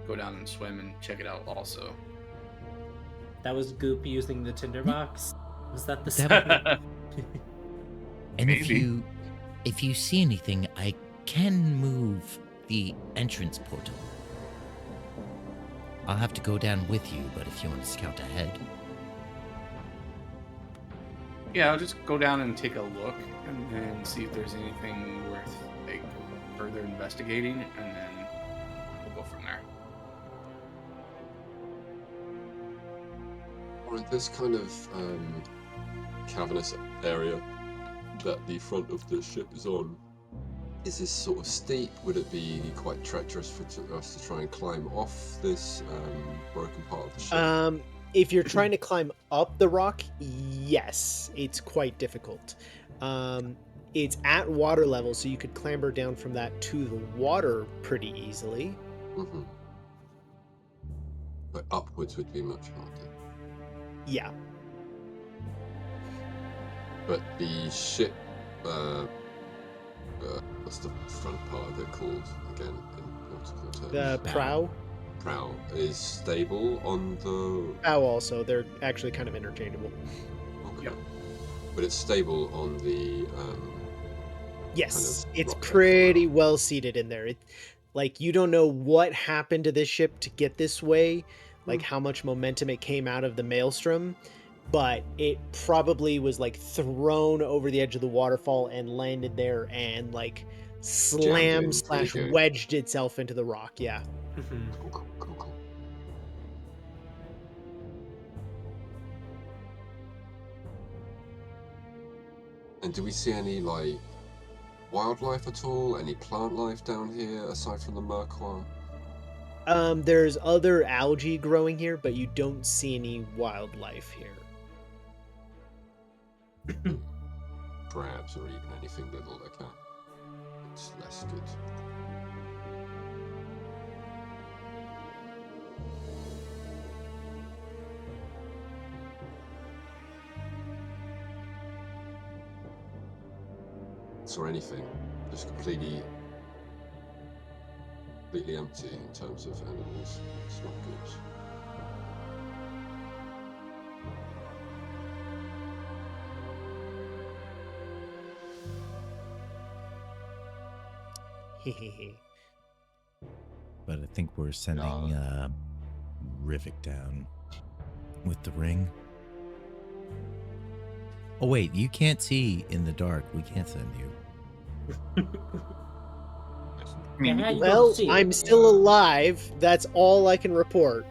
D: go down and swim and check it out also.
A: That was Goop using the tinderbox? Was that the
B: That
A: sound?
B: And
D: Maybe.
B: if you see anything, I can move the entrance portal. I'll have to go down with you, but if you want to scout ahead.
D: Yeah, I'll just go down and take a look and then see if there's anything worth like further investigating, and then we'll go from there.
E: Or in this kind of cavernous area that the front of the ship is on, is this sort of steep? Would it be quite treacherous for us to try and climb off this broken part of the ship?
F: If you're trying to climb up the rock, yes, it's quite difficult. It's at water level, so you could clamber down from that to the water pretty easily.
E: Mm-hmm. But upwards would be much harder.
F: Yeah.
E: But the ship, what's the front part of it called again in nautical terms?
F: The prow.
E: Prow is stable on the.
F: Prow also. They're actually kind of interchangeable.
E: Okay.
D: Yep.
E: But it's stable on the.
F: Yes,
E: kind of
F: it's
E: rock
F: pretty
E: profile.
F: well seated in there. Like you don't know what happened to this ship to get this way, like how much momentum it came out of the maelstrom, but it probably was like thrown over the edge of the waterfall and landed there and like slammed
E: into the game.
F: wedged itself into the rock. Yeah.
E: Cool. And do we see any like wildlife at all? Any plant life down here aside from the Merquois?
F: There's other algae growing here, but you don't see any wildlife here.
E: Crabs or even anything little like that. It's less good. Or anything, just completely empty in terms of animals. It's not
F: Hehehe.
H: But I think we're sending Rivik down with the ring. Oh wait, you can't see in the dark. We can't send you.
I: I mean,
A: Yeah, you
F: Well,
A: can see
F: I'm
A: it.
F: still alive. That's all I can report.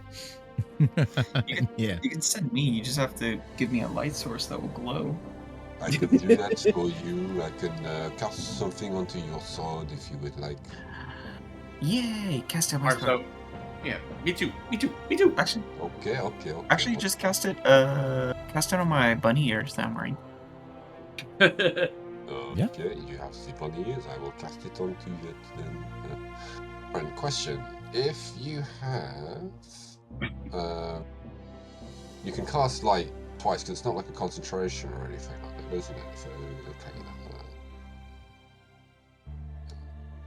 H: Yeah.
I: you can send me. You just have to give me a light source that will glow.
E: I can do that for you. I can cast something onto your sword if you would like.
I: Yay! Cast it on my
D: Alright,
I: sword.
D: so yeah, me too.
I: Actually,
E: Okay.
I: just cast it. Cast it on my bunny ears that I'm wearing.
H: Yeah.
E: Okay, you have the bunny ears. I will cast it onto it then. Right, question. If you have... you can cast light twice, because it's not like a concentration or anything like that, isn't it? So, okay.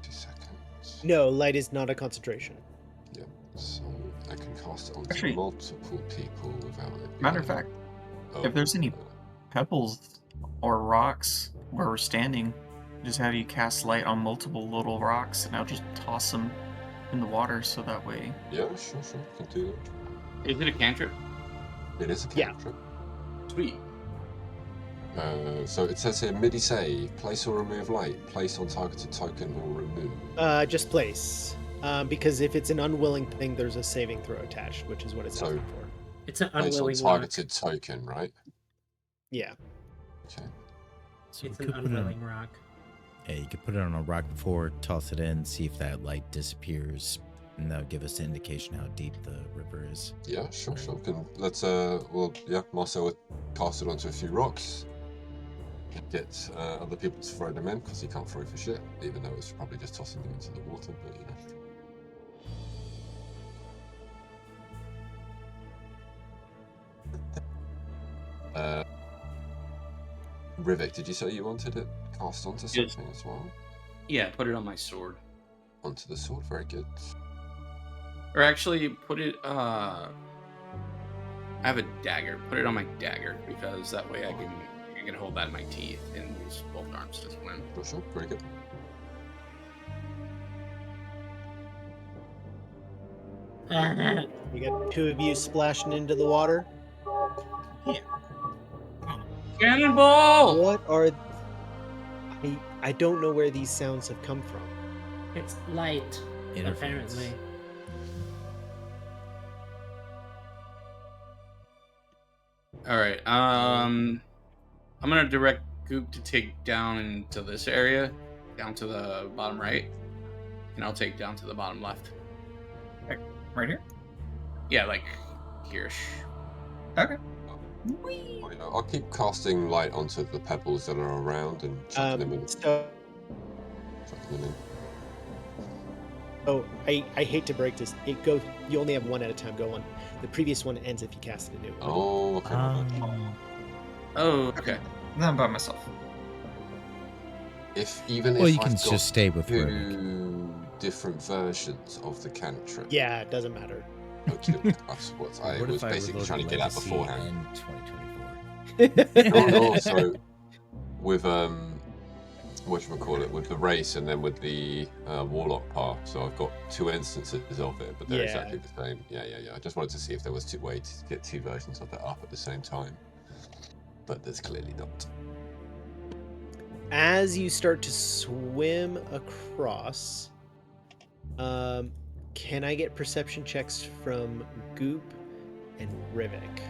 E: 2 seconds.
F: No, light is not a concentration.
E: Yeah, so I can cast it onto
I: Actually-
E: multiple people without it being...
I: Matter of fact, if there's any pebbles or rocks where we're standing, just have you cast light on multiple little rocks, and I'll just toss them in the water so that way.
E: Yeah, sure, can do that.
D: Is it a cantrip?
E: It is a
F: Yeah.
E: cantrip.
D: Sweet.
E: So it says here, MIDI save, place or remove light, place on targeted token or remove.
F: Just place. Because if it's an unwilling thing, there's a saving throw attached, which is what it's
E: So-
F: asking for.
A: It's an
E: Place on
A: unwilling
E: targeted token, right?
F: Yeah.
E: Okay.
H: So
A: It's
H: we
A: an
H: could put it on,
A: unwilling rock.
H: yeah, you could put it on a rock before, toss it in, see if that light disappears, and that'll give us an indication how deep the river is.
E: Yeah, sure. Let's Marcel would cast it onto a few rocks. Get other people to throw them in, because he can't throw for shit, even though it's probably just tossing them into the water, but you know. Rivik, did you say you wanted it cast onto
D: Yes.
E: something as well?
D: Yeah, put it on my sword.
E: Onto the sword, very good.
D: Or actually, put it. I have a dagger. Put it on my dagger because that way I can hold that in my teeth and use both arms to swim.
E: Sure, very good.
F: You got two of you splashing into the water.
D: Cannonball!
F: What are... I don't know where these sounds have come from.
A: It's light,
H: Interference.
A: apparently.
D: All right. I'm gonna direct Goop to take down into this area, down to the bottom right, and I'll take down to the bottom left.
I: Right here?
D: Yeah, like here.
I: Okay.
E: Well, yeah, I'll keep casting light onto the pebbles that are around and chucking them in.
F: So
E: Chucking them in.
F: Oh, I hate to break this. You only have one at a time. Go on. The previous one ends if you cast it anew.
E: Oh, okay.
D: Oh, okay.
I: Then I'm by myself.
E: Even
H: Well,
E: if
H: you can
E: I've got
H: just stay with Rivik.
E: 2 different versions of the cantrip.
F: Yeah, it doesn't matter.
E: Okay, that's what I
H: What
E: was
H: if I
E: basically
H: reloaded
E: trying to get at
H: Legacy
E: beforehand.
H: in 2024?
E: No, so with whatchamacallit, with the race and then with the warlock path, so I've got 2 instances of it, but they're exactly the same. Yeah. I just wanted to see if there was 2 ways to get 2 versions of it up at the same time, but there's clearly not.
F: As you start to swim across, can I get perception checks from Goop and Rivik?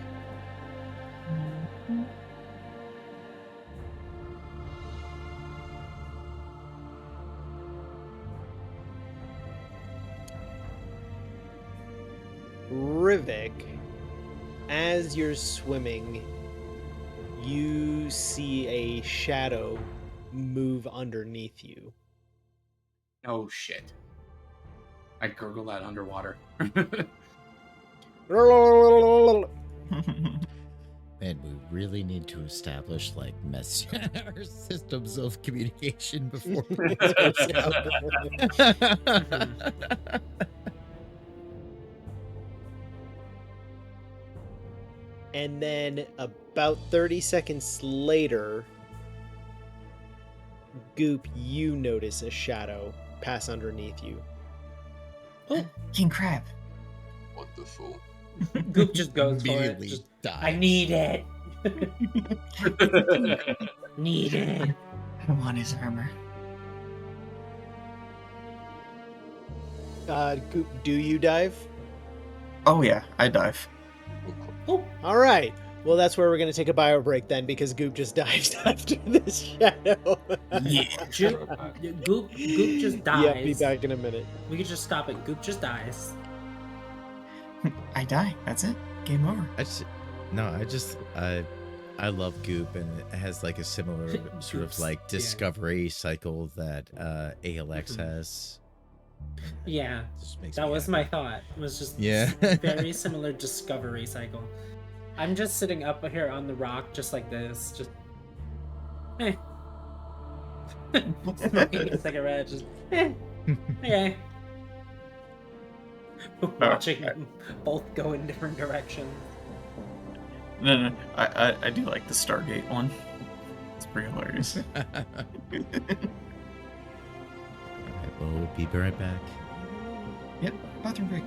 F: Rivik, as you're swimming, you see a shadow move underneath you.
D: Oh shit! I gurgle that underwater.
H: Man, we really need to establish like our systems of communication before this goes out.
F: And then about 30 seconds later, Goop, you notice a shadow pass underneath you.
I: Oh, King Crab.
E: Wonderful.
A: Goop just goes for it.
H: Immediately
A: Just,
H: dies.
A: I need it. Need it.
I: I don't want his armor.
F: Goop, do you dive?
I: Oh yeah, I dive.
A: Oh,
F: All right. Well, that's where we're going to take a bio break then, because Goop just dives after this shadow.
I: Yeah.
A: Goop just dies.
F: Yeah, be back in a minute.
A: We could just stop it. Goop just dies.
I: I die. That's it. Game over.
H: I love Goop, and it has like a similar sort of
A: Goop's-
H: like discovery cycle that ALX has.
A: Yeah,
H: Just makes
A: that
H: me
A: was
H: happy.
A: my thought. It was just
H: Yeah.
A: very similar discovery cycle. I'm just sitting up here on the rock, just like this, just smoking a cigarette, just okay. Watching them both go in different directions.
I: No. I do like the Stargate one. It's pretty hilarious.
H: Alright, well, we'll be right back.
I: Yep. Bathroom break.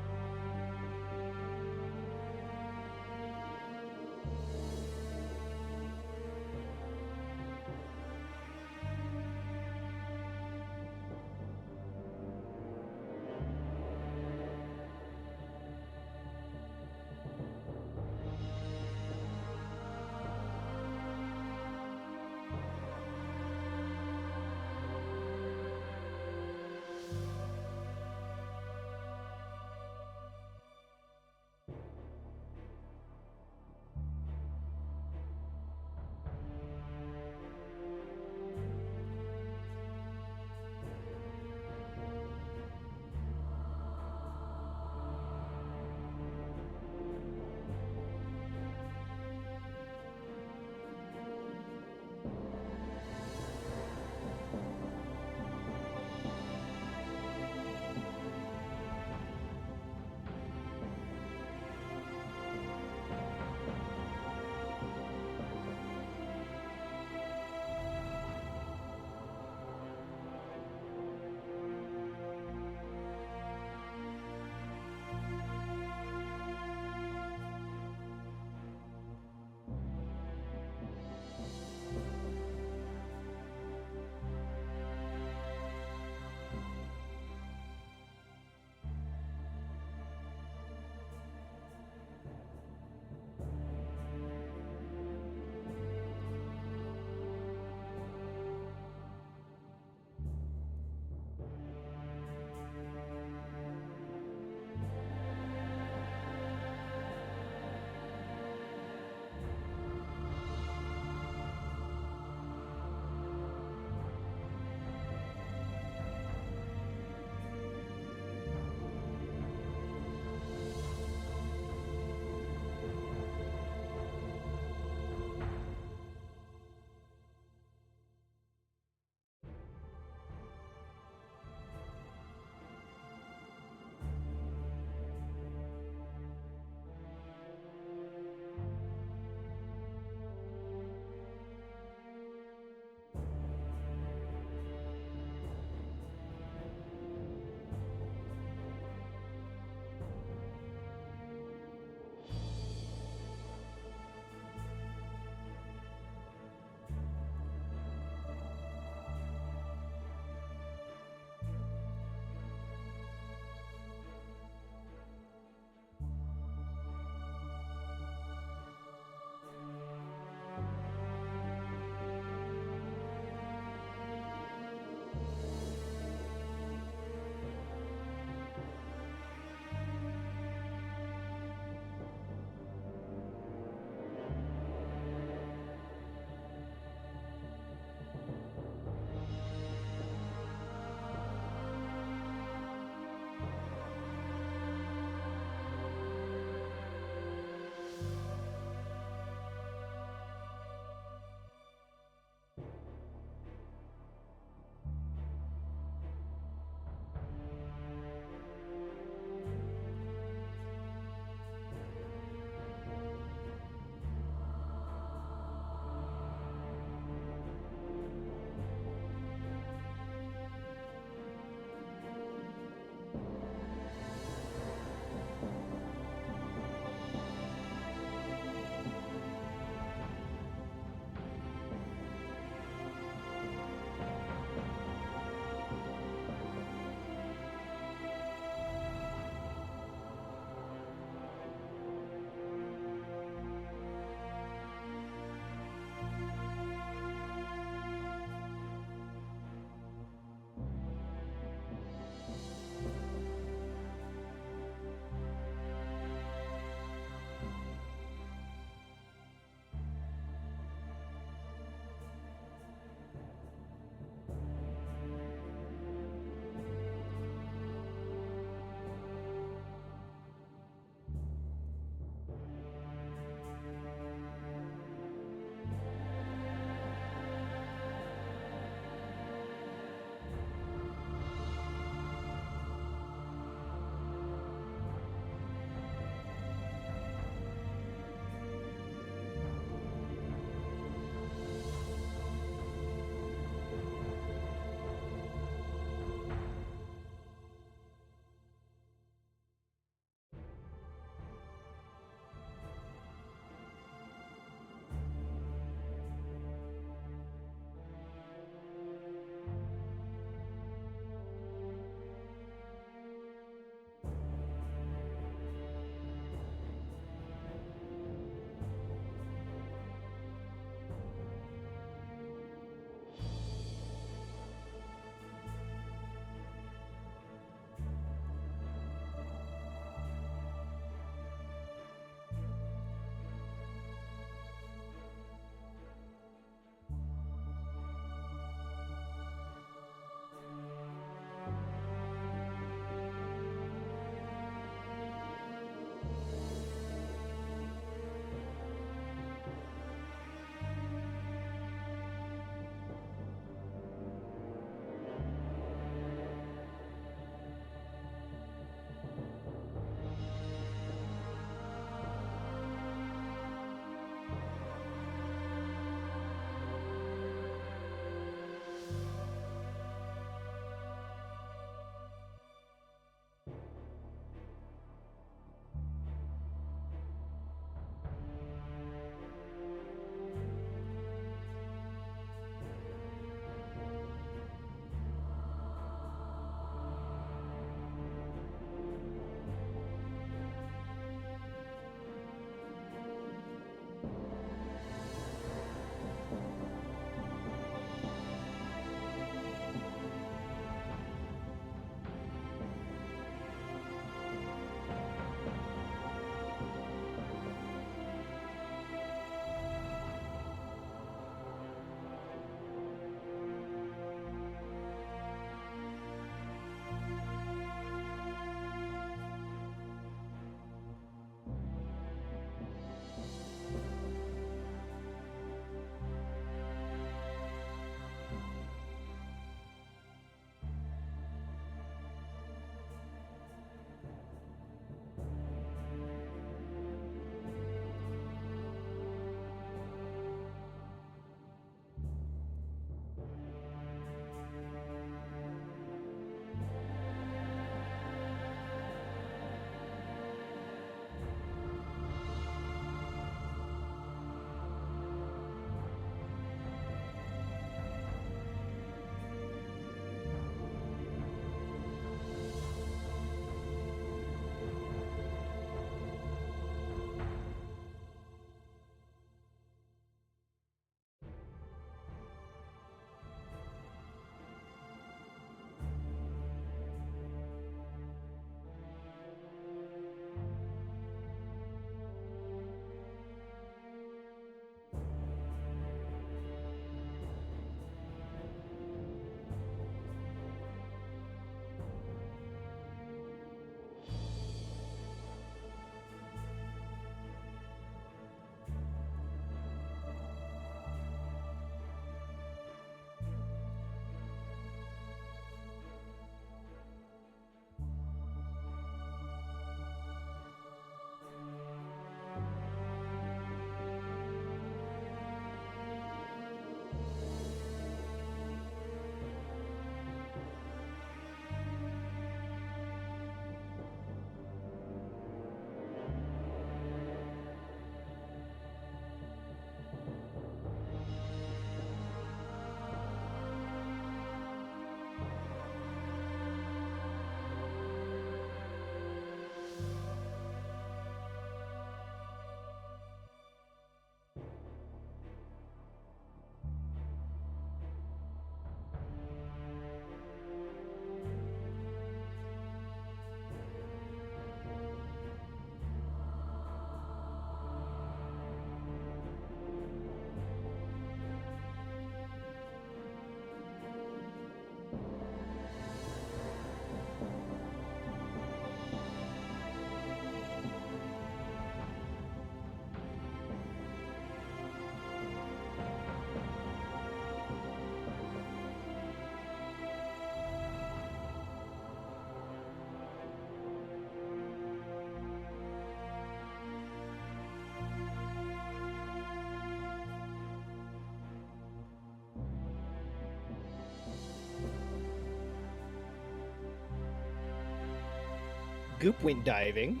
F: Goop went diving.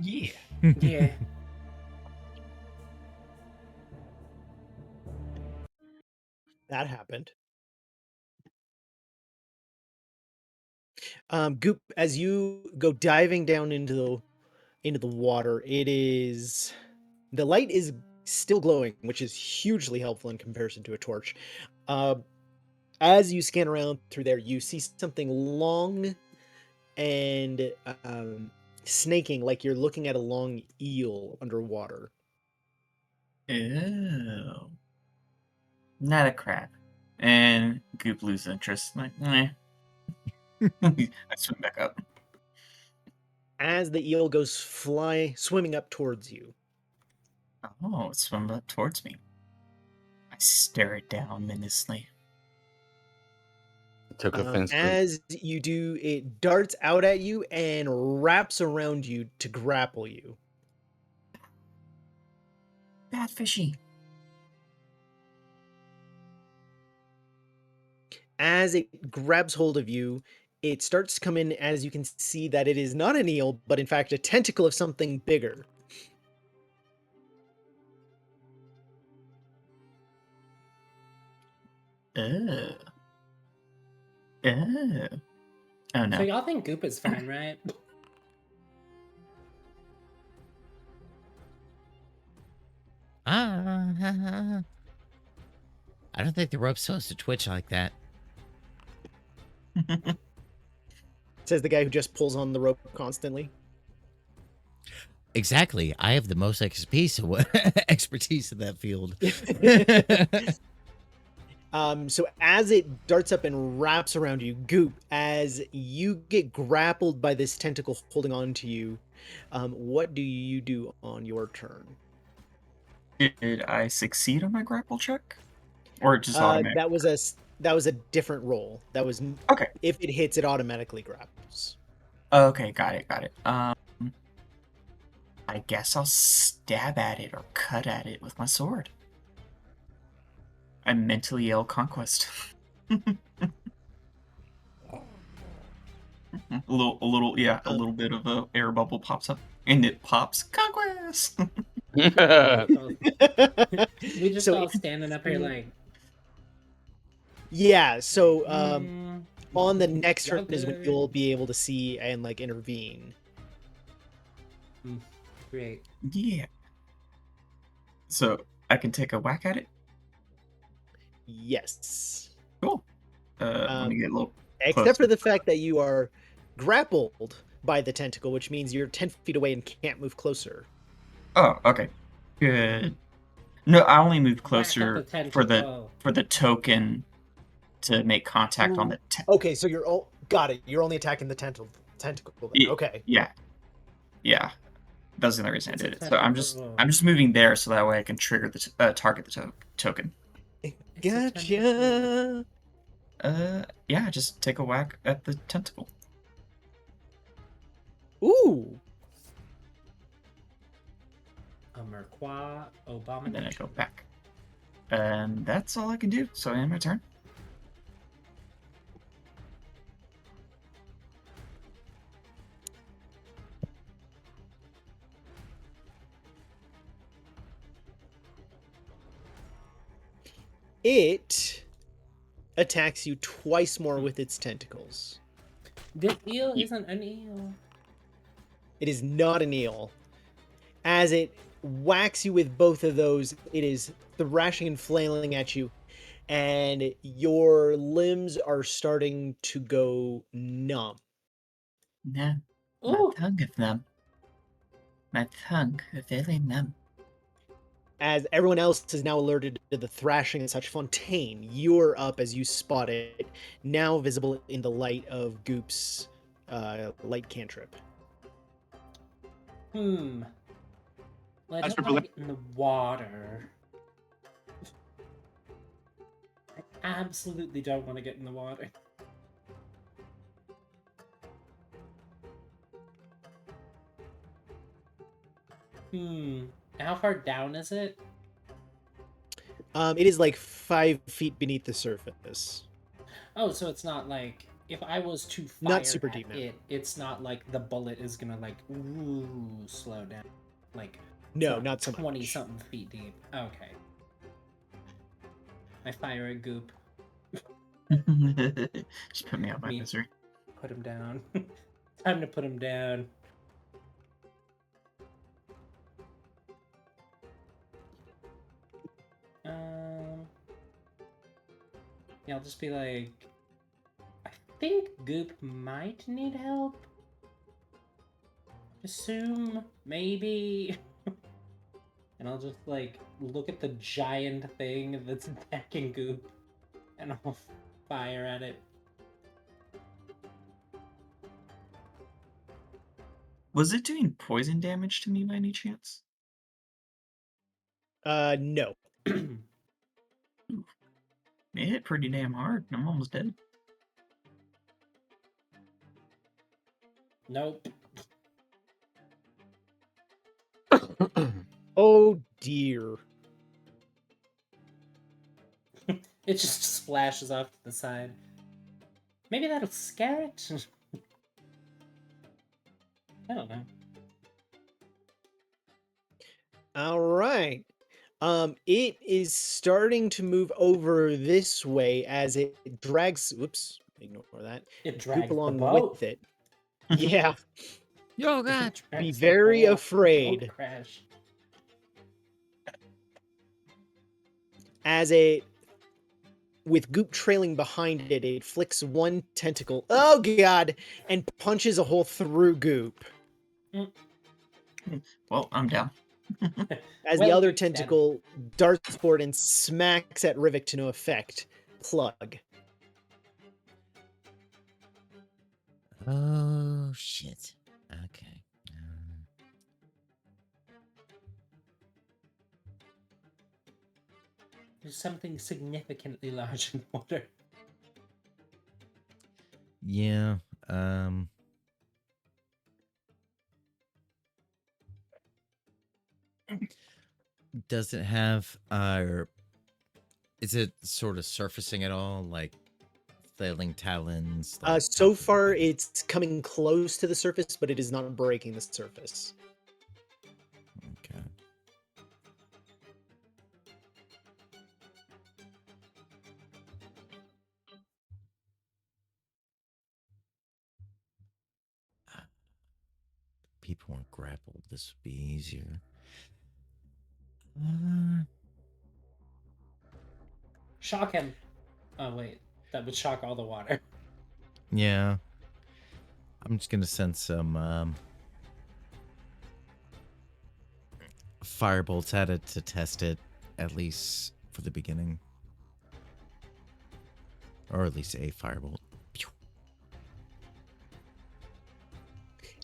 I: Yeah.
A: Yeah.
F: That happened. Goop, as you go diving down into the water, the light is still glowing, which is hugely helpful in comparison to a torch. As you scan around through there, you see something long and snaking, like you're looking at a long eel underwater.
I: Ew. Not a crab. And Goop loses interest. Like, I swim back up.
F: As the eel goes swimming up towards you.
I: Oh, it swims up towards me. I stare it down menacingly.
D: Took offense to it.
F: As you do, it darts out at you and wraps around you to grapple you.
I: Bad fishy.
F: As it grabs hold of you, it starts to come in as you can see that it is not an eel, but in fact a tentacle of something bigger.
I: Ugh. Ugh. Oh no.
A: So y'all think Goop is fine, right?
B: I don't think the rope's supposed to twitch like that.
F: Says the guy who just pulls on the rope constantly.
B: Exactly. I have the most expertise in that field.
F: So as it darts up and wraps around you, Goop, as you get grappled by this tentacle holding on to you, what do you do on your turn?
I: Did I succeed on my grapple check? Or just automatic?
F: That was a different roll. That was
I: Okay.
F: If it hits, it automatically grapples.
I: Okay, got it. I guess I'll stab at it or cut at it with my sword. I mentally yell conquest. a little bit of a air bubble pops up, and it pops conquest.
A: We just all standing up here like.
F: Yeah. So on the next turn
A: okay.
F: is when you'll be able to see and like intervene.
A: Great.
I: Yeah. So I can take a whack at it.
F: Yes.
I: Cool. Let me get a little.
F: Except for the fact that you are grappled by the tentacle, which means you're 10 feet away and can't move closer.
I: Oh, okay. Good. No, I only moved closer for the token to make contact on the
F: Okay, so you're got it. You're only attacking the tentacle. Then. Okay.
I: Yeah. That's the only reason I did it. So I'm just moving there so that way I can trigger the target the token.
F: Gotcha.
I: Yeah, just take a whack at the tentacle.
F: Ooh.
A: Merquois Obama.
I: And then I go back. And that's all I can do. So I end my turn.
F: It attacks you twice more with its tentacles.
A: The eel isn't an eel.
F: It is not an eel. As it whacks you with both of those, it is thrashing and flailing at you, and your limbs are starting to go numb.
I: No, my tongue is numb. My tongue is very numb.
F: As everyone else is now alerted to the thrashing and such, Fontaine, you're up as you spot it, now visible in the light of Goop's light cantrip.
A: I don't want to get in the water. I absolutely don't want to get in the water. How far down is it?
F: It is like 5 feet beneath the surface.
A: Oh, so it's not like if I was to fire
F: Not super
A: at
F: deep now.
A: it, it's not like the bullet is gonna like slow down. Like it's
F: No, not so
A: 20
F: much.
A: something feet deep. Okay. I fire a goop.
I: Just put me out my
A: Me.
I: misery.
A: Put him down. Time to put him down. Yeah, I'll just be like, I think Goop might need help. Assume, maybe. And I'll just like look at the giant thing that's attacking Goop, and I'll fire at it.
I: Was it doing poison damage to me by any chance?
F: No.
I: It hit pretty damn hard. I'm almost dead.
A: Nope.
F: Oh dear.
A: It just splashes off to the side. Maybe that'll scare it? I don't know.
F: All right. It is starting to move over this way as it drags. Whoops, ignore that.
A: It
F: Goop
A: drags the
F: along
A: boat.
F: with it. Yeah.
B: Yo, God.
F: Be
A: Drags the
F: very
A: whole boat
F: afraid
A: crash.
F: as it, with Goop trailing behind it, it flicks one tentacle. Oh god! And punches a hole through Goop.
I: Well, I'm down.
F: As
A: Well,
F: the other
A: Goop's dead.
F: tentacle darts forward and smacks at Rivik to no effect. Plug.
B: Oh, shit. Okay.
A: There's something significantly large in water.
H: Yeah. Does it have is it sort of surfacing at all, like flailing talons? Like
F: So far, it's coming close to the surface, but it is not breaking the surface.
H: Okay. People weren't grappled. This would be easier.
A: Shock him. Oh, wait. That would shock all the water.
H: Yeah. I'm just gonna send some firebolts at it to test it, at least for the beginning. Or at least a firebolt.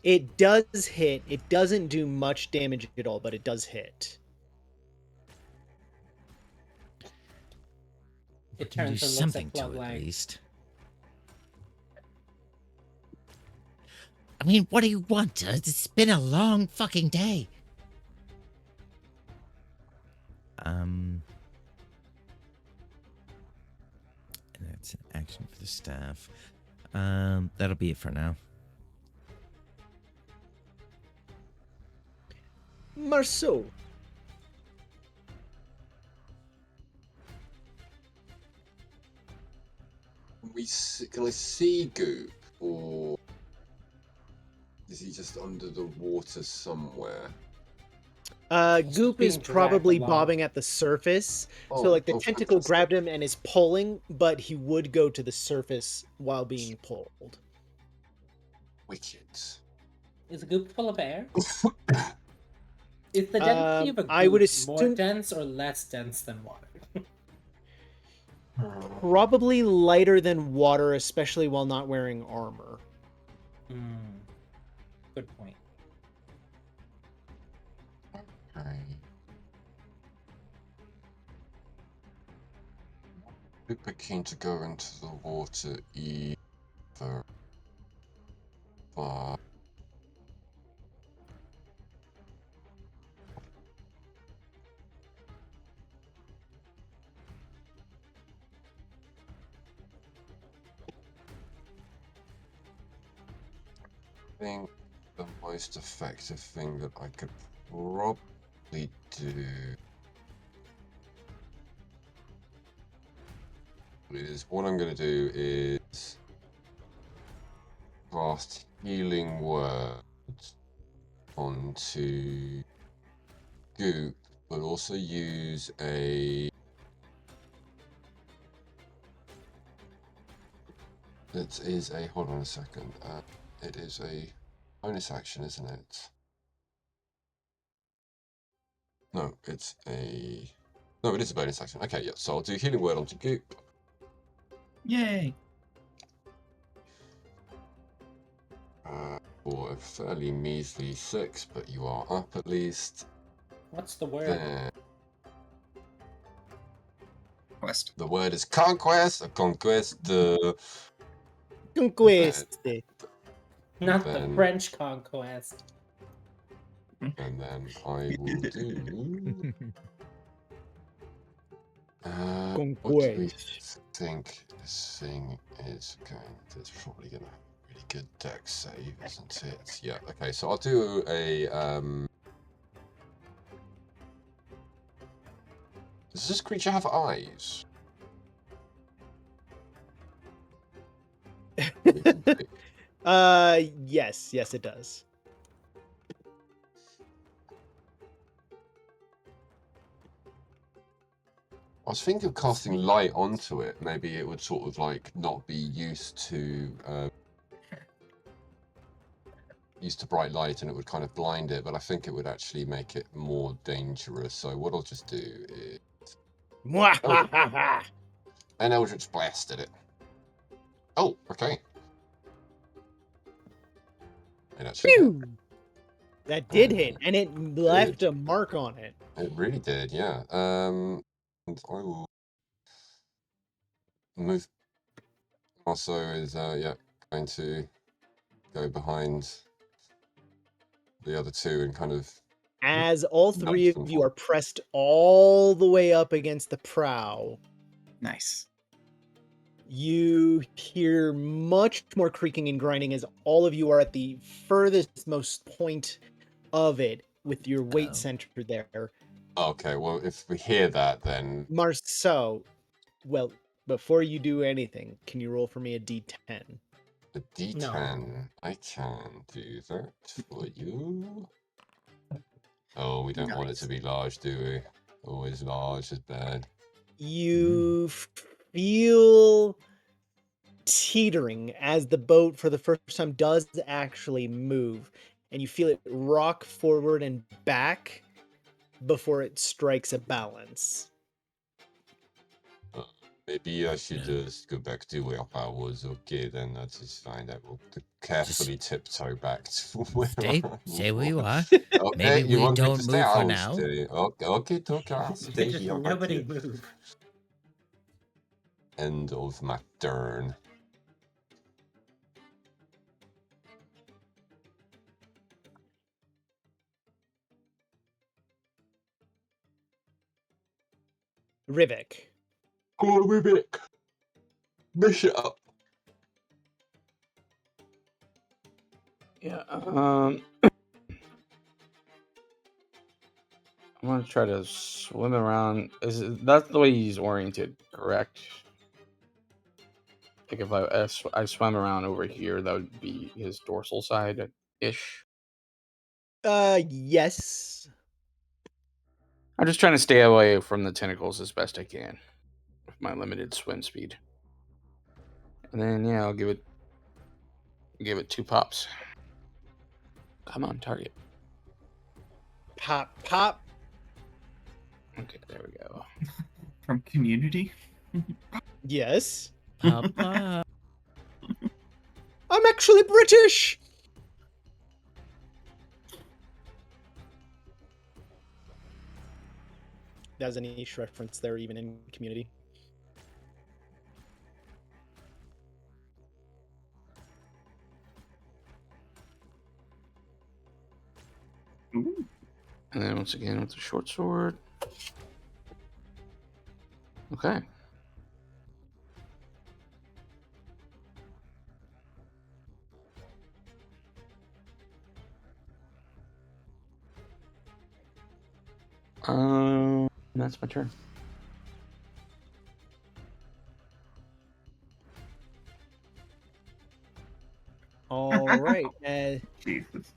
F: It does hit. It doesn't do much damage at all, but it does hit.
A: It
B: Can do
A: turns and looks
B: something
A: at
B: to
A: Plug
B: it,
A: like,
B: at least. I mean, what do you want? It's been a long fucking day.
H: And that's an action for the staff. That'll be it for now.
F: Marceau.
E: Can I see Goop, or is he just under the water somewhere?
F: Goop
A: being
F: is
A: dragged
F: probably
A: along.
F: bobbing at the surface.
E: Oh,
F: So, like, the tentacle
E: fantastic.
F: grabbed him and is pulling, but he would go to the surface while being pulled.
E: Wicked.
A: is a Goop full of air? Is the density of a Goop
F: I would
A: more
F: assume
A: dense or less dense than water?
F: probably lighter than water, especially while not wearing armor.
A: Good point.
E: Okay. Super keen to go into the water either. But think the most effective thing that I could probably do is what I'm going to do is cast Healing Word onto Goop, but also use a. It is a. Hold on a second. It is a bonus action, isn't it? No, it's a. No, it is a bonus action. Okay, yeah. So I'll do Healing Word onto Goop.
G: Yay!
E: For a fairly measly 6, but you are up at least.
A: What's the word?
E: Then
G: Quest.
E: the word is conquest. A conquest.
F: Conqueste.
A: Not the
E: then-
A: French conquest.
E: And then I will do. What do we think this thing is going? It's probably going to have a really good dex save, isn't it? Yeah. Okay. So I'll do a. Does this creature have eyes?
F: Yes, it does.
E: I was thinking of casting light onto it. Maybe it would sort of like not be used to bright light, and it would kind of blind it. But I think it would actually make it more dangerous. So what I'll just do is an Eldritch Blast at it. Oh, okay. It actually hit.
F: That did hit, and it left a mark on it.
E: It really did, yeah. And I will move. Also, is going to go behind the other two and kind of.
F: As all three of you are pressed all the way up against the prow,
G: Nice.
F: you hear much more creaking and grinding as all of you are at the furthest most point of it with your weight center there.
E: Okay, well, if we hear that, then.
F: Marceau, well, before you do anything, can you roll for me a d10?
E: A D10. No. I can do that for you. Oh, we don't want it to be large, do we? Always large is bad.
F: You feel teetering as the boat for the first time does actually move, and you feel it rock forward and back before it strikes a balance.
E: Maybe I should just go back to where I was. Okay, then that's just fine. I will carefully tiptoe back to where
B: Stay where you are.
E: Okay,
B: Maybe
E: you
B: we
E: want me
B: don't
E: to
B: move
E: stay?
B: for
E: I'll
B: now.
E: stay. Okay, I'll stay
A: Just
E: here.
A: nobody move.
E: End of my turn.
F: Rivik.
E: Go Rivik. Mish it up.
D: Yeah. I'm gonna try to swim around. That's the way he's oriented, correct? Like if I swam around over here, that would be his dorsal side ish.
F: Yes.
D: I'm just trying to stay away from the tentacles as best I can with my limited swim speed. And then yeah, I'll give it 2 pops. Come on, target.
F: Pop, pop.
D: Okay, there we go.
I: From Community?
F: Yes.
B: Papa.
F: I'm actually British. That was a niche reference there, even in Community.
I: Ooh.
D: And then once again with the short sword. Okay. That's my turn.
F: All right.
I: Jesus.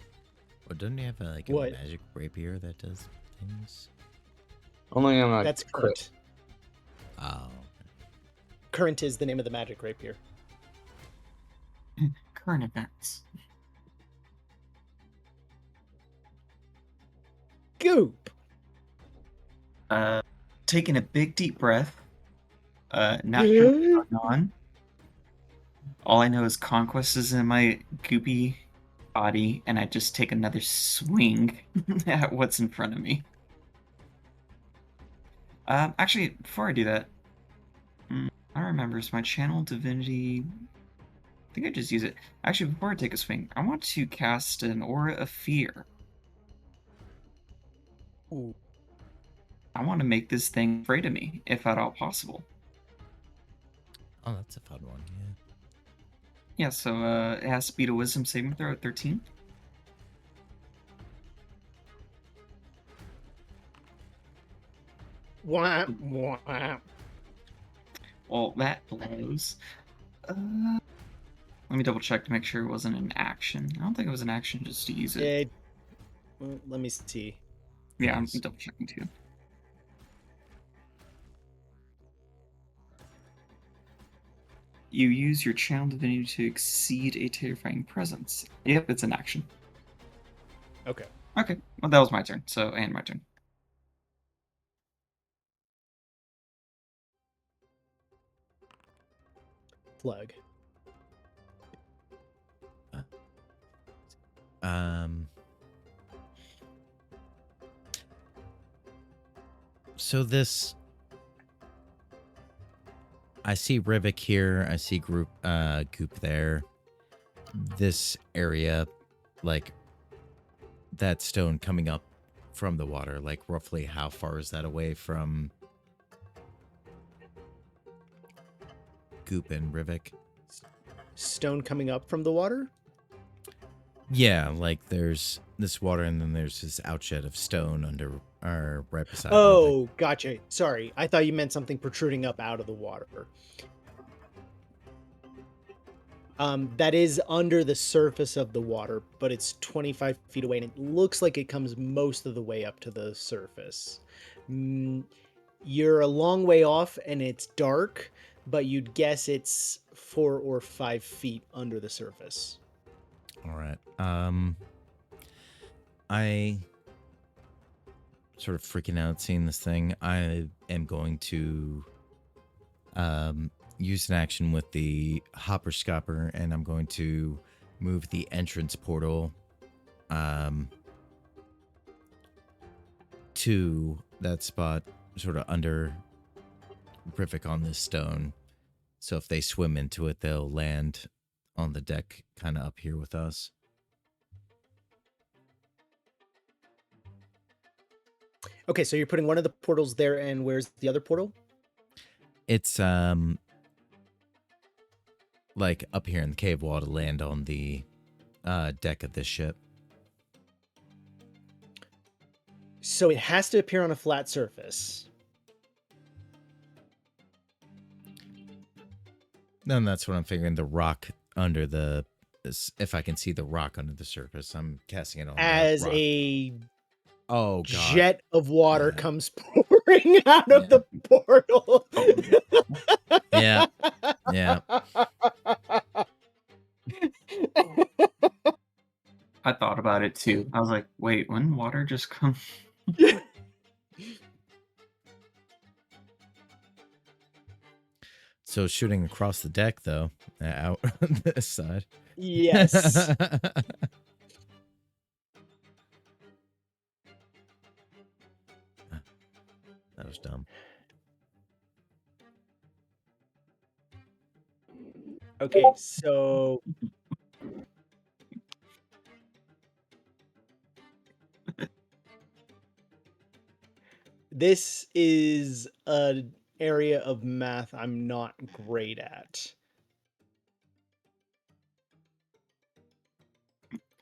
H: Or doesn't he have a
F: What?
H: magic rapier that does things?
D: Only on a
F: That's
D: crit.
F: current.
H: Oh.
F: Current is the name of the magic rapier.
I: Current events.
F: Goop.
I: Taking a big deep breath. Not sure what's going on. All I know is Conquest is in my goopy body, and I just take another swing at what's in front of me. Actually, before I do that, I remember it's my channel divinity. I think I just use it. Actually, before I take a swing, I want to cast an Aura of Fear.
F: Ooh.
I: I want to make this thing afraid of me, if at all possible.
H: Oh, that's a fun one. Yeah.
I: Yeah, so it has to beat a Wisdom saving throw at 13.
F: Wah, wah.
I: Well, that blows. Let me double check to make sure it wasn't an action. I don't think it was an action just to use it.
F: Let me see.
I: Yeah, I'm
H: Yes.
I: double checking too. You use your channel divinity to exceed a terrifying presence. Yep, it's an action.
F: Okay.
I: Okay, well that was my turn. And my turn.
F: Plug.
H: So this, I see Rivik here. I see Goop there. This area, like that stone coming up from the water, like roughly how far is that away from Goop and Rivik?
F: Stone coming up from the water?
H: Yeah, like there's this water and then there's this outshed of stone under or right beside Rivik.
F: Oh, gotcha. Sorry. I thought you meant something protruding up out of the water. That is under the surface of the water, but it's 25 feet away, and it looks like it comes most of the way up to the surface. You're a long way off, and it's dark, but you'd guess it's 4 or 5 feet under the surface.
H: All right. I sort of freaking out seeing this thing. I am going to use an action with the hopper scopper, and I'm going to move the entrance portal to that spot sort of under Rivik on this stone. So if they swim into it, they'll land on the deck kind of up here with us.
F: Okay, so you're putting one of the portals there, and where's the other portal?
H: It's like up here in the cave wall to land on the deck of this ship.
F: So it has to appear on a flat surface.
H: Then that's what I'm figuring. The rock under the, if I can see the rock under the surface, I'm casting it on
F: As
H: that rock.
F: a
H: God.
F: jet of water
H: Yeah.
F: comes pouring out of the portal.
H: Yeah. Yeah.
I: I thought about it too. I was like, wait, when water just comes.
H: So shooting across the deck, though, out on this side.
F: Yes.
H: That was dumb.
F: Okay, so this is an area of math I'm not great at.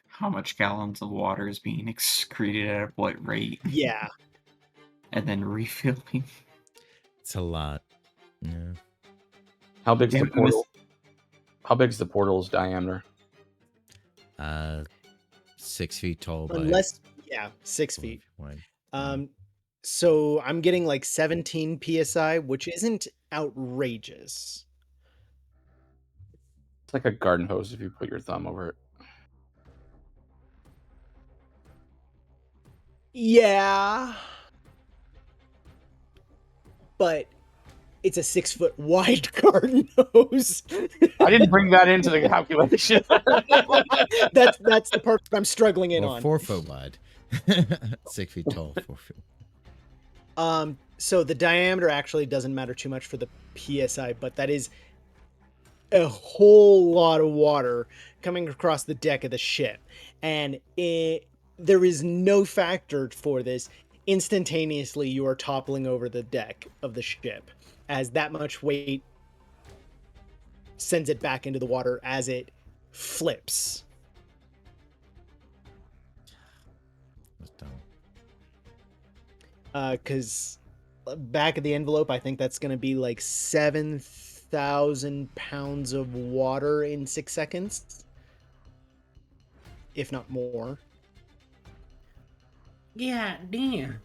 I: How much gallons of water is being excreted at what rate?
F: Yeah.
I: and then refilling.
H: It's a lot. Yeah.
D: How big's the
I: And
D: portal? How big's the portal's diameter?
H: 6 feet tall by
F: Unless, 6
H: 4
F: feet.
H: feet wide.
F: So I'm getting like 17 psi, which isn't outrageous.
D: It's like a garden hose if you put your thumb over it.
F: Yeah, but it's a 6-foot wide garden hose.
D: I didn't bring that into the calculation.
F: That's the part I'm struggling in
H: Or
F: on.
H: 4 foot wide. 6 feet tall, 4 feet.
F: So the diameter actually doesn't matter too much for the psi, but that is a whole lot of water coming across the deck of the ship, and there is no factor for this. Instantaneously, you are toppling over the deck of the ship, as that much weight sends it back into the water as it flips.
H: That's dumb.
F: Because back of the envelope, I think that's going to be like 7,000 pounds of water in 6 seconds, if not more.
A: Yeah, damn.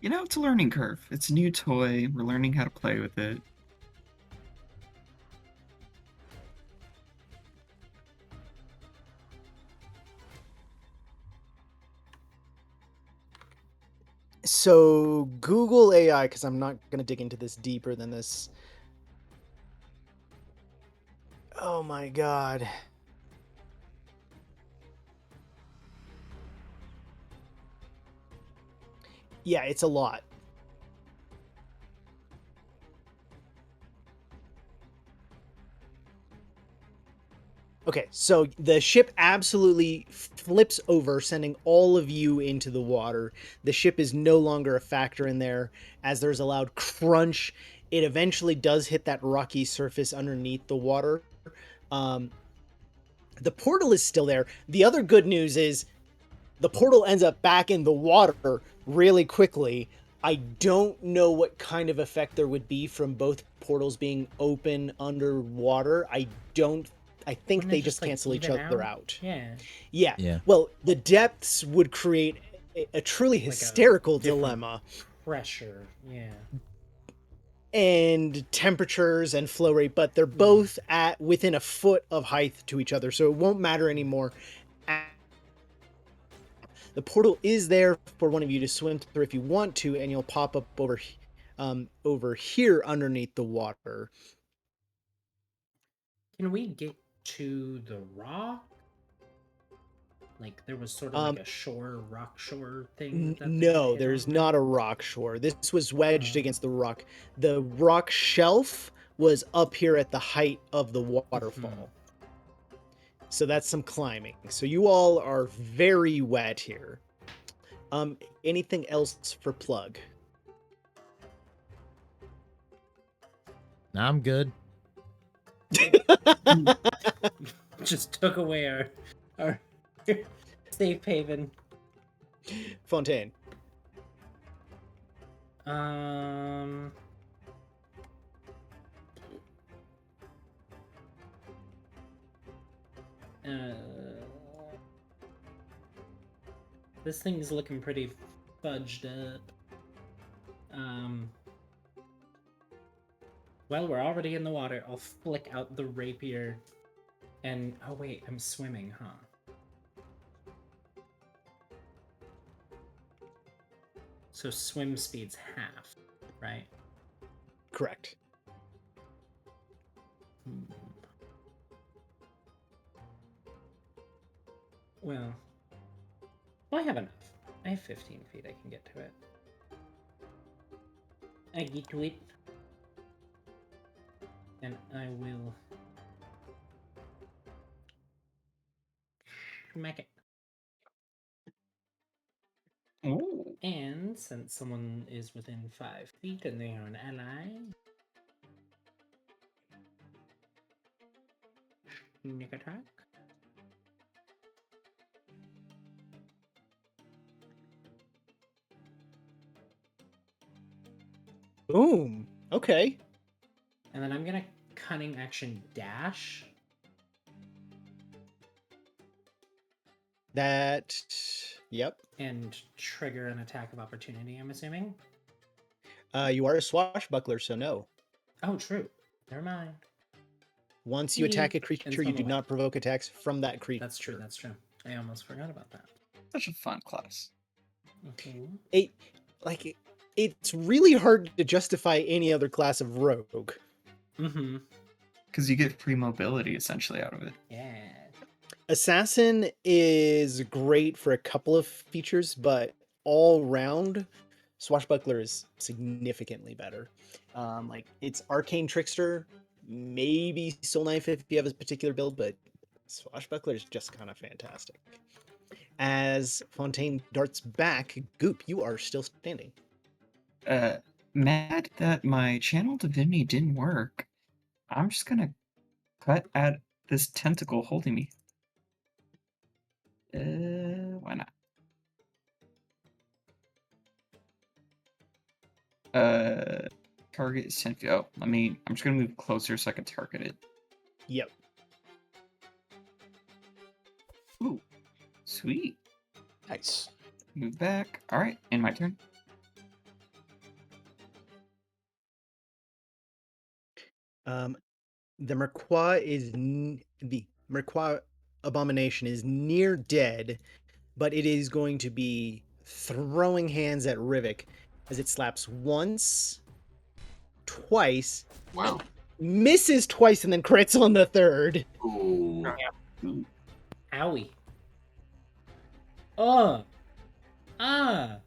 I: You know, it's a learning curve. It's a new toy. We're learning how to play with it.
F: So Google AI, because I'm not going to dig into this deeper than this. Oh my god. Yeah, it's a lot. Okay, so the ship absolutely flips over, sending all of you into the water. The ship is no longer a factor in there, as there's a loud crunch. It eventually does hit that rocky surface underneath the water. The portal is still there. The other good news is the portal ends up back in the water really quickly. I don't know what kind of effect there would be from both portals being open underwater. I think
A: Wouldn't
F: they
A: it
F: just
A: like,
F: cancel each
A: even
F: other out.
A: Yeah.
F: Yeah. Well, the depths would create a truly hysterical dilemma.
A: Pressure. Yeah.
F: And temperatures and flow rate, but they're both at within a foot of height to each other, so it won't matter anymore. The portal is there for one of you to swim through if you want to, and you'll pop up over here underneath the water.
A: Can we get to the rock? Like there was sort of like a rock shore thing.
F: No, there's not a rock shore. This was wedged against the rock. The rock shelf was up here at the height of the waterfall. So that's some climbing. So you all are very wet here. Anything else for plug?
H: I'm good.
A: Just took away our safe haven.
F: Fontaine.
A: This thing's looking pretty fudged up. Well, we're already in the water. I'll flick out the rapier and... Oh wait, I'm swimming, huh? So swim speed's half, right?
F: Correct.
A: Well, I have enough. I have 15 feet. I can get to it. I get to it. And I will... smack it.
I: Ooh.
A: And since someone is within 5 feet and they are an ally... sneak attack.
F: Boom. Okay.
A: And then I'm gonna cunning action dash.
F: That. Yep.
A: And trigger an attack of opportunity, I'm assuming.
F: You are a swashbuckler, so no.
A: Oh, true. Never mind.
F: Once you attack a
A: And
F: creature,
A: swim
F: you do
A: away.
F: not provoke attacks from that creature.
A: That's true. That's true. I almost forgot about that.
I: Such a fun class.
F: It's really hard to justify any other class of rogue.
A: Mm-hmm.
I: Because you get free mobility essentially out of it.
A: Yeah.
F: Assassin is great for a couple of features, but all round, Swashbuckler is significantly better. It's Arcane Trickster, maybe Soul Knife if you have a particular build, but Swashbuckler is just kind of fantastic. As Fontaine darts back, Goop, you are still standing.
I: Mad that my channel divinity didn't work. I'm just gonna cut at this tentacle holding me. Why not? Target is 10 feet. Oh, I'm just gonna move closer so I can target it.
F: Yep.
I: Ooh, sweet.
D: Nice.
I: Move back. All right, and my turn.
F: The Merquois abomination is near dead, but it is going to be throwing hands at Rivik as it slaps once, twice,
E: Wow.
F: misses twice, and then crits on the third.
E: Ooh.
A: Owie. Oh. Ah.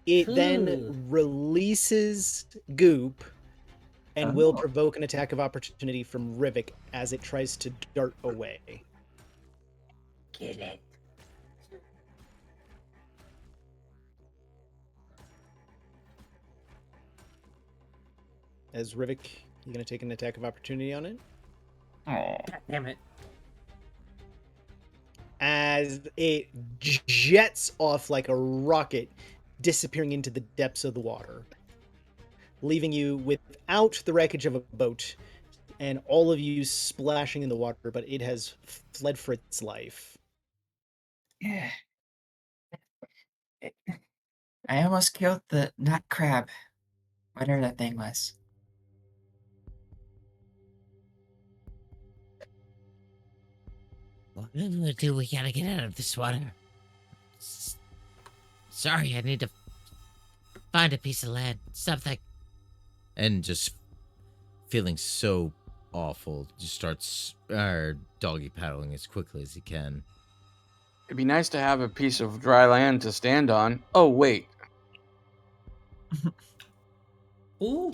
F: It
A: Ooh.
F: then releases Goop and will
I: Oh.
F: provoke an attack of opportunity from Rivik as it tries to dart away.
A: Get it.
F: As Rivik, you gonna take an attack of opportunity on it?
I: Oh.
A: God damn it.
F: As it jets off like a rocket, disappearing into the depths of the water, leaving you without the wreckage of a boat and all of you splashing in the water, but it has fled for its life.
I: Yeah. I almost killed the nut crab. Whatever that thing was.
B: What do we do? We gotta get out of this water. Sorry, I need to find a piece of land. Something.
H: And just feeling so awful, just starts doggy paddling as quickly as he can.
D: It'd be nice to have a piece of dry land to stand on. Oh, wait.
A: Ooh.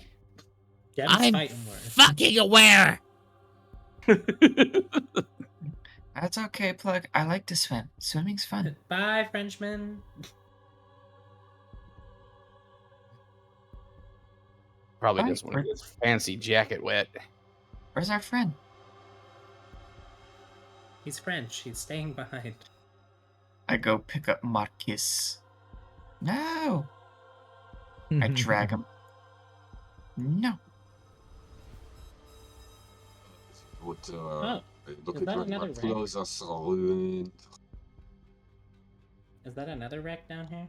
A: Gem's
B: I'm
A: fighting worse.
B: fucking aware.
I: That's okay, Plug. I like to swim. Swimming's fun.
A: Bye, Frenchman.
D: Probably
I: Bye.
D: just want to get his fancy jacket wet.
I: Where's our friend?
A: He's French. He's staying behind.
I: I go pick up Marcus. No! I drag him. No.
E: Would
A: Oh,
E: look
A: is
E: at
A: that
E: my
A: another
E: clothes are ruined.
A: Is that another wreck down here?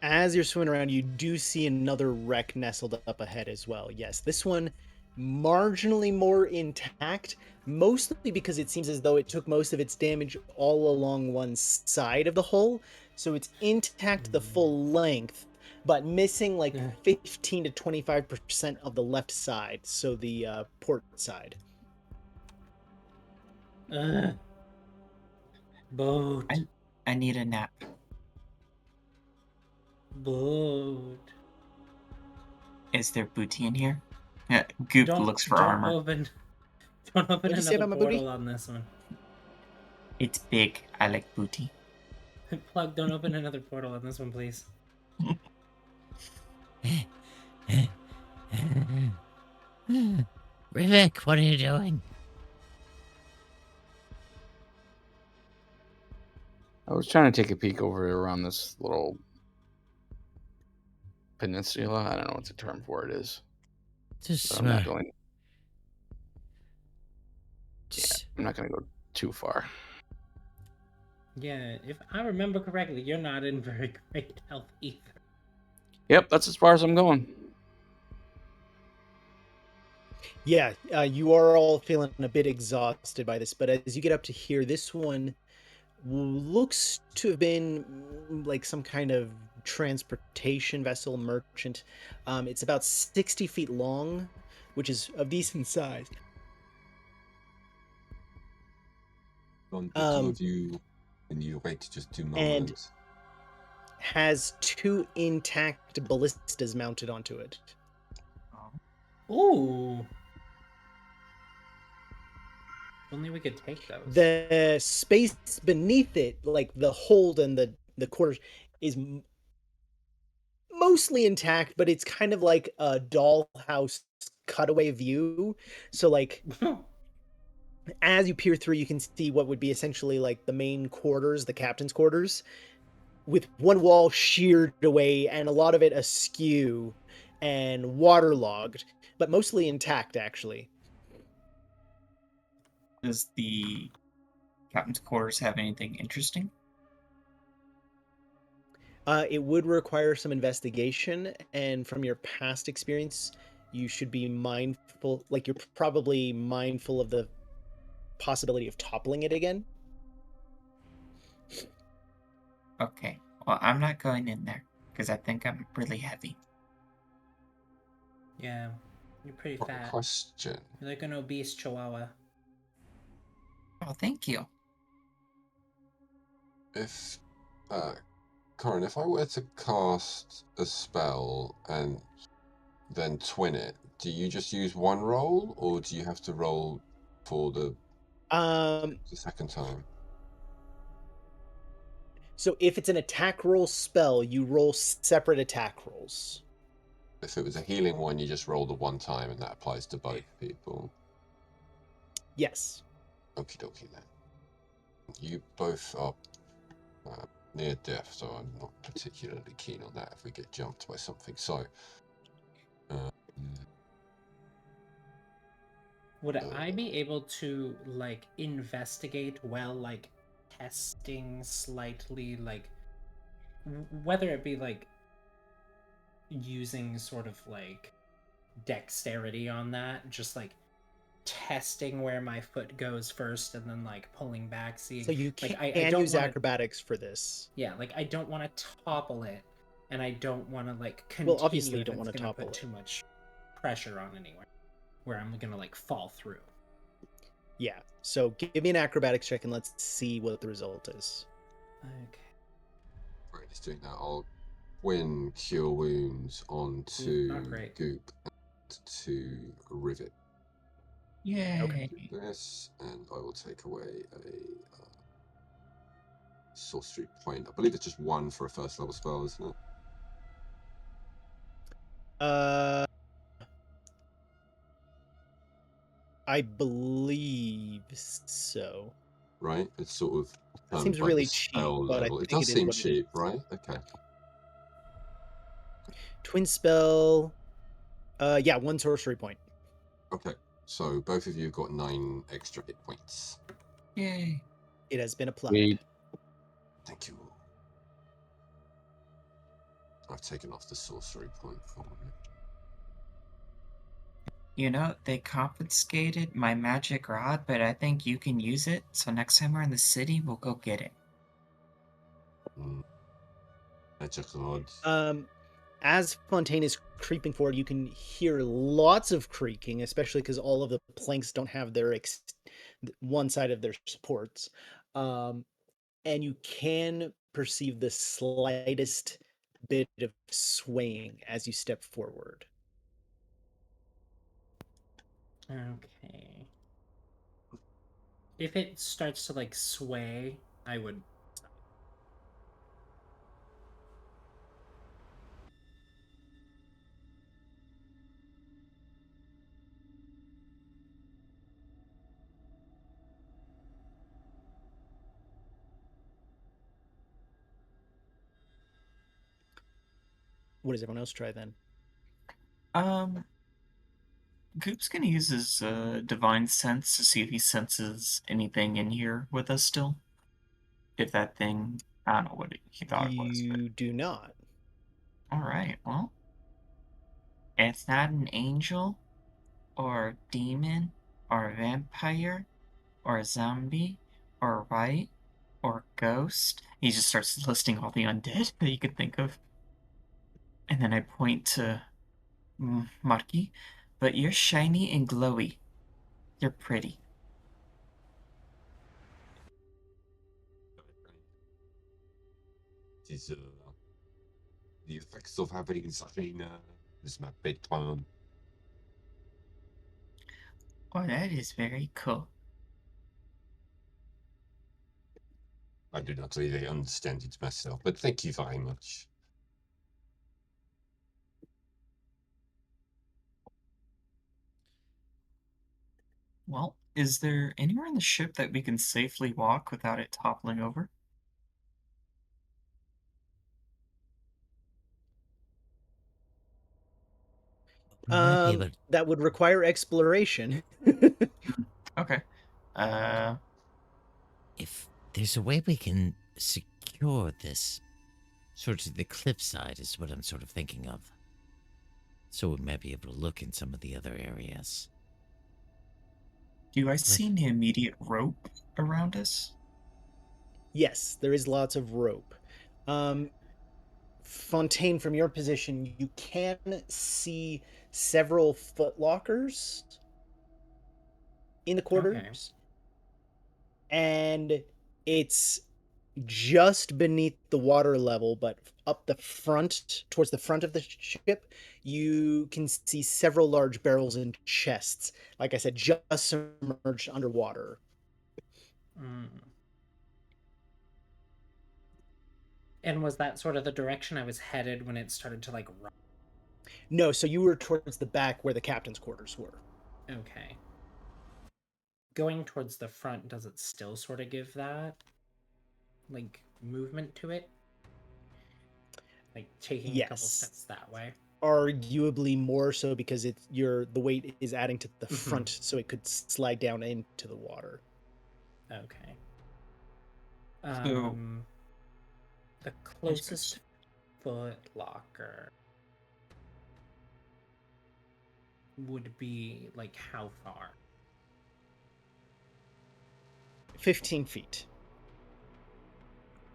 F: As you're swimming around, you do see another wreck nestled up ahead as well. Yes, this one marginally more intact, mostly because it seems as though it took most of its damage all along one side of the hull, so it's intact the full length, but missing like 15 to 25% of the left side, so the port side.
A: Boat.
I: I need a nap.
A: Boat.
I: Is there booty in here? Yeah, Goop looks for armor.
A: Don't open
F: What'd you say
A: another
F: about my
A: portal
F: booty?
A: on this one.
I: It's big. I like booty.
A: Plug, don't open another portal on this one, please.
B: Rivik, what are you doing?
D: I was trying to take a peek over around this little peninsula. I don't know what the term for it is.
B: Just,
D: But I'm not going. Yeah,
B: just
D: I'm not going to go too far.
A: Yeah, if I remember correctly, you're not in very great health either.
D: Yep, that's as far as I'm going.
F: Yeah, you are all feeling a bit exhausted by this, but as you get up to here, this one looks to have been like some kind of transportation vessel, merchant. It's about 60 feet long, which is of decent size.
E: On the two of you, and you wait just 2
F: And
E: moments.
F: has 2 intact ballistas mounted onto it.
A: Ooh. Only we could take those.
F: The space beneath it, like the hold and the quarters, is mostly intact, but it's kind of like a dollhouse cutaway view. So like as you peer through, you can see what would be essentially like the main quarters, the captain's quarters, with one wall sheared away and a lot of it askew and waterlogged, but mostly intact actually.
I: Does the captain's quarters have anything interesting?
F: It would require some investigation, and from your past experience, you should be mindful, like you're probably mindful of the possibility of toppling it again.
I: Okay, well, I'm not going in there because I think I'm really heavy.
A: Yeah, you're pretty
E: Got a
A: fat.
E: question.
A: You're like an obese chihuahua.
I: Oh, thank you.
E: If, Corin, if I were to cast a spell and then twin it, do you just use one roll, or do you have to roll for the second time?
F: So if it's an attack roll spell, you roll separate attack rolls.
E: If it was a healing one, you just roll the one time, and that applies to both people.
F: Yes.
E: Okie dokie then. You both are near death, so I'm not particularly keen on that if we get jumped by something. So,
A: Would I be able to like investigate while like testing slightly, like whether it be like using sort of like dexterity on that, just like testing where my foot goes first and then like pulling back, seeing
F: So you
A: like
F: can
A: I don't
F: use
A: wanna,
F: acrobatics for this.
A: yeah, like I don't want to topple it, and I don't want to like
F: Well,
A: continue
F: obviously you
A: if
F: don't
A: it's
F: want to
A: gonna
F: topple
A: put
F: it.
A: too much pressure on anywhere where I'm gonna like fall through.
F: Yeah. So give me an acrobatics check and let's see what the result is.
A: Okay.
E: right, it's doing that. I'll win Cure Wounds onto
A: Not great.
E: Goop and to Rivet.
I: Yay!
E: Do this, and I will take away a sorcery point. I believe it's just one for a first level spell, isn't it?
F: I believe so.
E: Right? It's sort of
F: That seems
E: by the
F: really cheap,
E: spell
F: but I
E: level. It
F: think
E: does
F: it is
E: seem
F: what it
E: cheap,
F: is.
E: right? Okay.
F: Twin spell. Yeah, 1 sorcery point.
E: Okay. So both of you have got 9 extra hit points.
I: Yay!
F: It has been applied.
D: Sweet.
E: Thank you. I've taken off the sorcery point for you.
I: You know, they confiscated my magic rod, but I think you can use it. So next time we're in the city, we'll go get it.
E: Magic rod.
F: As Fontaine is creeping forward, you can hear lots of creaking, especially because all of the planks don't have their one side of their supports. And you can perceive the slightest bit of swaying as you step forward.
A: Okay. If it starts to like sway, I would.
F: what does everyone else try then?
I: Goop's gonna use his divine sense to see if he senses anything in here with us still. If that thing, I don't know what he thought it was.
F: You do not.
I: All right, well, it's not an angel, or a demon, or a vampire, or a zombie, or a wight, or a ghost. He just starts listing all the undead that you could think of. And then I point to Marky, but you're shiny and glowy. You're pretty.
E: It is the effects of having something is my bedtime.
I: Oh, that is very cool.
E: I do not really understand it myself, but thank you very much.
I: Well, is there anywhere on the ship that we can safely walk without it toppling over?
B: We might be able.
F: That would require exploration.
I: Okay.
B: If there's a way we can secure this, sort of the cliffside is what I'm sort of thinking of. So we might be able to look in some of the other areas.
I: Do you guys see any immediate rope around us?
F: Yes, there is lots of rope. Fontaine, from your position, you can see several footlockers in the quarters. And it's just beneath the water level, but up the front, towards the front of the ship, you can see several large barrels and chests. Like I said, just submerged underwater.
A: And was that sort of the direction I was headed when it started to like run?
F: No, so you were towards the back where the captain's quarters were.
A: Okay. Going towards the front, does it still sort of give that like movement to it? Like taking a couple steps that way?
F: Arguably more so because the weight is adding to the front, so it could slide down into the water.
A: Okay.
I: So,
A: the closest foot locker would be like how far?
F: 15 feet.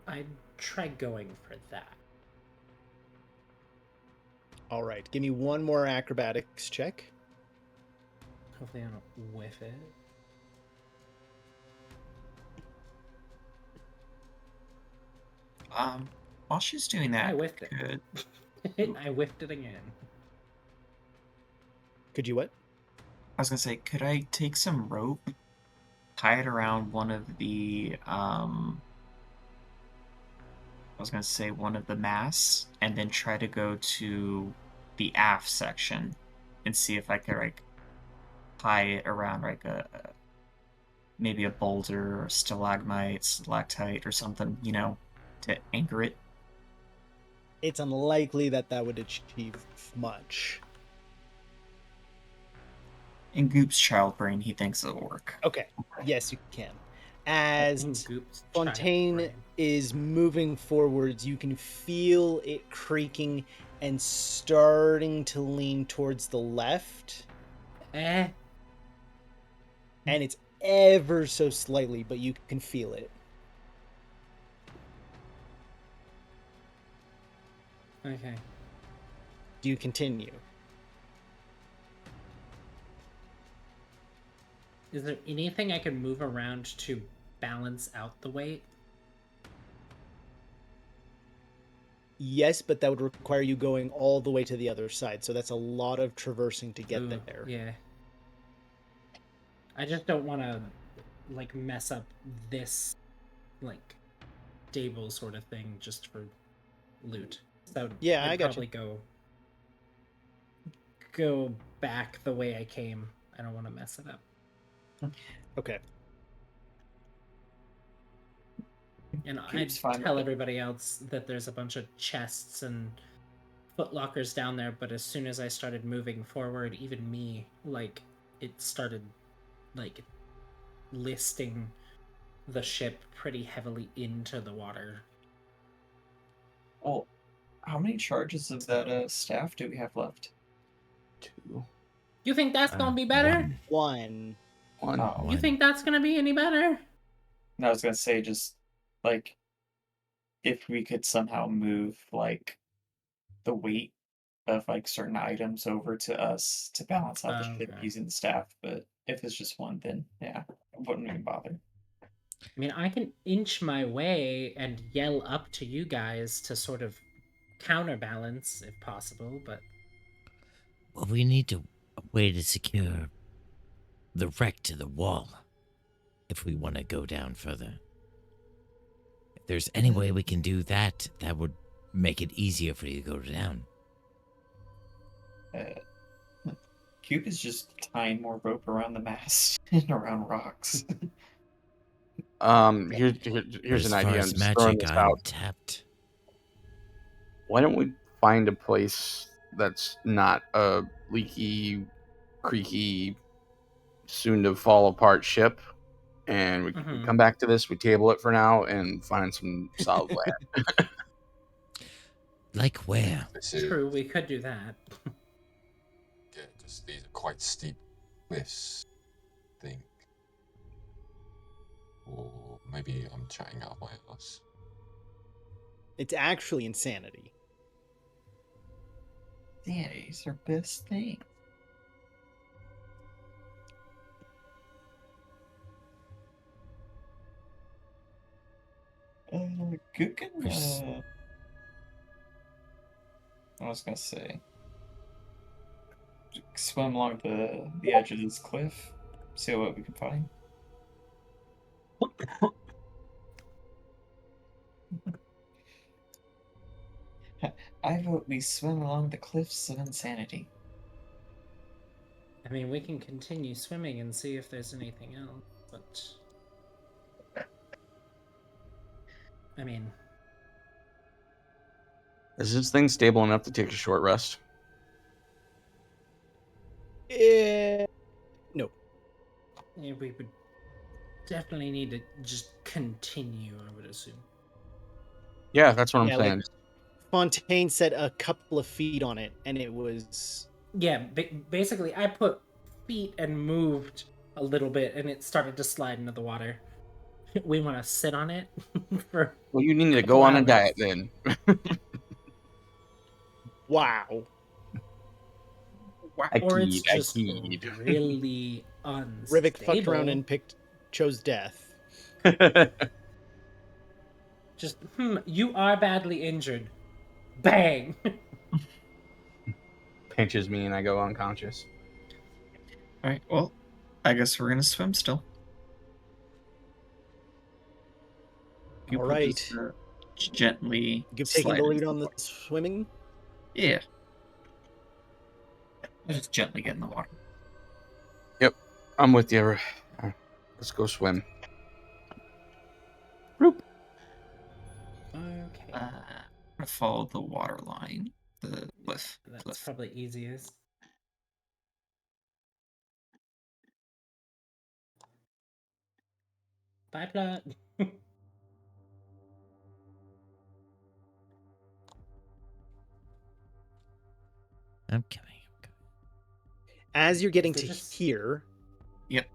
A: I'd try going for that.
F: All right, give me one more acrobatics check.
A: Hopefully I don't whiff it.
I: While she's doing that,
A: I whiffed it. I whiffed it again.
F: Could you what?
I: I was gonna say, could I take some rope, tie it around one of the one of the masts, and then try to go to the aft section and see if I could like tie it around like maybe a boulder or stalagmite, stalactite or something, to anchor it.
F: It's unlikely that would achieve much.
I: In Goop's child brain, he thinks it'll work.
F: Okay, yes, you can. As Fontaine is moving forwards, you can feel it creaking and starting to lean towards the left. And it's ever so slightly, but you can feel it.
A: Okay.
F: Do you continue?
A: Is there anything I can move around to balance out the weight?
F: Yes, but that would require you going all the way to the other side, so that's a lot of traversing to get there.
A: Yeah. I just don't want to, like, mess up this, like, stable sort of thing just for loot. So
F: yeah,
A: I'd
F: I got
A: probably go back the way I came. I don't want to mess it up.
F: Okay.
A: And I'd tell everybody else that there's a bunch of chests and footlockers down there, but as soon as I started moving forward, even me, like, it started, like, listing the ship pretty heavily into the water.
C: Well, how many charges of that staff do we have left?
D: 2.
A: You think that's gonna be better?
F: One.
D: 1.
C: Oh,
A: You think that's gonna be any better?
C: I was gonna say, just like, if we could somehow move like the weight of like certain items over to us to balance out the ship
A: Okay.
C: using the staff, but if it's just one, then yeah, I wouldn't even bother.
A: I mean, I can inch my way and yell up to you guys to sort of counterbalance if possible, but
B: Well, we need a way to secure the wreck to the wall if we want to go down further. If there's any way we can do that, that would make it easier for you to go down.
C: Cube is just tying more rope around the mast and around rocks.
D: Here's an idea. I'm just throwing this out.
B: Tapped.
D: Why don't we find a place that's not a leaky, creaky, soon to fall apart ship, and we come back to this. We table it for now and find some solid land.
B: Like where?
A: true, we could do that.
E: Yeah, just these are quite steep cliffs, I think. Or maybe I'm chatting out of my ass.
F: It's actually insanity.
C: Sanity's our best thing. Goop can, I was gonna say, swim along the edge of this cliff, see what we can find. I vote we swim along the cliffs of insanity.
A: I mean, we can continue swimming and see if there's anything else, but I mean,
D: Is this thing stable enough to take a short rest?
F: No.
A: yeah, we would definitely need to just continue, I would assume.
D: Yeah, that's what I'm
F: Yeah,
D: saying.
F: like Fontaine said a couple of feet on it, and it was...
A: Yeah, basically, I put feet and moved a little bit, and it started to slide into the water. We want to sit on it for...
D: Well, you need to go on a diet then.
F: Wow.
A: Or it's just really unstable.
F: Rivik fucked around and chose death.
A: Just, you are badly injured. Bang!
D: Pinches me and I go unconscious.
I: Alright, well, I guess we're gonna swim still.
F: All right.
I: Just, gently.
F: You've taken
I: slide
F: the
I: into
F: lead on the
I: water.
F: swimming?
I: Yeah. Just gently get in the water.
D: Yep, I'm with you. Let's go swim.
A: Okay.
I: I'm gonna follow the water line. The cliff.
A: That's probably easiest. Bye, plot.
B: I'm coming.
F: As you're getting to here,
I: Yep.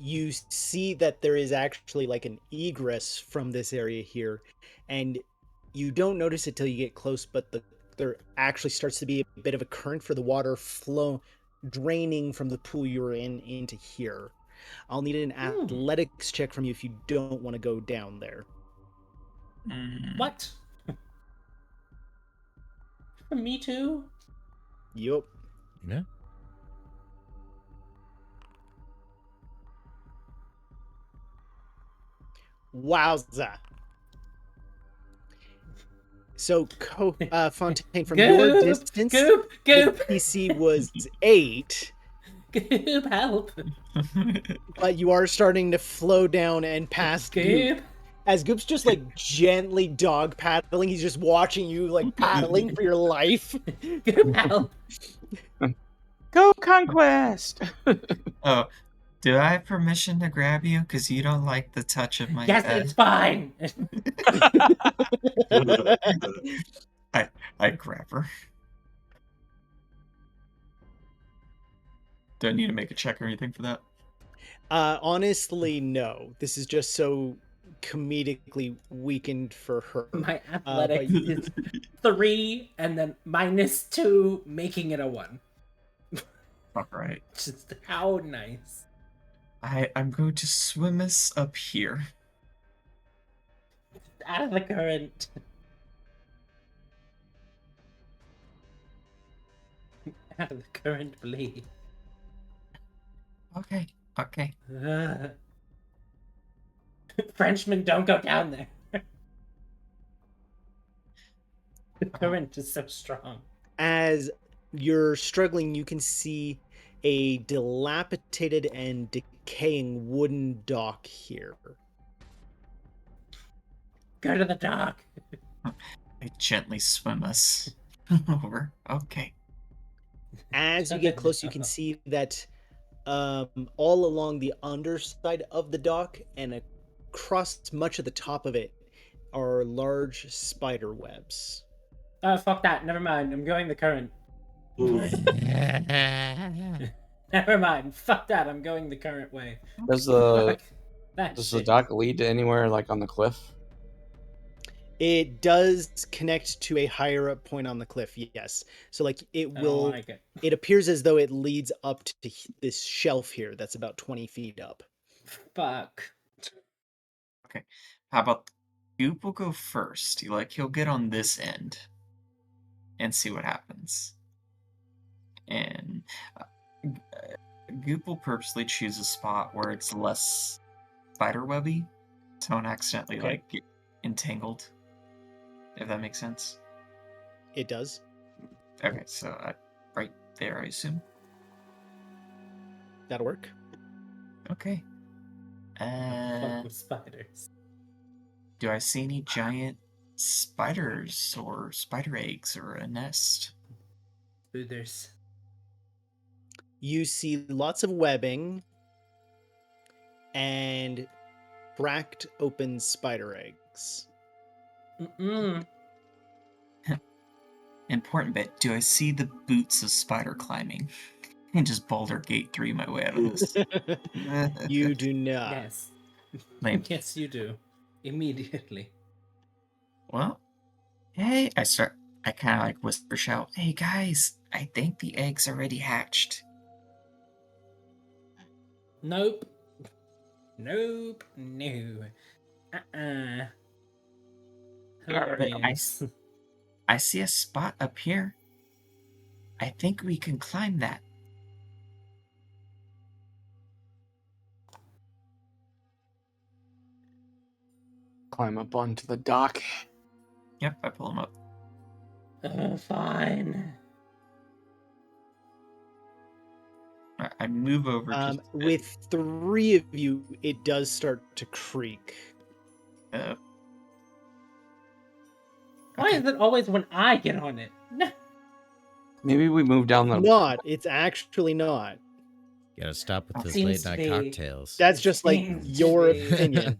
F: You see that there is actually like an egress from this area here, and you don't notice it till you get close, but there actually starts to be a bit of a current for the water flow draining from the pool you were in into here. I'll need an athletics check from you if you don't want to go down there.
A: What? Me too?
F: Yup.
B: Yeah.
F: Wowza. So, Fontaine, from your distance,
A: Goop,
F: the DC was 8.
A: Goop, help.
F: But you are starting to flow down and past Goop. As Goop's just like gently dog paddling, he's just watching you like paddling for your life.
A: Goop, help.
D: Go Conquest!
I: Oh, do I have permission to grab you? Because you don't like the touch of my
A: Yes,
I: head.
A: it's fine.
I: I grab her. Do I need to make a check or anything for that?
F: Honestly, no. This is just so comedically weakened for her.
A: My athletics is 3 and then -2, making it a 1.
I: All right.
A: Just how nice.
I: I'm going to swim us up here.
A: Out of the current. Out of the current, please.
I: Okay.
A: Frenchmen, don't go down there. The current is so strong.
F: As you're struggling, you can see a dilapidated and decaying wooden dock here.
A: Go to the dock.
I: I gently swim us over. Okay.
F: As you get close, you can see that all along the underside of the dock and across much of the top of it are large spider webs.
A: Oh, fuck that. Never mind. I'm going the current. Never mind. Fuck that. I'm going the current way.
D: Does the
A: That
D: does the
A: shit.
D: dock lead to anywhere like on the cliff?
F: It does connect to a higher up point on the cliff, yes. So like it
A: I don't
F: will
A: like it.
F: it appears as though it leads up to this shelf here that's about 20 feet up.
A: Fuck.
I: Okay. How about Goop will go first? He'll get on this end and see what happens. And Goop will purposely choose a spot where it's less spiderwebby, so I don't accidentally get entangled. If that makes sense.
F: It does.
I: Okay, so right there, I assume.
F: That'll work.
I: Okay.
A: Fuck with spiders.
I: Do I see any giant spiders or spider eggs or a nest?
A: There's
F: You see lots of webbing and cracked open spider eggs.
I: Important bit. Do I see the boots of spider climbing? And just Baldur Gate 3 my way out of this.
F: You do not.
A: Yes.
I: Lame.
A: Yes, you do. Immediately.
I: Well, hey, I kind of whisper shout, hey guys, I think the egg's already hatched.
A: Nope. Nope. No.
I: I see a spot up here. I think we can climb that.
D: Climb up onto the dock.
I: Yep, I pull him up.
A: Fine.
I: I move over just a bit.
F: With 3 of you, it does start to creak.
A: Why is it always when I get on it?
D: Maybe we move down the.
F: Not. It's actually not.
H: You gotta stop with those
A: Seems
H: late
A: to
H: night
A: be.
H: cocktails.
F: That's just like
A: Seems to
F: your
A: be.
F: opinion.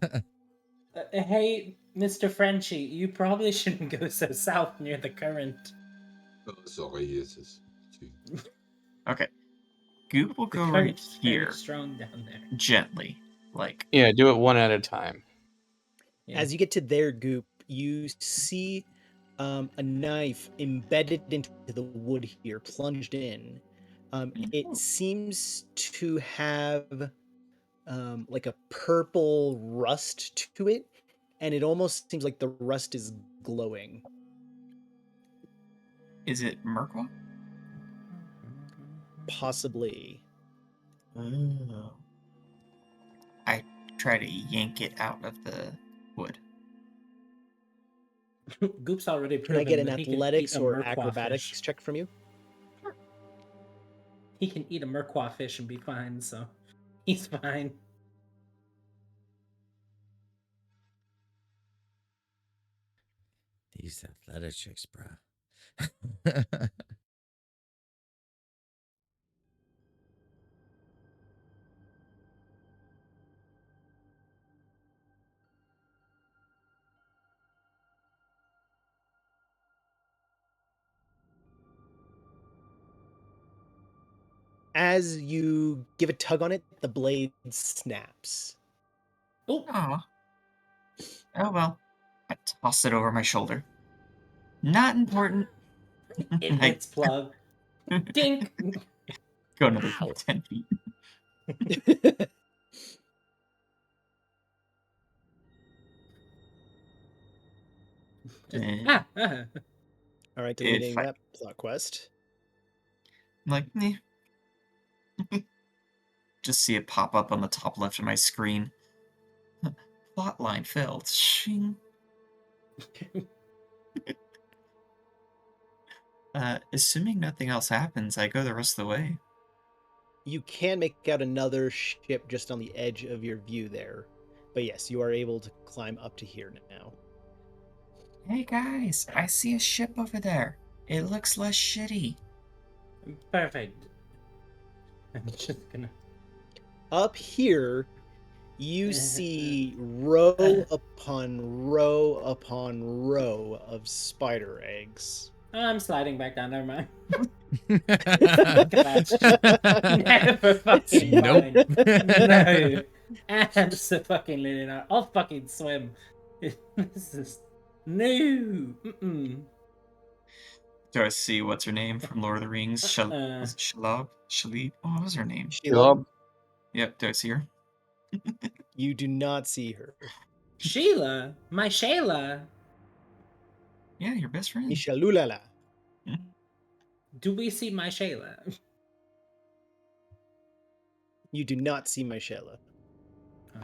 A: Hey, Mr. Frenchie, you probably shouldn't go so south near the current.
E: Oh, sorry, yes, it's too.
I: Okay. Goop will
A: The
I: go right
A: current's very
I: here,
A: strong down there.
I: gently.
D: Yeah, do it one at a time.
A: Yeah.
F: As you get to their Goop, you see a knife embedded into the wood here, plunged in. It seems to have like a purple rust to it, and it almost seems like the rust is glowing.
I: Is it Merkwa?
F: Possibly.
I: Oh. I try to yank it out of the wood.
A: Goop's already
F: Can I
A: proven
F: get an
A: that he can
F: athletics
A: eat a
F: or
A: Merkwa
F: acrobatics
A: fish.
F: check from you?
A: He can eat a Merkwa fish and be fine, so he's fine.
H: These athletic chicks, bro.
F: As you give a tug on it, the blade snaps.
A: Oh,
I: Aw. Oh well. I toss it over my shoulder. Not important.
A: it
I: I
A: hits plug. Dink.
I: go another
A: Ow.
I: 10 feet.
A: Just,
I: Eh,
A: ah.
F: All right,
I: If
F: deleting
I: I-
F: that plot quest.
I: I'm like, eh. Just see it pop up on the top left of my screen. Plotline failed. Shing. Assuming nothing else happens, I go the rest of the way.
F: You can make out another ship just on the edge of your view there. But yes, you are able to climb up to here now.
I: Hey guys, I see a ship over there. It looks less shitty.
A: Perfect. I'm just gonna.
F: Up here, you see row upon row upon row of spider eggs.
A: Oh, I'm sliding back down. Never mind. That's just never fucking
H: Nope.
A: mind. No. Absolutely not. I'll fucking swim. This is no. Mm-mm.
I: Do I see what's her name from Lord of the Rings? Was it Shalab? Shalib? What was her name?
F: Sheila,
I: Yep, do I see her?
F: you do not see her.
A: Sheila, my Shayla.
I: Yeah, your best friend.
F: Ishalulala.
A: Do we see my Shayla?
F: You do not see my Sheila.
A: Oh.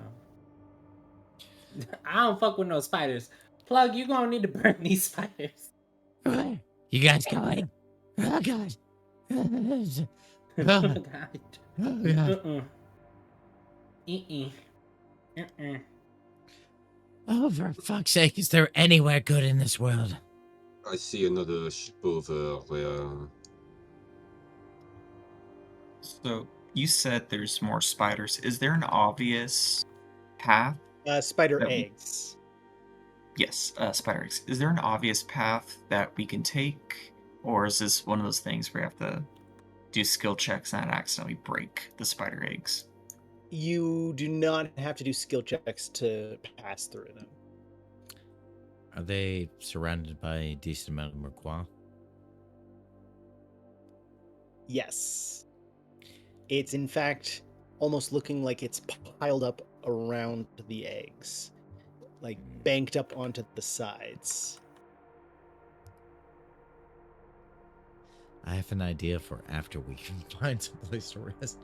A: I don't fuck with no spiders. Plug, you gonna need to burn these spiders.
B: You guys going? Oh god.
A: Oh
B: Oh
A: god.
B: god. Oh, for fuck's sake, is there anywhere good in this world?
E: I see another ship over there.
I: So, you said there's more spiders. Is there an obvious path?
F: Spider
I: That we-
F: eggs.
I: Yes, spider eggs. Is there an obvious path that we can take? Or is this one of those things where we have to do skill checks and accidentally break the spider eggs?
F: You do not have to do skill checks to pass through them.
H: Are they surrounded by a decent amount of Merquois?
F: Yes. It's in fact almost looking like it's piled up around the eggs, like banked up onto the sides.
H: I have an idea for after we can find some place to rest.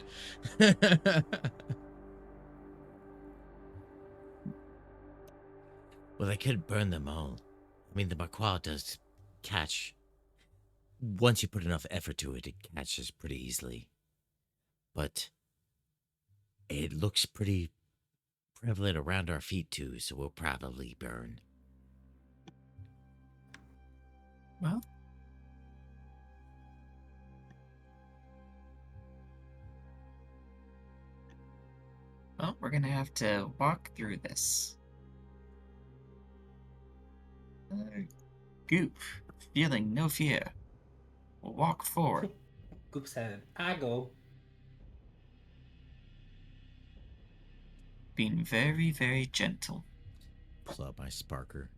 B: Well, I could burn them all. I mean, the Merquois does catch. Once you put enough effort to it, it catches pretty easily. But it looks pretty prevalent around our feet, too, so we'll probably burn.
I: Well, we're gonna have to walk through this. Goop, feeling no fear. We'll walk forward.
A: Goop said, I go.
I: Being very, very gentle.
H: Pull out my sparker.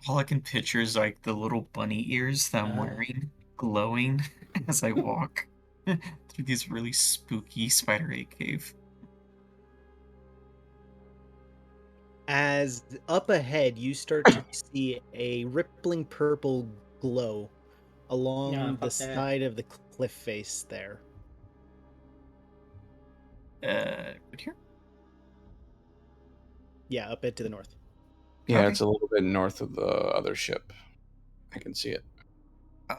I: All I can picture is like the little bunny ears that I'm wearing glowing as I walk through this really spooky spider egg cave.
F: As up ahead, you start to see a rippling purple glow along
A: Yeah,
F: the
A: fuck that.
F: side of the cliff face there.
I: Right here?
F: Yeah, up it to the north.
K: Yeah,
I: Okay.
K: it's a little bit north of the other ship. I can see it.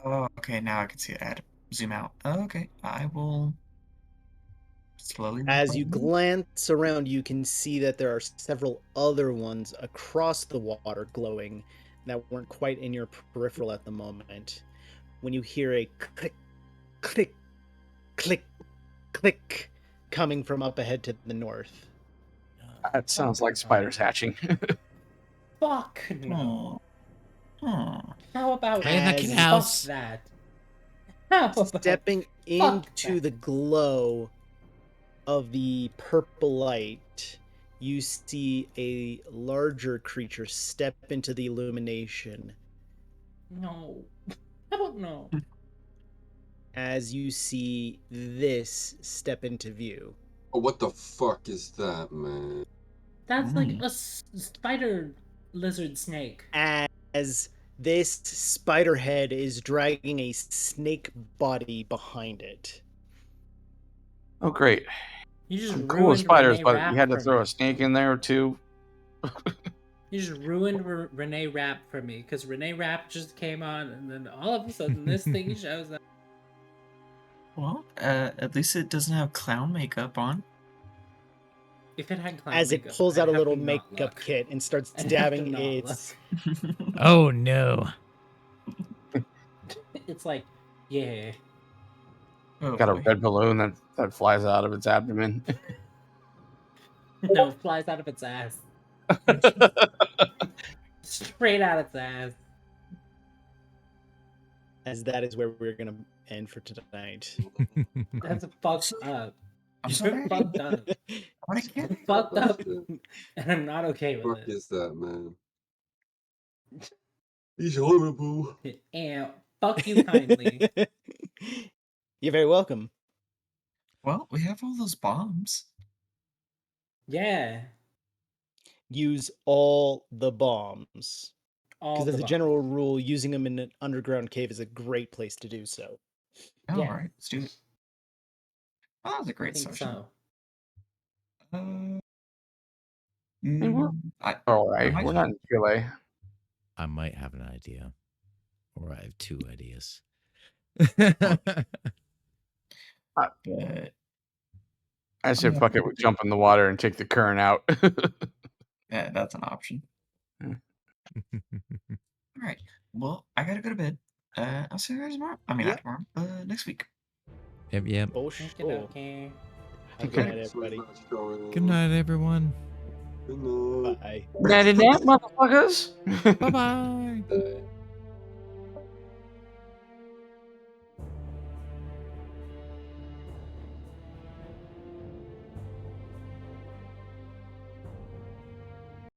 I: Oh, okay, now I can see it. I had to zoom out. Oh, okay, I will Slowly.
F: As you glance around, you can see that there are several other ones across the water glowing that weren't quite in your peripheral at the moment. When you hear a click, click, click, click coming from up ahead to the north.
K: That sounds like spiders hatching.
A: Fuck no. How about
B: Play the
F: As-
B: kid
A: fuck
B: house.
A: that? How about
F: Stepping into
A: that.
F: the glow of the purple light, you see a larger creature step into the illumination.
A: No. How about no?
F: As you see this step into view.
E: Oh, what the fuck is that, man?
A: That's like a spider lizard snake.
F: As this spider head is dragging a snake body behind it.
K: Oh, great.
A: You just
K: I'm cool with
A: ruined
K: spiders,
A: Renee
K: but
A: Rapp
K: you had to
A: for
K: throw
A: me.
K: a snake in there too.
A: You just ruined Renee Rapp for me because Renee Rapp just came on, and then all of a sudden this thing shows up.
I: Well, at least it doesn't have clown makeup on.
A: If it had clown
F: As
A: makeup,
F: it pulls
A: I'd
F: out a
A: have
F: little
A: to not
F: makeup
A: look.
F: kit and starts
A: I'd have to
F: dabbing
A: not
F: its.
B: Oh no.
A: It's like, yeah.
I: Oh,
K: Got a
I: boy.
K: red balloon that flies out of its abdomen.
A: No, it flies out of its ass. Straight out its ass.
F: As that is where we're gonna end for tonight.
A: That's fucked up.
I: I'm
A: You're
I: sorry.
A: fucked up.
I: What a
A: You're
I: kid.
A: fucked up,
E: The
A: and I'm not okay with
E: fuck
A: it.
E: is that, man? He's horrible.
A: And fuck you kindly.
F: You're very welcome.
I: Well, we have all those bombs.
A: Yeah.
F: Use all the bombs.
A: All
F: Because as
A: the
F: a
A: bombs.
F: general rule, using them in an underground cave is a great place to do so.
I: Oh,
A: Yeah.
I: all right, let's do it. Oh, that was a
A: I
I: great
A: think
I: session.
A: so.
K: All right,
I: might-
K: we're not in Chile.
H: I might have an idea. Or I have two ideas.
I: But
K: I said,
I: gonna
K: fuck it, we jump in the water and take the current out.
I: yeah, that's an option. All right. Well, I gotta go to bed. I'll see you guys tomorrow. I mean,
F: Yep.
I: not tomorrow. Next week.
H: Yep.
F: Oh,
A: Okay,
F: sure.
A: okay.
F: Have a
K: Okay.
F: good night, everybody.
H: Good night, everyone.
E: Good night.
F: Bye.
K: Nighty night, motherfuckers.
H: Bye bye.
E: Bye.